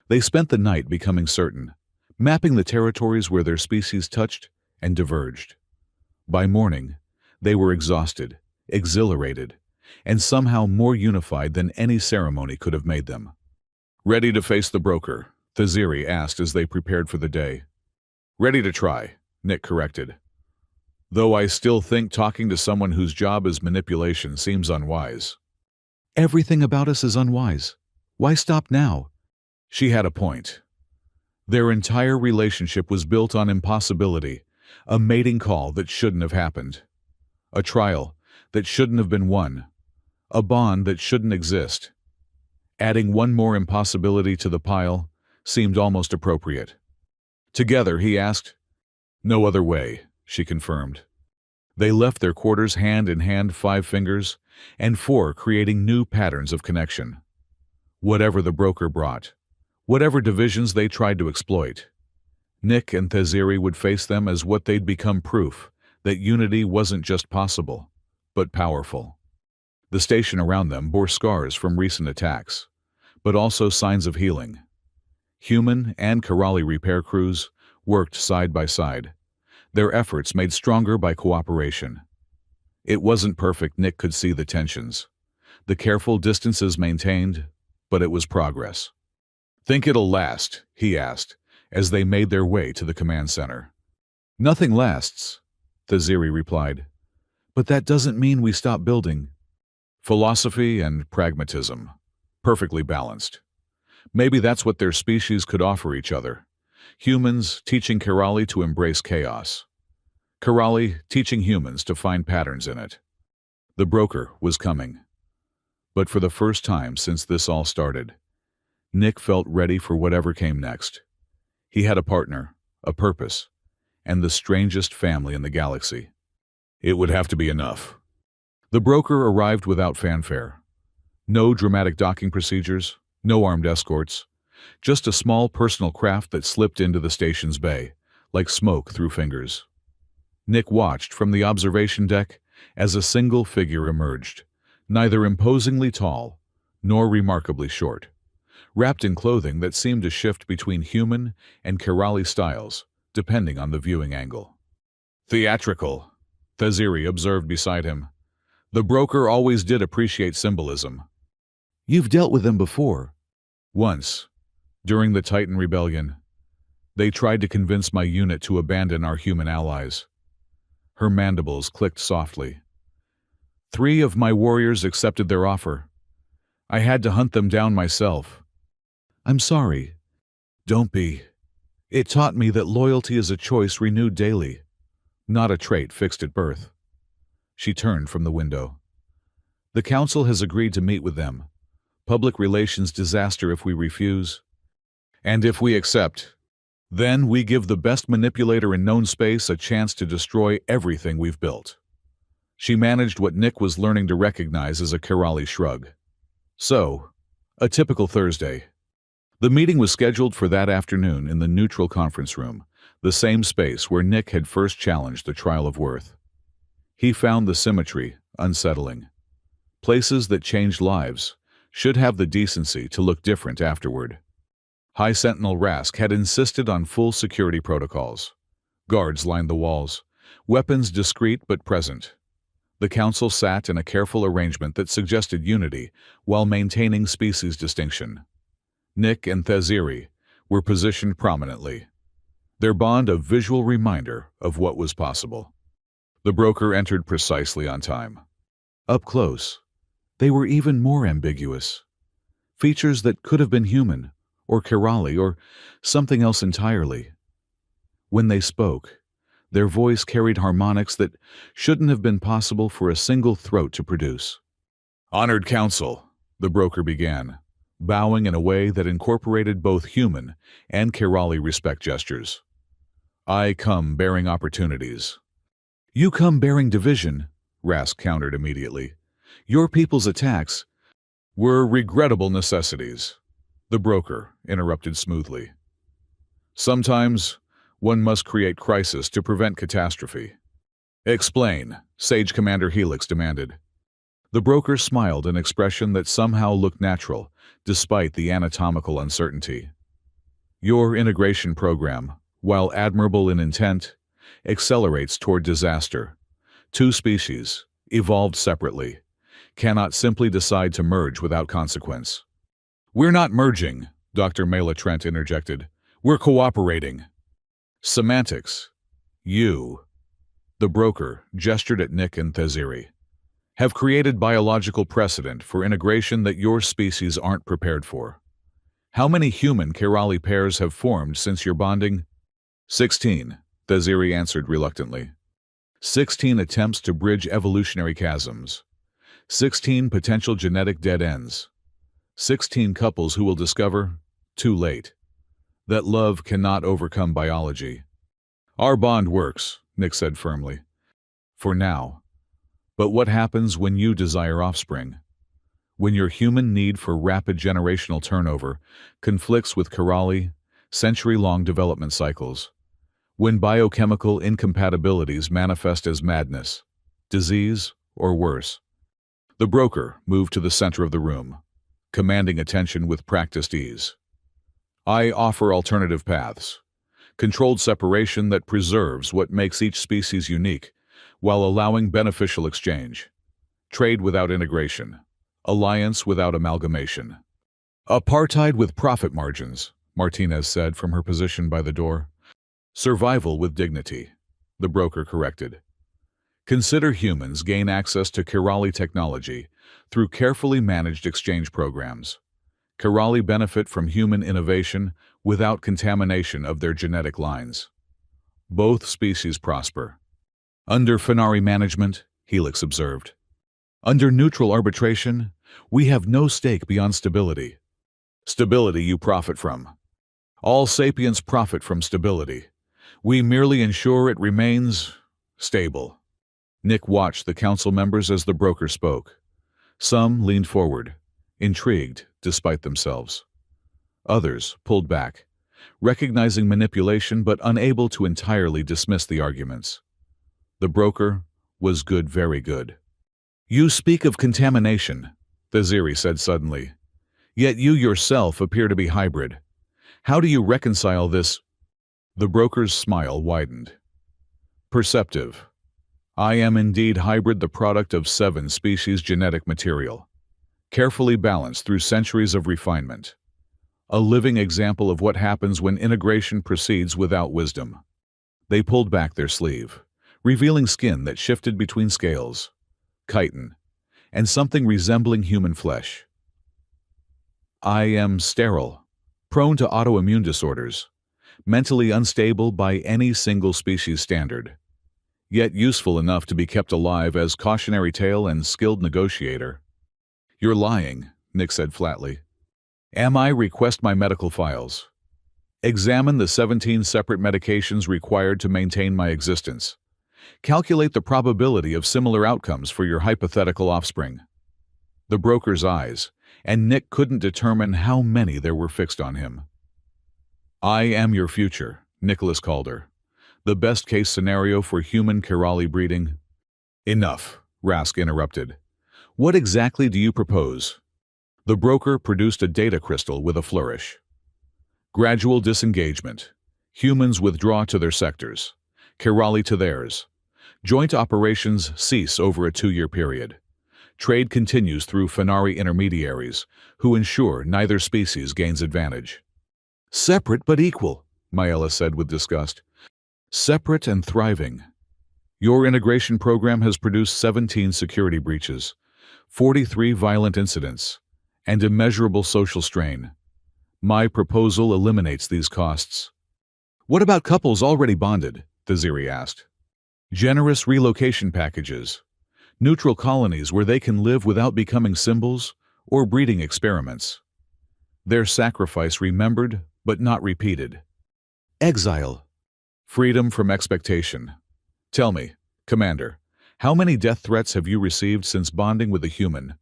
They spent the night becoming certain, mapping the territories where their species touched and diverged. By morning, they were exhausted, exhilarated, and somehow more unified than any ceremony could have made them. "Ready to face the broker?" Theziri asked as they prepared for the day. "Ready to try," Nick corrected. "Though I still think talking to someone whose job is manipulation seems unwise." "Everything about us is unwise. Why stop now?" She had a point. Their entire relationship was built on impossibility, a mating call that shouldn't have happened, a trial that shouldn't have been won, a bond that shouldn't exist. Adding one more impossibility to the pile seemed almost appropriate. "Together," he asked. "No other way," she confirmed. They left their quarters hand in hand, 5 fingers, and 4 creating new patterns of connection. Whatever the broker brought, whatever divisions they tried to exploit, Nick and Theziri would face them as what they'd become, proof that unity wasn't just possible, but powerful. The station around them bore scars from recent attacks, but also signs of healing. Human and coralli repair crews worked side by side, their efforts made stronger by cooperation. It wasn't perfect. Nick could see the tensions, the careful distances maintained, but it was progress. "Think it'll last?" he asked, as they made their way to the command center. "Nothing lasts," Thaziri replied. But that doesn't mean we stop building. Philosophy and pragmatism. Perfectly balanced. Maybe that's what their species could offer each other. Humans teaching Kerali to embrace chaos. Kerali teaching humans to find patterns in it. The broker was coming. But for the first time since this all started, Nick felt ready for whatever came next. He had a partner, a purpose, and the strangest family in the galaxy. It would have to be enough. The broker arrived without fanfare. No dramatic docking procedures, no armed escorts, just a small personal craft that slipped into the station's bay, like smoke through fingers. Nick watched from the observation deck as a single figure emerged, neither imposingly tall nor remarkably short, wrapped in clothing that seemed to shift between human and Kerali styles, depending on the viewing angle. Theatrical, Thaziri observed beside him. The broker always did appreciate symbolism. You've dealt with them before. Once, during the Titan Rebellion, they tried to convince my unit to abandon our human allies. Her mandibles clicked softly. 3 of my warriors accepted their offer. I had to hunt them down myself. I'm sorry. Don't be. It taught me that loyalty is a choice renewed daily, not a trait fixed at birth. She turned from the window. The council has agreed to meet with them. Public relations disaster if we refuse. And if we accept, then we give the best manipulator in known space a chance to destroy everything we've built. She managed what Nick was learning to recognize as a Kerali shrug. So, a typical Thursday. The meeting was scheduled for that afternoon in the neutral conference room, the same space where Nick had first challenged the trial of worth. He found the symmetry unsettling. Places that changed lives should have the decency to look different afterward. High Sentinel Rask had insisted on full security protocols. Guards lined the walls, weapons discreet but present. The council sat in a careful arrangement that suggested unity while maintaining species distinction. Nick and Thaziri were positioned prominently, their bond a visual reminder of what was possible. The broker entered precisely on time. Up close, they were even more ambiguous. Features that could have been human, or Kerali, or something else entirely. When they spoke, their voice carried harmonics that shouldn't have been possible for a single throat to produce. Honored Council, the broker began, bowing in a way that incorporated both human and Kerali respect gestures. I come bearing opportunities. You come bearing division, Rask countered immediately. Your people's attacks were regrettable necessities, the broker interrupted smoothly. Sometimes one must create crisis to prevent catastrophe. Explain, Sage Commander Helix demanded. The broker smiled, an expression that somehow looked natural, despite the anatomical uncertainty. Your integration program, while admirable in intent, accelerates toward disaster. 2 species, evolved separately, cannot simply decide to merge without consequence. We're not merging, Dr. Mela Trent interjected. We're cooperating. Semantics. You, the broker gestured at Nick and Thaziri, have created biological precedent for integration that your species aren't prepared for. How many human Kerali pairs have formed since your bonding? 16, Thaziri answered reluctantly. 16 attempts to bridge evolutionary chasms. 16 potential genetic dead ends. 16 couples who will discover, too late, that love cannot overcome biology. Our bond works, Nick said firmly. For now. But what happens when you desire offspring? When your human need for rapid generational turnover conflicts with Kerali, century-long development cycles? When biochemical incompatibilities manifest as madness, disease, or worse? The broker moved to the center of the room, commanding attention with practiced ease. I offer alternative paths, controlled separation that preserves what makes each species unique, while allowing beneficial exchange. Trade without integration. Alliance without amalgamation. Apartheid with profit margins, Martinez said from her position by the door. Survival with dignity, the broker corrected. Consider humans gain access to Kerali technology through carefully managed exchange programs. Kerali benefit from human innovation without contamination of their genetic lines. Both species prosper. Under Finari management, Helix observed. Under neutral arbitration, we have no stake beyond stability. Stability you profit from. All sapients profit from stability. We merely ensure it remains stable. Nick watched the council members as the broker spoke. Some leaned forward, intrigued despite themselves. Others pulled back, recognizing manipulation but unable to entirely dismiss the arguments. The broker was good, very good. You speak of contamination, Thaziri said suddenly. Yet you yourself appear to be hybrid. How do you reconcile this? The broker's smile widened. Perceptive. I am indeed hybrid, the product of 7 species genetic material, carefully balanced through centuries of refinement. A living example of what happens when integration proceeds without wisdom. They pulled back their sleeve, revealing skin that shifted between scales, chitin, and something resembling human flesh. I am sterile, prone to autoimmune disorders, mentally unstable by any single species standard, yet useful enough to be kept alive as cautionary tale and skilled negotiator. You're lying, Nick said flatly. Am I? Request my medical files. Examine the 17 separate medications required to maintain my existence. Calculate the probability of similar outcomes for your hypothetical offspring. The broker's eyes, and Nick couldn't determine how many there were fixed on him. I am your future, Nicholas called her. The best-case scenario for human Kerali breeding? Enough, Rask interrupted. What exactly do you propose? The broker produced a data crystal with a flourish. Gradual disengagement. Humans withdraw to their sectors. Kerali to theirs. Joint operations cease over a 2-year period. Trade continues through Finari intermediaries, who ensure neither species gains advantage. Separate but equal, Mayela said with disgust. Separate and thriving. Your integration program has produced 17 security breaches, 43 violent incidents, and immeasurable social strain. My proposal eliminates these costs. What about couples already bonded? Thaziri asked. Generous relocation packages. Neutral colonies where they can live without becoming symbols or breeding experiments. Their sacrifice remembered but not repeated. Exile. Freedom from expectation. Tell me, Commander, how many death threats have you received since bonding with a human?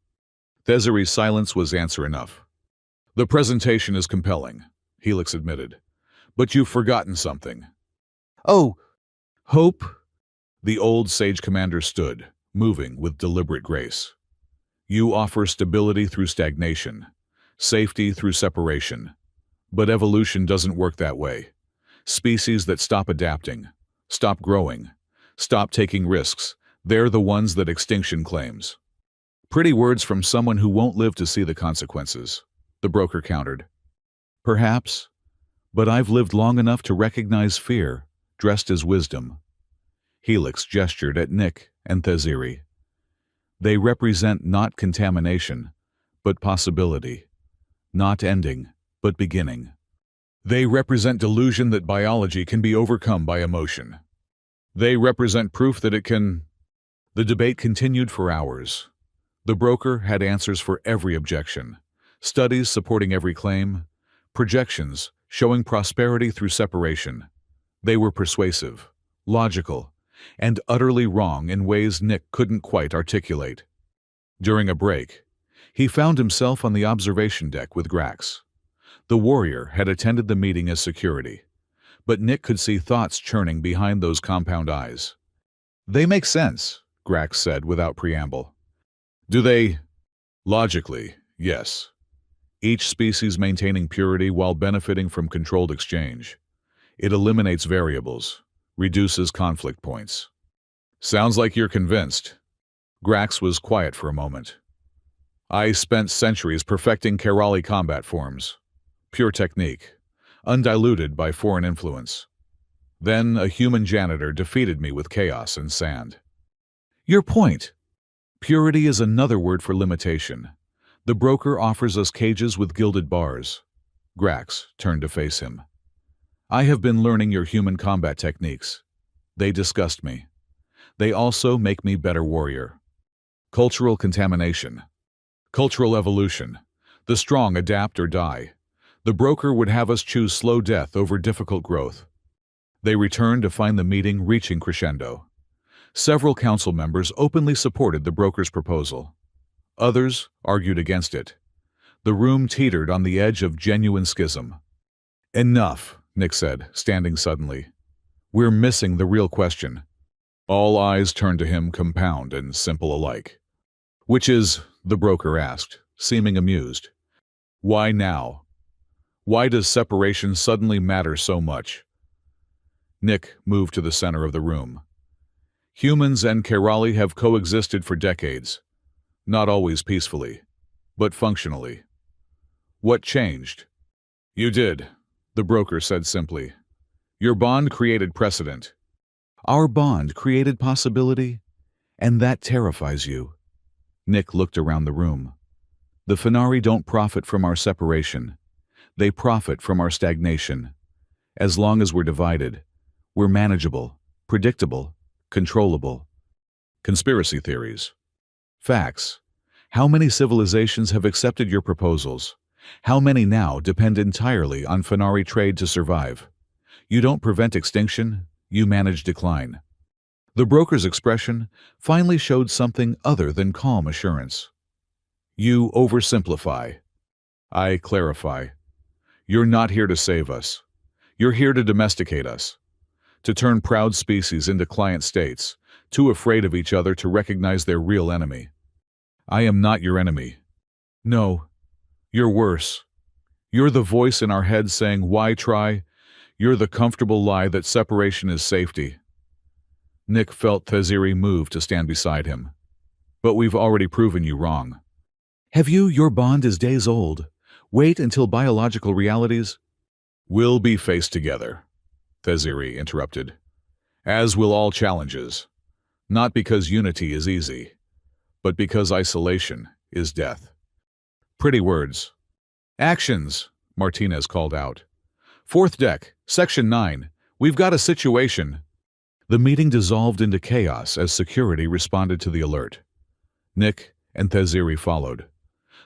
Thaziri's silence was answer enough. The presentation is compelling, Helix admitted. But you've forgotten something. Oh, hope? The old sage commander stood, moving with deliberate grace. You offer stability through stagnation, safety through separation. But evolution doesn't work that way. Species that stop adapting, stop growing, stop taking risks, they're the ones that extinction claims. Pretty words from someone who won't live to see the consequences, the broker countered. Perhaps, but I've lived long enough to recognize fear, dressed as wisdom. Helix gestured at Nick and Thaziri. They represent not contamination, but possibility, not ending, but beginning. They represent delusion that biology can be overcome by emotion. They represent proof that it can. The debate continued for hours. The broker had answers for every objection, studies supporting every claim, projections showing prosperity through separation. They were persuasive, logical, and utterly wrong in ways Nick couldn't quite articulate. During a break, he found himself on the observation deck with Grax. The warrior had attended the meeting as security, but Nick could see thoughts churning behind those compound eyes. They make sense, Grax said without preamble. Do they? Logically, yes. Each species maintaining purity while benefiting from controlled exchange. It eliminates variables, reduces conflict points. Sounds like you're convinced. Grax was quiet for a moment. I spent centuries perfecting Kerali combat forms. Pure technique, undiluted by foreign influence. Then a human janitor defeated me with chaos and sand. Your point. Purity is another word for limitation. The broker offers us cages with gilded bars. Grax turned to face him. I have been learning your human combat techniques. They disgust me. They also make me better warrior. Cultural contamination. Cultural evolution. The strong adapt or die. The broker would have us choose slow death over difficult growth. They returned to find the meeting reaching crescendo. Several council members openly supported the broker's proposal. Others argued against it. The room teetered on the edge of genuine schism. Enough, Nick said, standing suddenly. We're missing the real question. All eyes turned to him, compound and simple alike. Which is, the broker asked, seeming amused. Why now? Why does separation suddenly matter so much? Nick moved to the center of the room. Humans and Kerali have coexisted for decades, not always peacefully, but functionally. What changed? You did, the broker said simply. Your bond created precedent. Our bond created possibility, and that terrifies you. Nick looked around the room. The Fenari don't profit from our separation. They profit from our stagnation. As long as we're divided, we're manageable, predictable, controllable. Conspiracy theories. Facts. How many civilizations have accepted your proposals? How many now depend entirely on Fenari trade to survive? You don't prevent extinction, you manage decline. The broker's expression finally showed something other than calm assurance. You oversimplify. I clarify. You're not here to save us. You're here to domesticate us. To turn proud species into client states, too afraid of each other to recognize their real enemy. I am not your enemy. No, you're worse. You're the voice in our head saying, why try? You're the comfortable lie that separation is safety. Nick felt Theziri move to stand beside him. But we've already proven you wrong. Have you? Your bond is days old. Wait until biological realities. We'll be faced together, Theziri interrupted. As will all challenges. Not because unity is easy, but because isolation is death. Pretty words. Actions, Martinez called out. Fourth deck, Section 9. We've got a situation. The meeting dissolved into chaos as security responded to the alert. Nick and Theziri followed,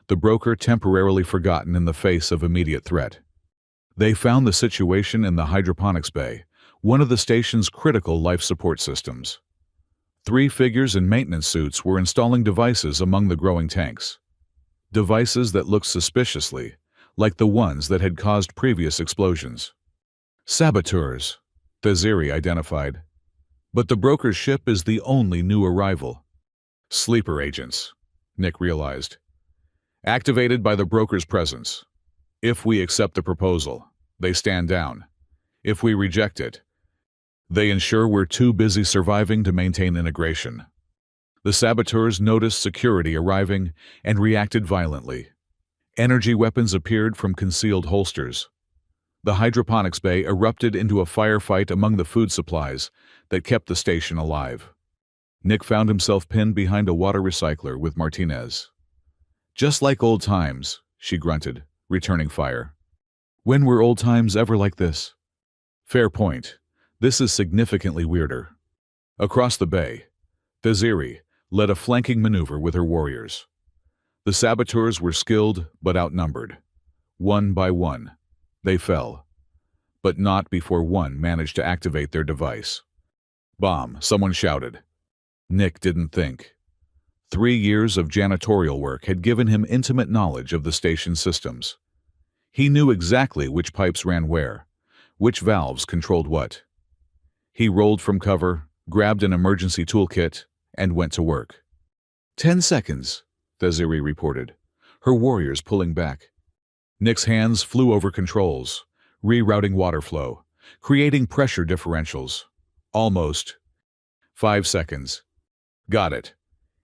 the broker temporarily forgotten in the face of immediate threat. They found the situation in the hydroponics bay, one of the station's critical life support systems. 3 figures in maintenance suits were installing devices among the growing tanks. Devices that looked suspiciously like the ones that had caused previous explosions. Saboteurs, Theziri identified. But the broker's ship is the only new arrival. Sleeper agents, Nick realized. Activated by the broker's presence. If we accept the proposal, they stand down. If we reject it, they ensure we're too busy surviving to maintain integration. The saboteurs noticed security arriving and reacted violently. Energy weapons appeared from concealed holsters. The hydroponics bay erupted into a firefight among the food supplies that kept the station alive. Nick found himself pinned behind a water recycler with Martinez. Just like old times, she grunted, returning fire. When were old times ever like this? Fair point. This is significantly weirder. Across the bay, Theziri led a flanking maneuver with her warriors. The saboteurs were skilled but outnumbered. One by one, they fell. But not before one managed to activate their device. Bomb, someone shouted. Nick didn't think. 3 years of janitorial work had given him intimate knowledge of the station systems. He knew exactly which pipes ran where, which valves controlled what. He rolled from cover, grabbed an emergency toolkit, and went to work. 10 seconds, Theziri reported, her warriors pulling back. Nick's hands flew over controls, rerouting water flow, creating pressure differentials. Almost. 5 seconds. Got it.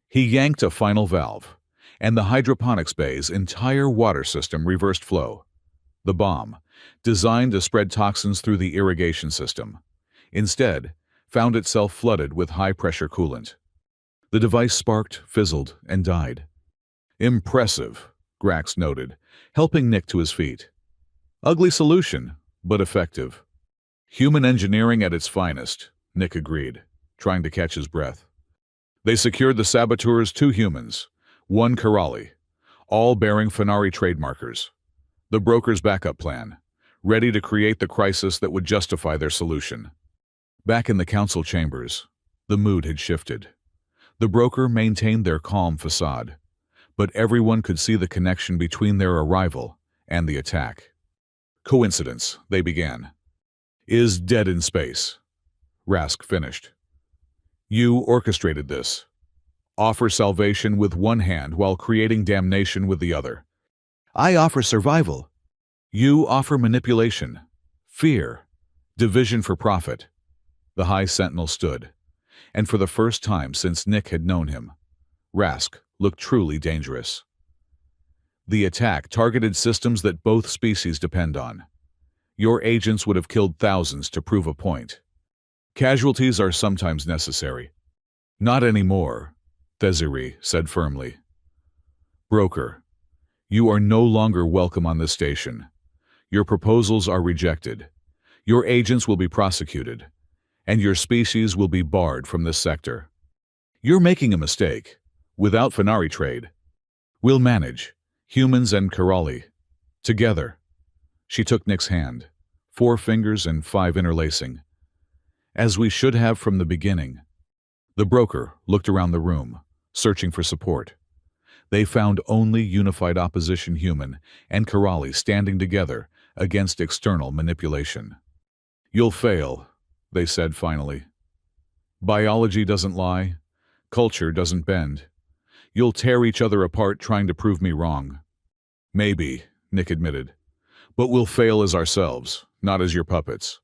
He yanked a final valve, and the hydroponics bay's entire water system reversed flow. The bomb, designed to spread toxins through the irrigation system, instead found itself flooded with high-pressure coolant. The device sparked, fizzled, and died. Impressive, Grax noted, helping Nick to his feet. Ugly solution, but effective. Human engineering at its finest, Nick agreed, trying to catch his breath. They secured the saboteurs 2 humans, 1 Karali, all bearing Fenari trademarkers. The broker's backup plan, ready to create the crisis that would justify their solution. Back in the council chambers, the mood had shifted. The broker maintained their calm facade, but everyone could see the connection between their arrival and the attack. Coincidence, they began. Is dead in space. Rask finished. You orchestrated this. Offer salvation with one hand while creating damnation with the other. I offer survival. You offer manipulation, fear, division for profit. The High Sentinel stood, and for the first time since Nick had known him, Rask looked truly dangerous. The attack targeted systems that both species depend on. Your agents would have killed thousands to prove a point. Casualties are sometimes necessary. Not anymore, Theziri said firmly. Broker, you are no longer welcome on this station. Your proposals are rejected. Your agents will be prosecuted, and your species will be barred from this sector. You're making a mistake. Without Fenari trade, we'll manage, humans and Karali, together. She took Nick's hand, 4 fingers and 5 interlacing. As we should have from the beginning. The broker looked around the room, searching for support. They found only unified opposition human and Karali standing together against external manipulation. You'll fail, they said finally. Biology doesn't lie. Culture doesn't bend. You'll tear each other apart trying to prove me wrong. Maybe, Nick admitted, but we'll fail as ourselves, not as your puppets.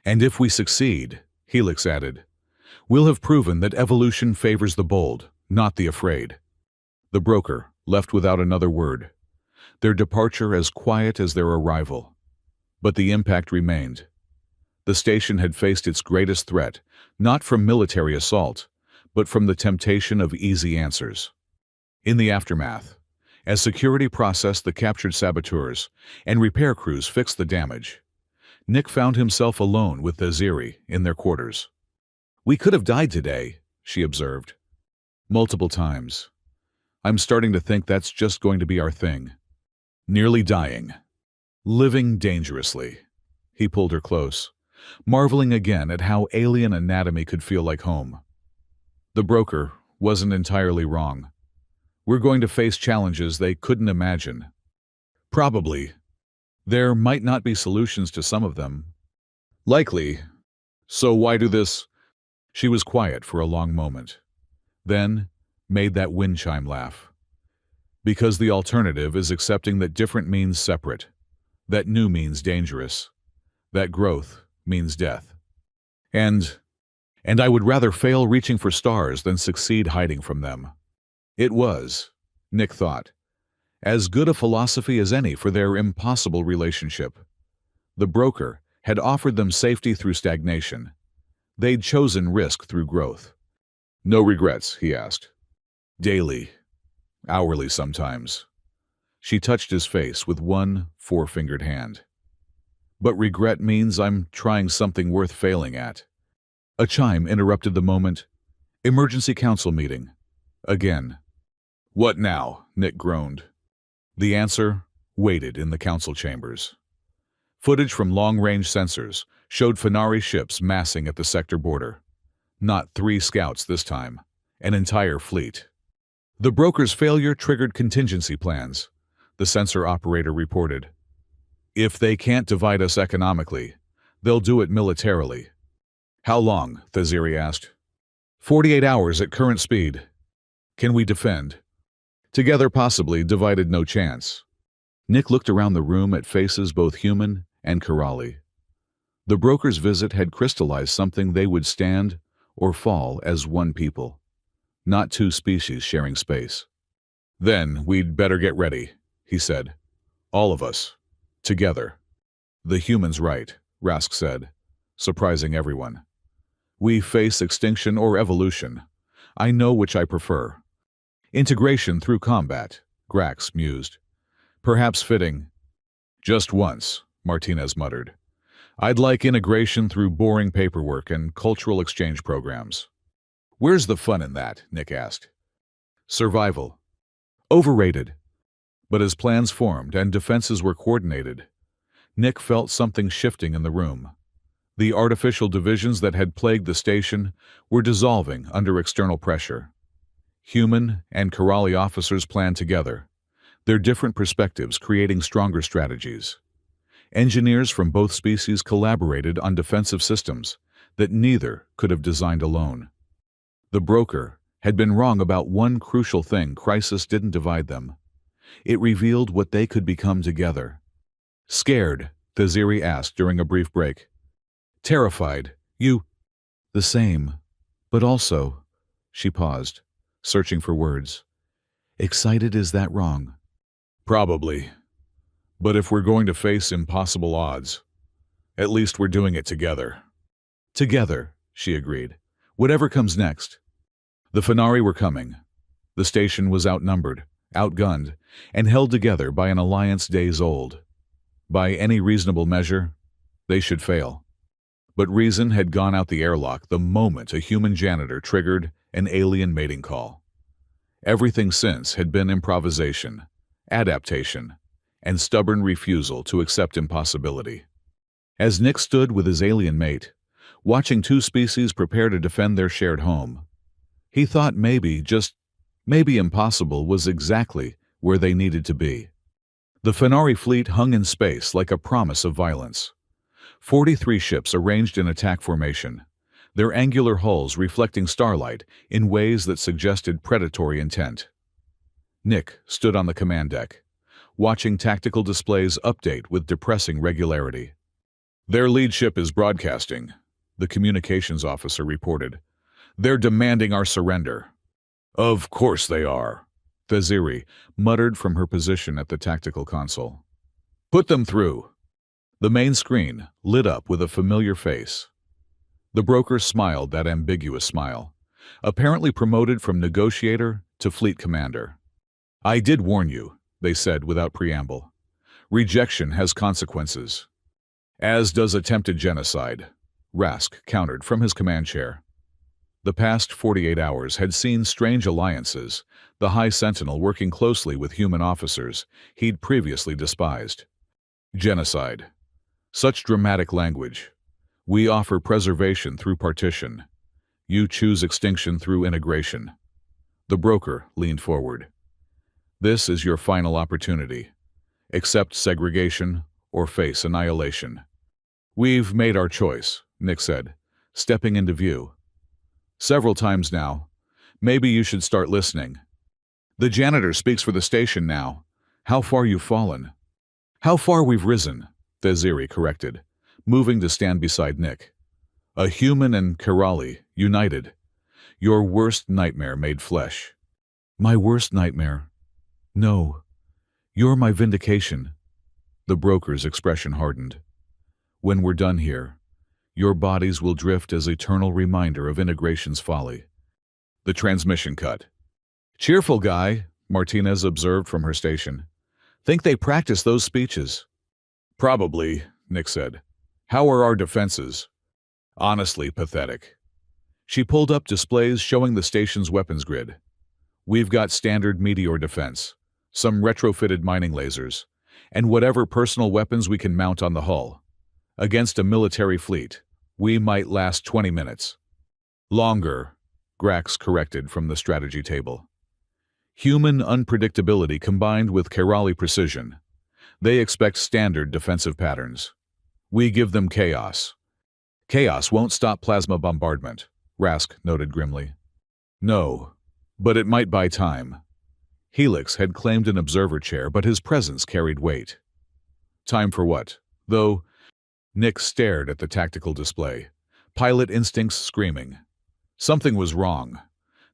And if we succeed, Helix added, we'll have proven that evolution favors the bold, not the afraid. The broker left without another word, their departure as quiet as their arrival. But the impact remained. The station had faced its greatest threat, not from military assault, but from the temptation of easy answers. In the aftermath, as security processed the captured saboteurs and repair crews fixed the damage, Nick found himself alone with Theziri in their quarters. We could have died today, she observed. Multiple times. I'm starting to think that's just going to be our thing. Nearly dying. Living dangerously. He pulled her close, marveling again at how alien anatomy could feel like home. The broker wasn't entirely wrong. We're going to face challenges they couldn't imagine. Probably. There might not be solutions to some of them. Likely. So why do this? She was quiet for a long moment. Then made that wind chime laugh. Because the alternative is accepting that different means separate, that new means dangerous, that growth means death. And I would rather fail reaching for stars than succeed hiding from them. It was, Nick thought, as good a philosophy as any for their impossible relationship. The broker had offered them safety through stagnation. They'd chosen risk through growth. No regrets, he asked. Daily, hourly sometimes. She touched his face with one 4-fingered hand. But regret means I'm trying something worth failing at. A chime interrupted the moment. Emergency council meeting. Again. What now? Nick groaned. The answer waited in the council chambers. Footage from long-range sensors showed Fenari ships massing at the sector border. Not 3 scouts this time, an entire fleet. The broker's failure triggered contingency plans, the sensor operator reported. If they can't divide us economically, they'll do it militarily. How long? Theziri asked. 48 hours at current speed. Can we defend? Together possibly, divided no chance. Nick looked around the room at faces both human and Karali. The broker's visit had crystallized something they would stand or fall as one people, not 2 species sharing space. Then we'd better get ready, he said. All of us. Together. The human's right, Rask said, surprising everyone. We face extinction or evolution, I know which I prefer. Integration through combat, Grax mused. Perhaps fitting. Just once, Martinez muttered. I'd like integration through boring paperwork and cultural exchange programs. Where's the fun in that? Nick asked. Survival. Overrated. But as plans formed and defenses were coordinated, Nick felt something shifting in the room. The artificial divisions that had plagued the station were dissolving under external pressure. Human and Kerali officers planned together, their different perspectives creating stronger strategies. Engineers from both species collaborated on defensive systems that neither could have designed alone. The broker had been wrong about one crucial thing: crisis didn't divide them. It revealed what they could become together. Scared, Thaziri asked during a brief break. Terrified, you... The same, but also... She paused, searching for words. Excited, is that wrong? Probably. But if we're going to face impossible odds, at least we're doing it together. Together, she agreed. Whatever comes next. The Fenari were coming. The station was outnumbered, outgunned, and held together by an alliance days old. By any reasonable measure, they should fail. But reason had gone out the airlock the moment a human janitor triggered an alien mating call. Everything since had been improvisation, adaptation, and stubborn refusal to accept impossibility. As Nick stood with his alien mate, watching two species prepare to defend their shared home, he thought maybe, just maybe, impossible was exactly where they needed to be. The Fenari fleet hung in space like a promise of violence. 43 ships arranged in attack formation, their angular hulls reflecting starlight in ways that suggested predatory intent. Nick stood on the command deck, watching tactical displays update with depressing regularity. Their lead ship is broadcasting, the communications officer reported. They're demanding our surrender. Of course they are, Thaziri muttered from her position at the tactical console. Put them through. The main screen lit up with a familiar face. The broker smiled that ambiguous smile, apparently promoted from negotiator to fleet commander. I did warn you, they said without preamble. Rejection has consequences. As does attempted genocide, Rask countered from his command chair. The past 48 hours had seen strange alliances, the High Sentinel working closely with human officers he'd previously despised. Genocide. Such dramatic language. We offer preservation through partition. You choose extinction through integration. The broker leaned forward. This is your final opportunity. Accept segregation or face annihilation. We've made our choice, Nick said, stepping into view. Several times now. Maybe you should start listening. The janitor speaks for the station now. How far you've fallen. How far we've risen, Thaziri corrected, moving to stand beside Nick. A human and Kerali, united. Your worst nightmare made flesh. My worst nightmare? No. You're my vindication. The broker's expression hardened. When we're done here, your bodies will drift as eternal reminder of integration's folly. The transmission cut. Cheerful guy, Martinez observed from her station. Think they practice those speeches? Probably, Nick said. How are our defenses? Honestly, pathetic. She pulled up displays showing the station's weapons grid. We've got standard meteor defense, some retrofitted mining lasers, and whatever personal weapons we can mount on the hull. Against a military fleet, we might last 20 minutes. Longer, Grax corrected from the strategy table. Human unpredictability combined with Kerali precision. They expect standard defensive patterns. We give them chaos. Chaos won't stop plasma bombardment, Rask noted grimly. No, but it might buy time. Helix had claimed an observer chair, but his presence carried weight. Time for what? Though, Nick stared at the tactical display, pilot instincts screaming. Something was wrong.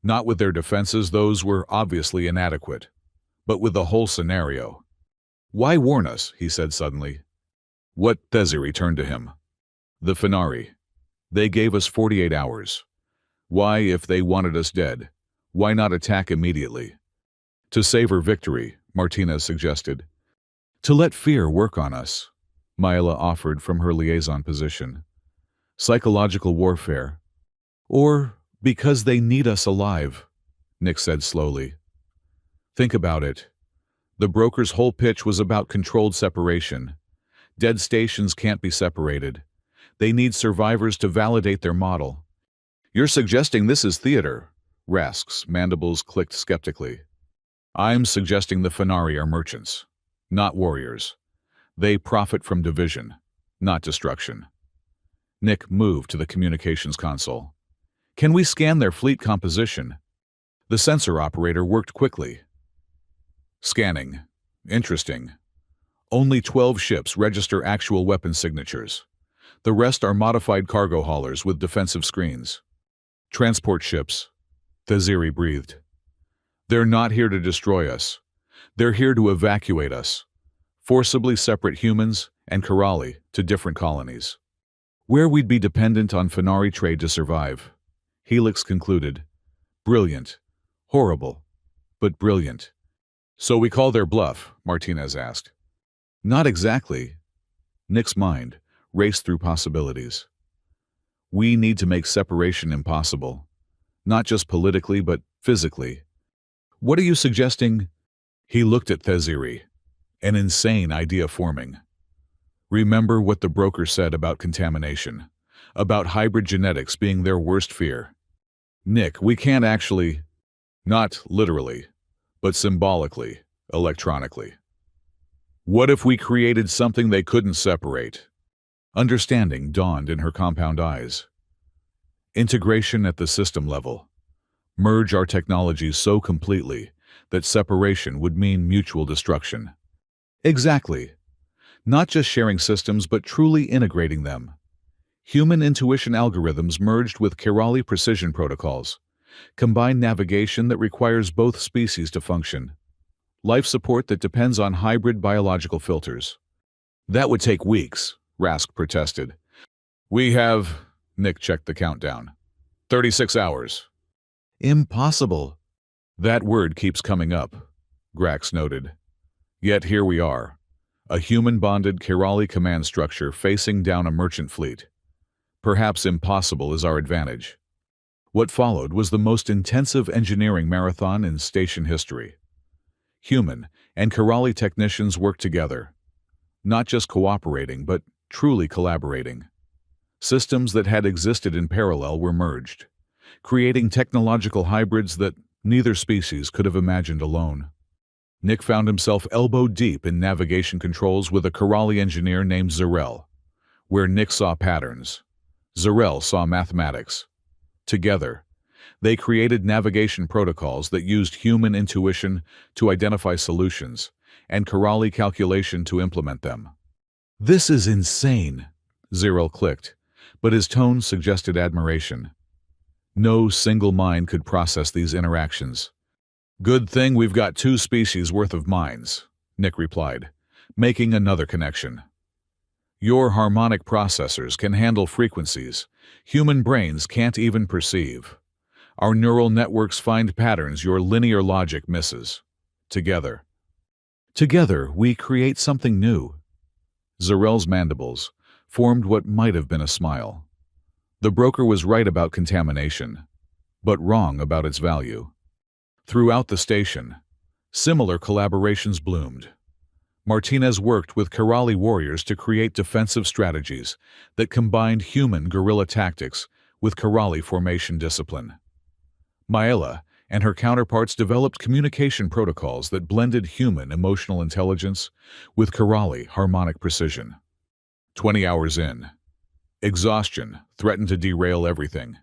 Not with their defenses, those were obviously inadequate, but with the whole scenario. Why warn us, he said suddenly. What? Theziri turned to him. The Fenari. They gave us 48 hours. Why, if they wanted us dead, why not attack immediately? To savor victory, Martinez suggested. To let fear work on us, Myla offered from her liaison position. Psychological warfare. Or because they need us alive, Nick said slowly. Think about it. The broker's whole pitch was about controlled separation. Dead stations can't be separated. They need survivors to validate their model. You're suggesting this is theater? Rask's mandibles clicked skeptically. I'm suggesting the Fenari are merchants, not warriors. They profit from division, not destruction. Nick moved to the communications console. Can we scan their fleet composition? The sensor operator worked quickly. Scanning. Interesting. Only 12 ships register actual weapon signatures. The rest are modified cargo haulers with defensive screens. Transport ships. Theziri breathed. They're not here to destroy us. They're here to evacuate us. Forcibly separate humans and Karali to different colonies. Where we'd be dependent on Fenari trade to survive. Helix concluded. Brilliant. Horrible. But brilliant. So we call their bluff? Martinez asked. Not exactly. Nick's mind raced through possibilities. We need to make separation impossible. Not just politically, but physically. What are you suggesting? He looked at Theziri. An insane idea forming. Remember what the broker said about contamination, about hybrid genetics being their worst fear. Nick, we can't actually, not literally, but symbolically, electronically. What if we created something they couldn't separate? Understanding dawned in her compound eyes. Integration at the system level. Merge our technologies so completely that separation would mean mutual destruction. Exactly. Not just sharing systems, but truly integrating them. Human intuition algorithms merged with Kirali precision protocols. Combined navigation that requires both species to function. Life support that depends on hybrid biological filters. That would take weeks, Rask protested. We have, Nick checked the countdown. 36 hours. Impossible. That word keeps coming up, Grax noted. Yet here we are. A human-bonded Kirali command structure facing down a merchant fleet. Perhaps impossible is our advantage. What followed was the most intensive engineering marathon in station history. Human and Kirali technicians worked together, not just cooperating, but truly collaborating. Systems that had existed in parallel were merged, creating technological hybrids that neither species could have imagined alone. Nick found himself elbow-deep in navigation controls with a Kirali engineer named Zarel. Where Nick saw patterns, Zarel saw mathematics. Together, they created navigation protocols that used human intuition to identify solutions and Kirali calculation to implement them. This is insane, Zarel clicked, but his tone suggested admiration. No single mind could process these interactions. Good thing we've got 2 species worth of minds, Nick replied, making another connection. Your harmonic processors can handle frequencies human brains can't even perceive. Our neural networks find patterns your linear logic misses. Together, we create something new. Zarel's mandibles formed what might have been a smile. The broker was right about contamination, but wrong about its value. Throughout the station, similar collaborations bloomed. Martinez worked with Kirali warriors to create defensive strategies that combined human guerrilla tactics with Kirali formation discipline. Maela and her counterparts developed communication protocols that blended human emotional intelligence with Kirali harmonic precision. 20 hours in, exhaustion threatened to derail everything.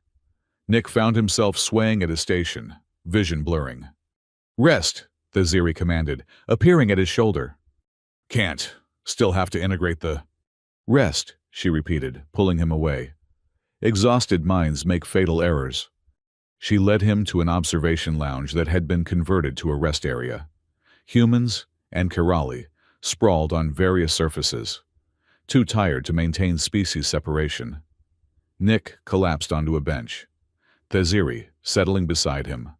Nick found himself swaying at his station, vision blurring. Rest, Theziri commanded, appearing at his shoulder. Can't. Still have to integrate the... Rest, she repeated, pulling him away. Exhausted minds make fatal errors. She led him to an observation lounge that had been converted to a rest area. Humans and Kirali sprawled on various surfaces, too tired to maintain species separation. Nick collapsed onto a bench. Theziri, settling beside him.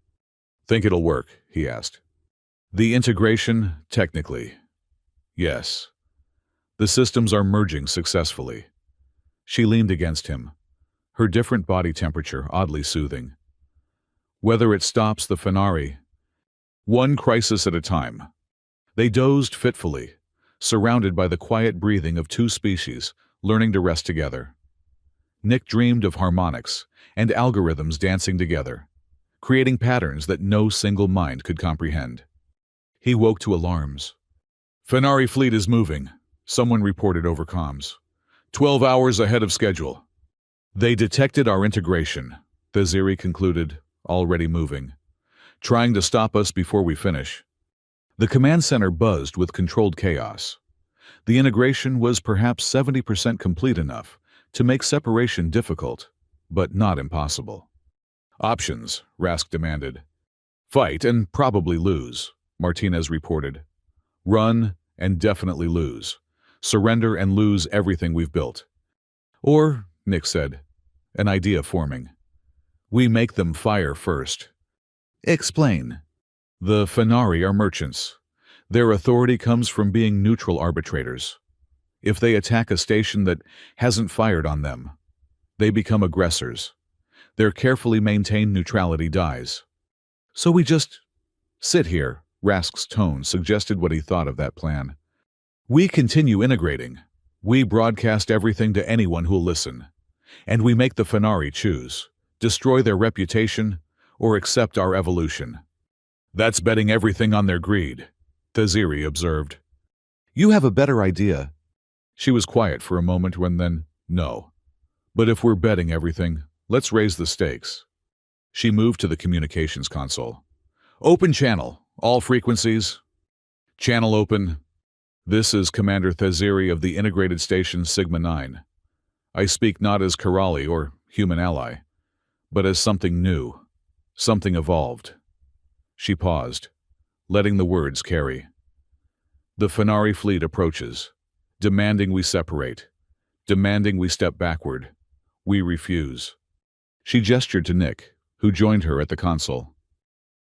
Think it'll work? He asked. The integration, technically. Yes. The systems are merging successfully. She leaned against him, her different body temperature oddly soothing. Whether it stops the Fenari, one crisis at a time. They dozed fitfully, surrounded by the quiet breathing of two species, learning to rest together. Nick dreamed of harmonics and algorithms dancing together, creating patterns that no single mind could comprehend. He woke to alarms. Fenari fleet is moving, someone reported over comms. 12 hours ahead of schedule. They detected our integration, Theziri concluded, already moving, trying to stop us before we finish. The command center buzzed with controlled chaos. The integration was perhaps 70% complete enough to make separation difficult, but not impossible. Options, Rask demanded. Fight and probably lose, Martinez reported. Run and definitely lose. Surrender and lose everything we've built. Or, Nick said, an idea forming. We make them fire first. Explain. The Fenari are merchants. Their authority comes from being neutral arbitrators. If they attack a station that hasn't fired on them, they become aggressors. Their carefully maintained neutrality dies. So we just sit here, Rask's tone suggested what he thought of that plan. We continue integrating. We broadcast everything to anyone who'll listen. And we make the Fenari choose, destroy their reputation, or accept our evolution. That's betting everything on their greed, Theziri observed. You have a better idea. She was quiet for a moment when then, no. But if we're betting everything, let's raise the stakes. She moved to the communications console. Open channel, all frequencies. Channel open. This is Commander Theziri of the Integrated Station Sigma-9. I speak not as Karali or human ally, but as something new, something evolved. She paused, letting the words carry. The Fenari fleet approaches, demanding we separate, demanding we step backward. We refuse. She gestured to Nick, who joined her at the console.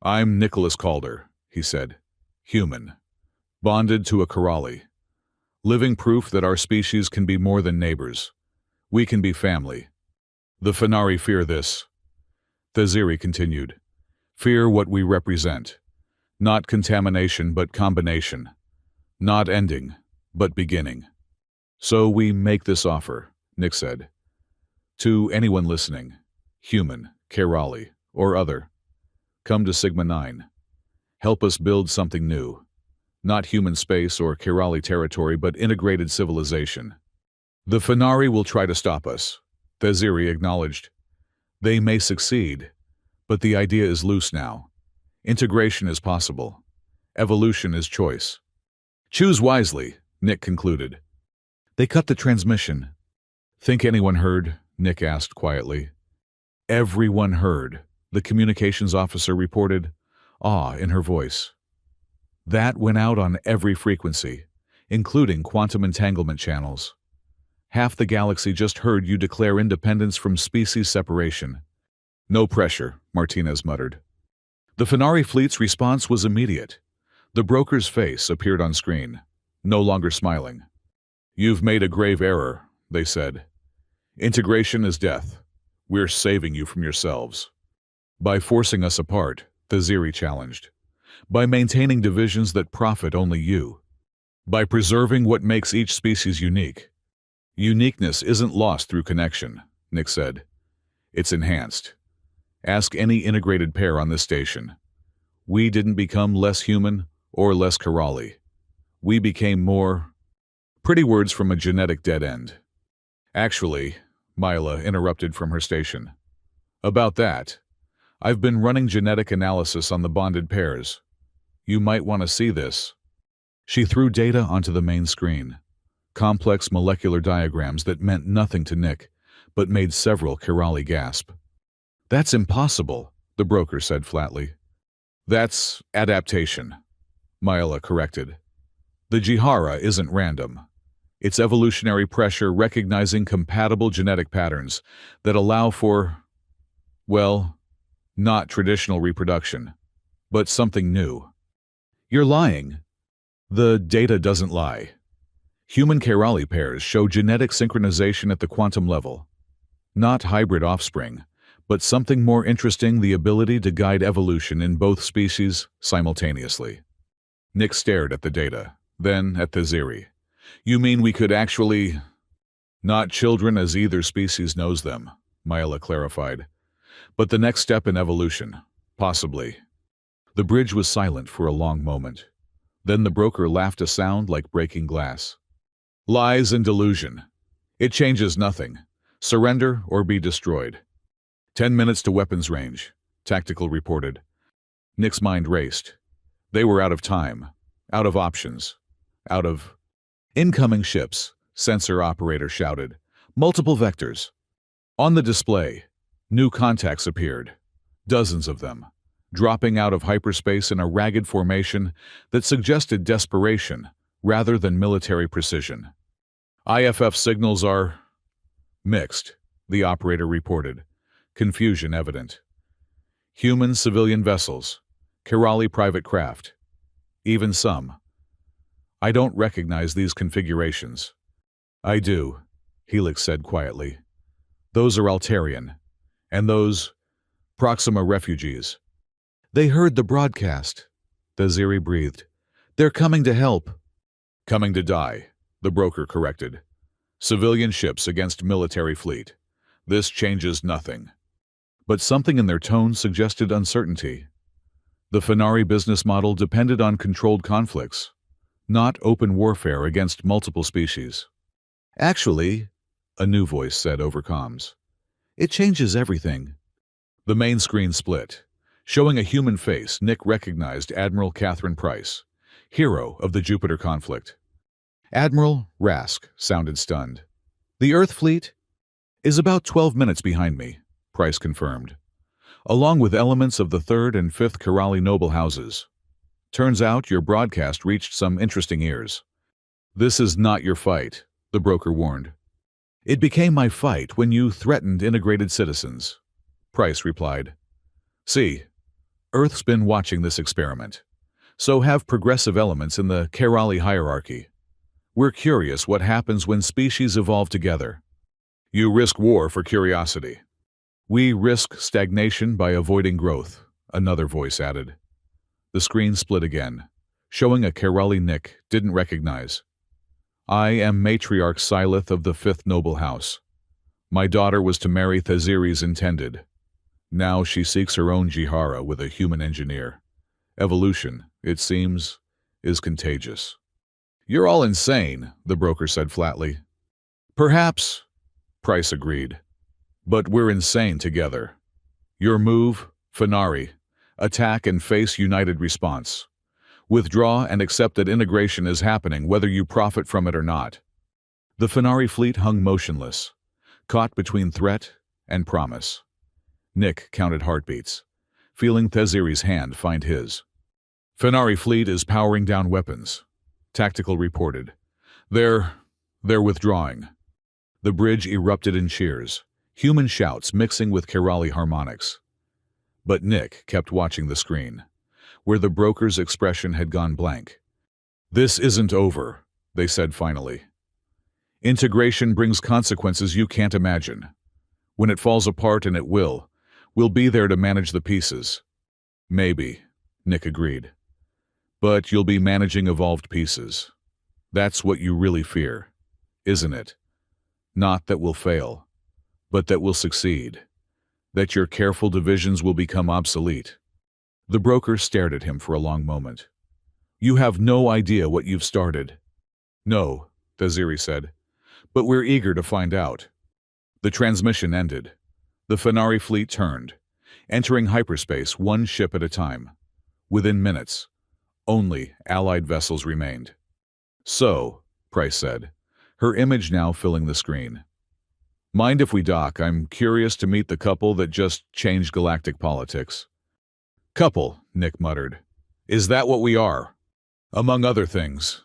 I'm Nicholas Calder, he said. Human. Bonded to a Karali. Living proof that our species can be more than neighbors. We can be family. The Fenari fear this. Theziri continued. Fear what we represent. Not contamination, but combination. Not ending, but beginning. So we make this offer, Nick said. To anyone listening, human, Karali, or other, come to Sigma-9. Help us build something new. Not human space or Karali territory, but integrated civilization. The Fenari will try to stop us, Theziri acknowledged. They may succeed, but the idea is loose now. Integration is possible. Evolution is choice. Choose wisely, Nick concluded. They cut the transmission. Think anyone heard? Nick asked quietly. Everyone heard, the communications officer reported, awe in her voice. That went out on every frequency, including quantum entanglement channels. Half the galaxy just heard you declare independence from species separation. No pressure, Martinez muttered. The Fenari fleet's response was immediate. The broker's face appeared on screen, no longer smiling. You've made a grave error, they said. Integration is death. We're saving you from yourselves. By forcing us apart, Theziri challenged. By maintaining divisions that profit only you. By preserving what makes each species unique. Uniqueness isn't lost through connection, Nick said. It's enhanced. Ask any integrated pair on this station. We didn't become less human or less Karali. We became more... Pretty words from a genetic dead end. Actually, Myla interrupted from her station. About that, I've been running genetic analysis on the bonded pairs. You might want to see this. She threw data onto the main screen. Complex molecular diagrams that meant nothing to Nick, but made several Karali gasp. That's impossible, the broker said flatly. That's adaptation, Myla corrected. The Jihara isn't random. It's evolutionary pressure recognizing compatible genetic patterns that allow for, well, Not traditional reproduction, but something new. You're lying. The data doesn't lie. Human Kerali pairs show genetic synchronization at the quantum level. Not hybrid offspring, but something more interesting: the ability to guide evolution in both species simultaneously. Nick stared at the data, then at Theziri. You mean we could actually... Not children as either species knows them, Myla clarified. But the next step in evolution, possibly. The bridge was silent for a long moment. Then the broker laughed, a sound like breaking glass. Lies and delusion. It changes nothing. Surrender or be destroyed. 10 minutes to weapons range, Tactical reported. Nick's mind raced. They were out of time, out of options, out of... Incoming ships, sensor operator shouted. Multiple vectors. On the display, new contacts appeared. Dozens of them, dropping out of hyperspace in a ragged formation that suggested desperation rather than military precision. IFF signals are... mixed, the operator reported, confusion evident. Human civilian vessels, Kerali private craft, even some. I don't recognize these configurations. I do, Helix said quietly. Those are Altarian, and those Proxima refugees. They heard the broadcast, Theziri breathed. They're coming to help. Coming to die, the broker corrected. Civilian ships against military fleet. This changes nothing. But something in their tone suggested uncertainty. The Fenari business model depended on controlled conflicts, not open warfare against multiple species. Actually, a new voice said over comms, it changes everything. The main screen split. Showing a human face, Nick recognized Admiral Catherine Price, hero of the Jupiter conflict. Admiral Rask sounded stunned. The Earth fleet is about 12 minutes behind me, Price confirmed, along with elements of the 3rd and 5th Kerali noble houses. Turns out your broadcast reached some interesting ears. This is not your fight, the broker warned. It became my fight when you threatened integrated citizens, Price replied. See, Earth's been watching this experiment. So have progressive elements in the Kerali hierarchy. We're curious what happens when species evolve together. You risk war for curiosity. We risk stagnation by avoiding growth, another voice added. The screen split again, showing a Kerali Nick didn't recognize. I am Matriarch Silith of the 5th Noble House. My daughter was to marry Theziri's intended. Now she seeks her own Jihara with a human engineer. Evolution, it seems, is contagious. You're all insane, the broker said flatly. Perhaps, Price agreed. But we're insane together. Your move, Fenari. Attack and face united response. Withdraw and accept that integration is happening whether you profit from it or not. The Fenari fleet hung motionless, caught between threat and promise. Nick counted heartbeats, feeling Theziri's hand find his. Fenari fleet is powering down weapons, Tactical reported. They're withdrawing. The bridge erupted in cheers, human shouts mixing with Kerali harmonics. But Nick kept watching the screen, where the broker's expression had gone blank. This isn't over, they said finally. Integration brings consequences you can't imagine. When it falls apart, and it will, we'll be there to manage the pieces. Maybe, Nick agreed. But you'll be managing evolved pieces. That's what you really fear, isn't it? Not that we'll fail, but that we'll succeed. That your careful divisions will become obsolete. The broker stared at him for a long moment. You have no idea what you've started. No, Theziri said, but we're eager to find out. The transmission ended. The Fenari fleet turned, entering hyperspace one ship at a time. Within minutes, only Allied vessels remained. So, Price said, her image now filling the screen. Mind if we dock? I'm curious to meet the couple that just changed galactic politics. Couple, Nick muttered. Is that what we are? Among other things,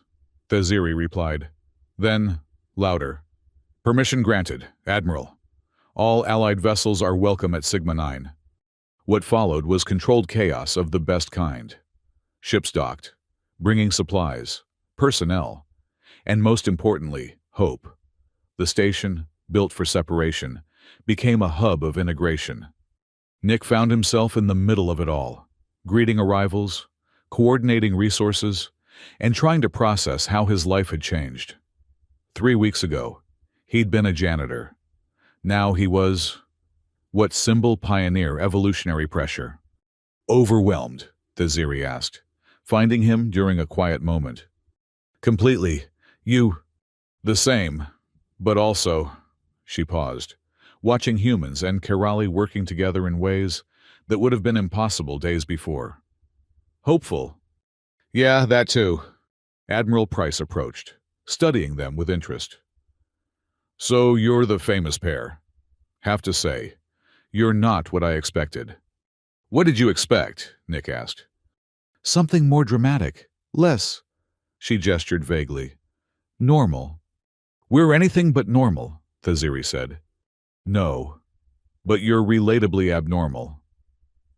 Theziri replied. Then, louder. Permission granted, Admiral. All Allied vessels are welcome at Sigma 9. What followed was controlled chaos of the best kind. Ships docked, bringing supplies, personnel, and most importantly, hope. The station, built for separation, became a hub of integration. Nick found himself in the middle of it all, greeting arrivals, coordinating resources, and trying to process how his life had changed. 3 weeks ago, he'd been a janitor. Now he was, what symbol pioneer evolutionary pressure? Overwhelmed, Thaziri asked, finding him during a quiet moment. Completely. The same. But also, she paused, watching humans and Kerali working together in ways that would have been impossible days before. Hopeful. Yeah, that too. Admiral Price approached, studying them with interest. So you're the famous pair. Have to say, you're not what I expected. What did you expect? Nick asked. Something more dramatic. Less. She gestured vaguely. Normal. We're anything but normal, Thaziri said. No, but you're relatably abnormal.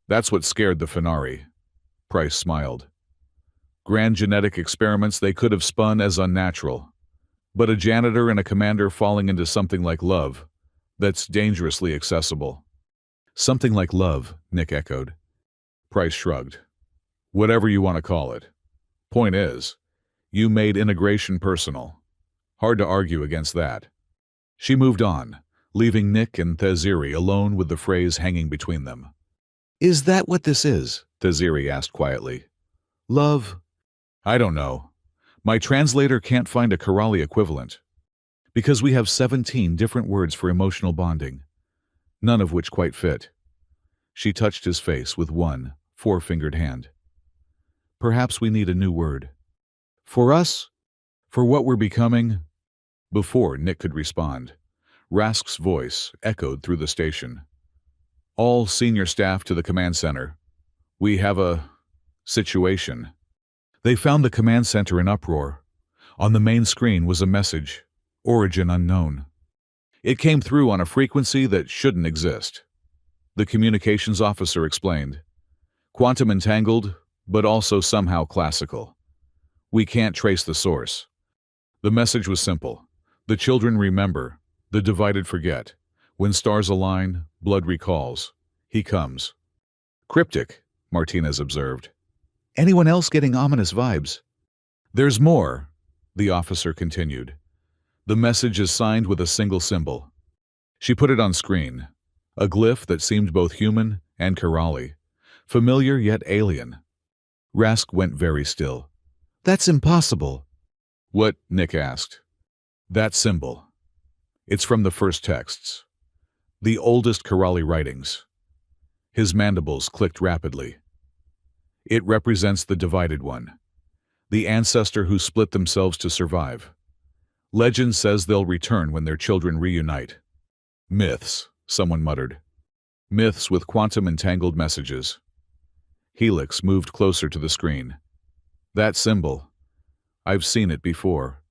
That's what scared the Fenari. Price smiled. Grand genetic experiments they could have spun as unnatural. But a janitor and a commander falling into something like love, that's dangerously accessible. Something like love, Nick echoed. Price shrugged. Whatever you want to call it. Point is, you made integration personal. Hard to argue against that. She moved on, leaving Nick and Thaziri alone with the phrase hanging between them. Is that what this is? Thaziri asked quietly. Love? I don't know. My translator can't find a Kerali equivalent. Because we have 17 different words for emotional bonding, none of which quite fit. She touched his face with one, four-fingered hand. Perhaps we need a new word. For us? For what we're becoming? Before Nick could respond, Rask's voice echoed through the station. All senior staff to the command center. We have a situation. They found the command center in uproar. On the main screen was a message, origin unknown. It came through on a frequency that shouldn't exist. The communications officer explained. Quantum entangled, but also somehow classical. We can't trace the source. The message was simple. The children remember, the divided forget. When stars align, blood recalls. He comes. Cryptic, Martinez observed. Anyone else getting ominous vibes? There's more, the officer continued. The message is signed with a single symbol. She put it on screen, a glyph that seemed both human and Kerali, familiar yet alien. Rask went very still. That's impossible. What? Nick asked. That symbol. It's from the first texts. The oldest Kerali writings. His mandibles clicked rapidly. It represents the divided one, the ancestor who split themselves to survive. Legend says they'll return when their children reunite. Myths, someone muttered. Myths with quantum-entangled messages. Helix moved closer to the screen. That symbol. I've seen it before.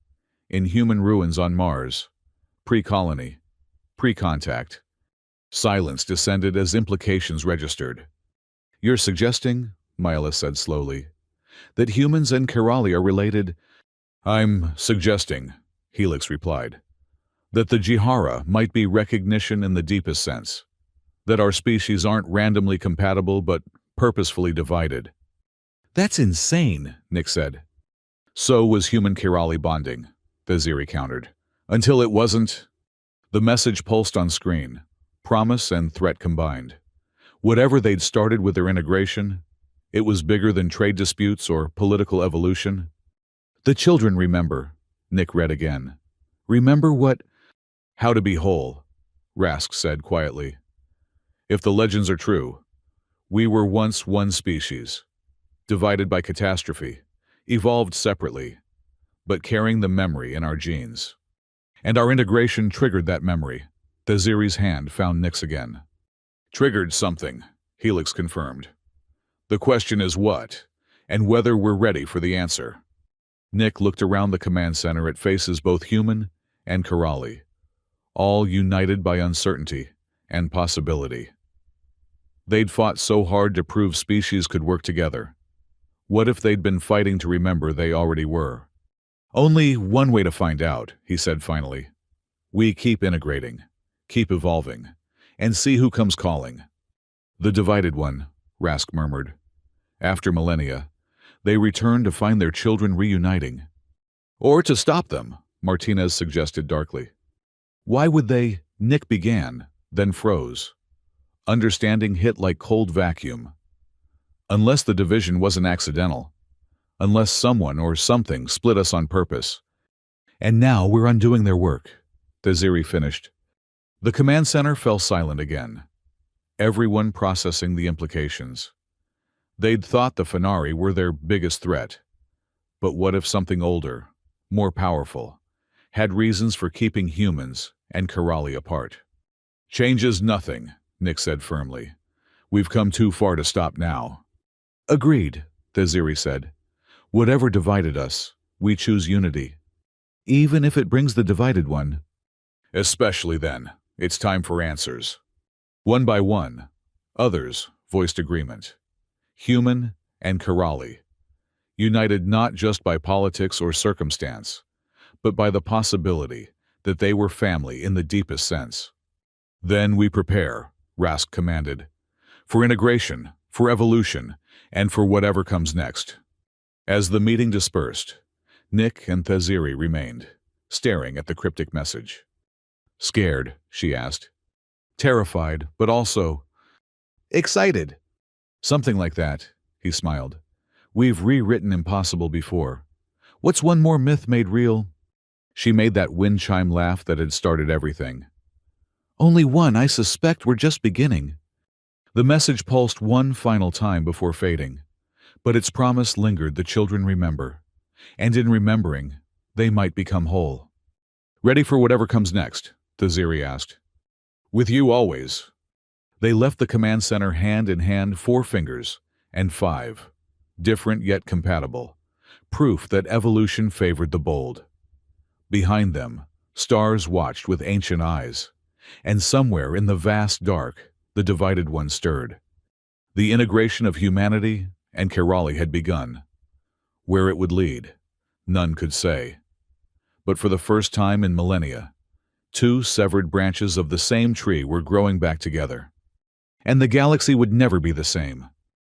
In human ruins on Mars. Pre-colony. Pre-contact. Silence descended as implications registered. You're suggesting, Myla said slowly, that humans and Kerali are related? I'm suggesting, Helix replied, that the Jihara might be recognition in the deepest sense. That our species aren't randomly compatible but purposefully divided. That's insane, Nick said. So was human Kerali bonding, Thaziri countered. Until it wasn't. The message pulsed on screen, promise and threat combined. Whatever they'd started with their integration, it was bigger than trade disputes or political evolution. The children remember, Nick read again. Remember what? How to be whole, Rask said quietly. If the legends are true, we were once one species, divided by catastrophe, evolved separately, but carrying the memory in our genes. And our integration triggered that memory. Thaziri's hand found Nick's again. Triggered something, Helix confirmed. The question is what, and whether we're ready for the answer. Nick looked around the command center at faces both human and Kerali, all united by uncertainty and possibility. They'd fought so hard to prove species could work together. What if they'd been fighting to remember they already were? Only one way to find out, he said finally. We keep integrating, keep evolving, and see who comes calling. The divided one, Rask murmured. After millennia, they return to find their children reuniting. Or to stop them, Martinez suggested darkly. Why would they? Nick began, then froze. Understanding hit like cold vacuum. Unless the division wasn't accidental. Unless someone or something split us on purpose. And now we're undoing their work, Theziri finished. The command center fell silent again. Everyone processing the implications. They'd thought the Fenari were their biggest threat. But what if something older, more powerful, had reasons for keeping humans and Karali apart? Changes nothing, Nick said firmly. We've come too far to stop now. Agreed, Theziri said. Whatever divided us, we choose unity. Even if it brings the divided one. Especially then, it's time for answers. One by one, others voiced agreement. Human and Karali, united not just by politics or circumstance, but by the possibility that they were family in the deepest sense. Then we prepare, Rask commanded, for integration, for evolution, and for whatever comes next. As the meeting dispersed, Nick and Theziri remained, staring at the cryptic message. Scared, she asked. Terrified, but also excited. Something like that, he smiled. We've rewritten impossible before. What's one more myth made real? She made that wind chime laugh that had started everything. Only one, I suspect we're just beginning. The message pulsed one final time before fading, but its promise lingered the children remember, and in remembering, they might become whole. Ready for whatever comes next? Theziri asked. With you always. They left the command center hand in hand, 4 fingers, and 5, different yet compatible, proof that evolution favored the bold. Behind them, stars watched with ancient eyes, and somewhere in the vast dark, the divided one stirred. The integration of humanity and Karali had begun. Where it would lead, none could say. But for the first time in millennia, 2 severed branches of the same tree were growing back together. And the galaxy would never be the same.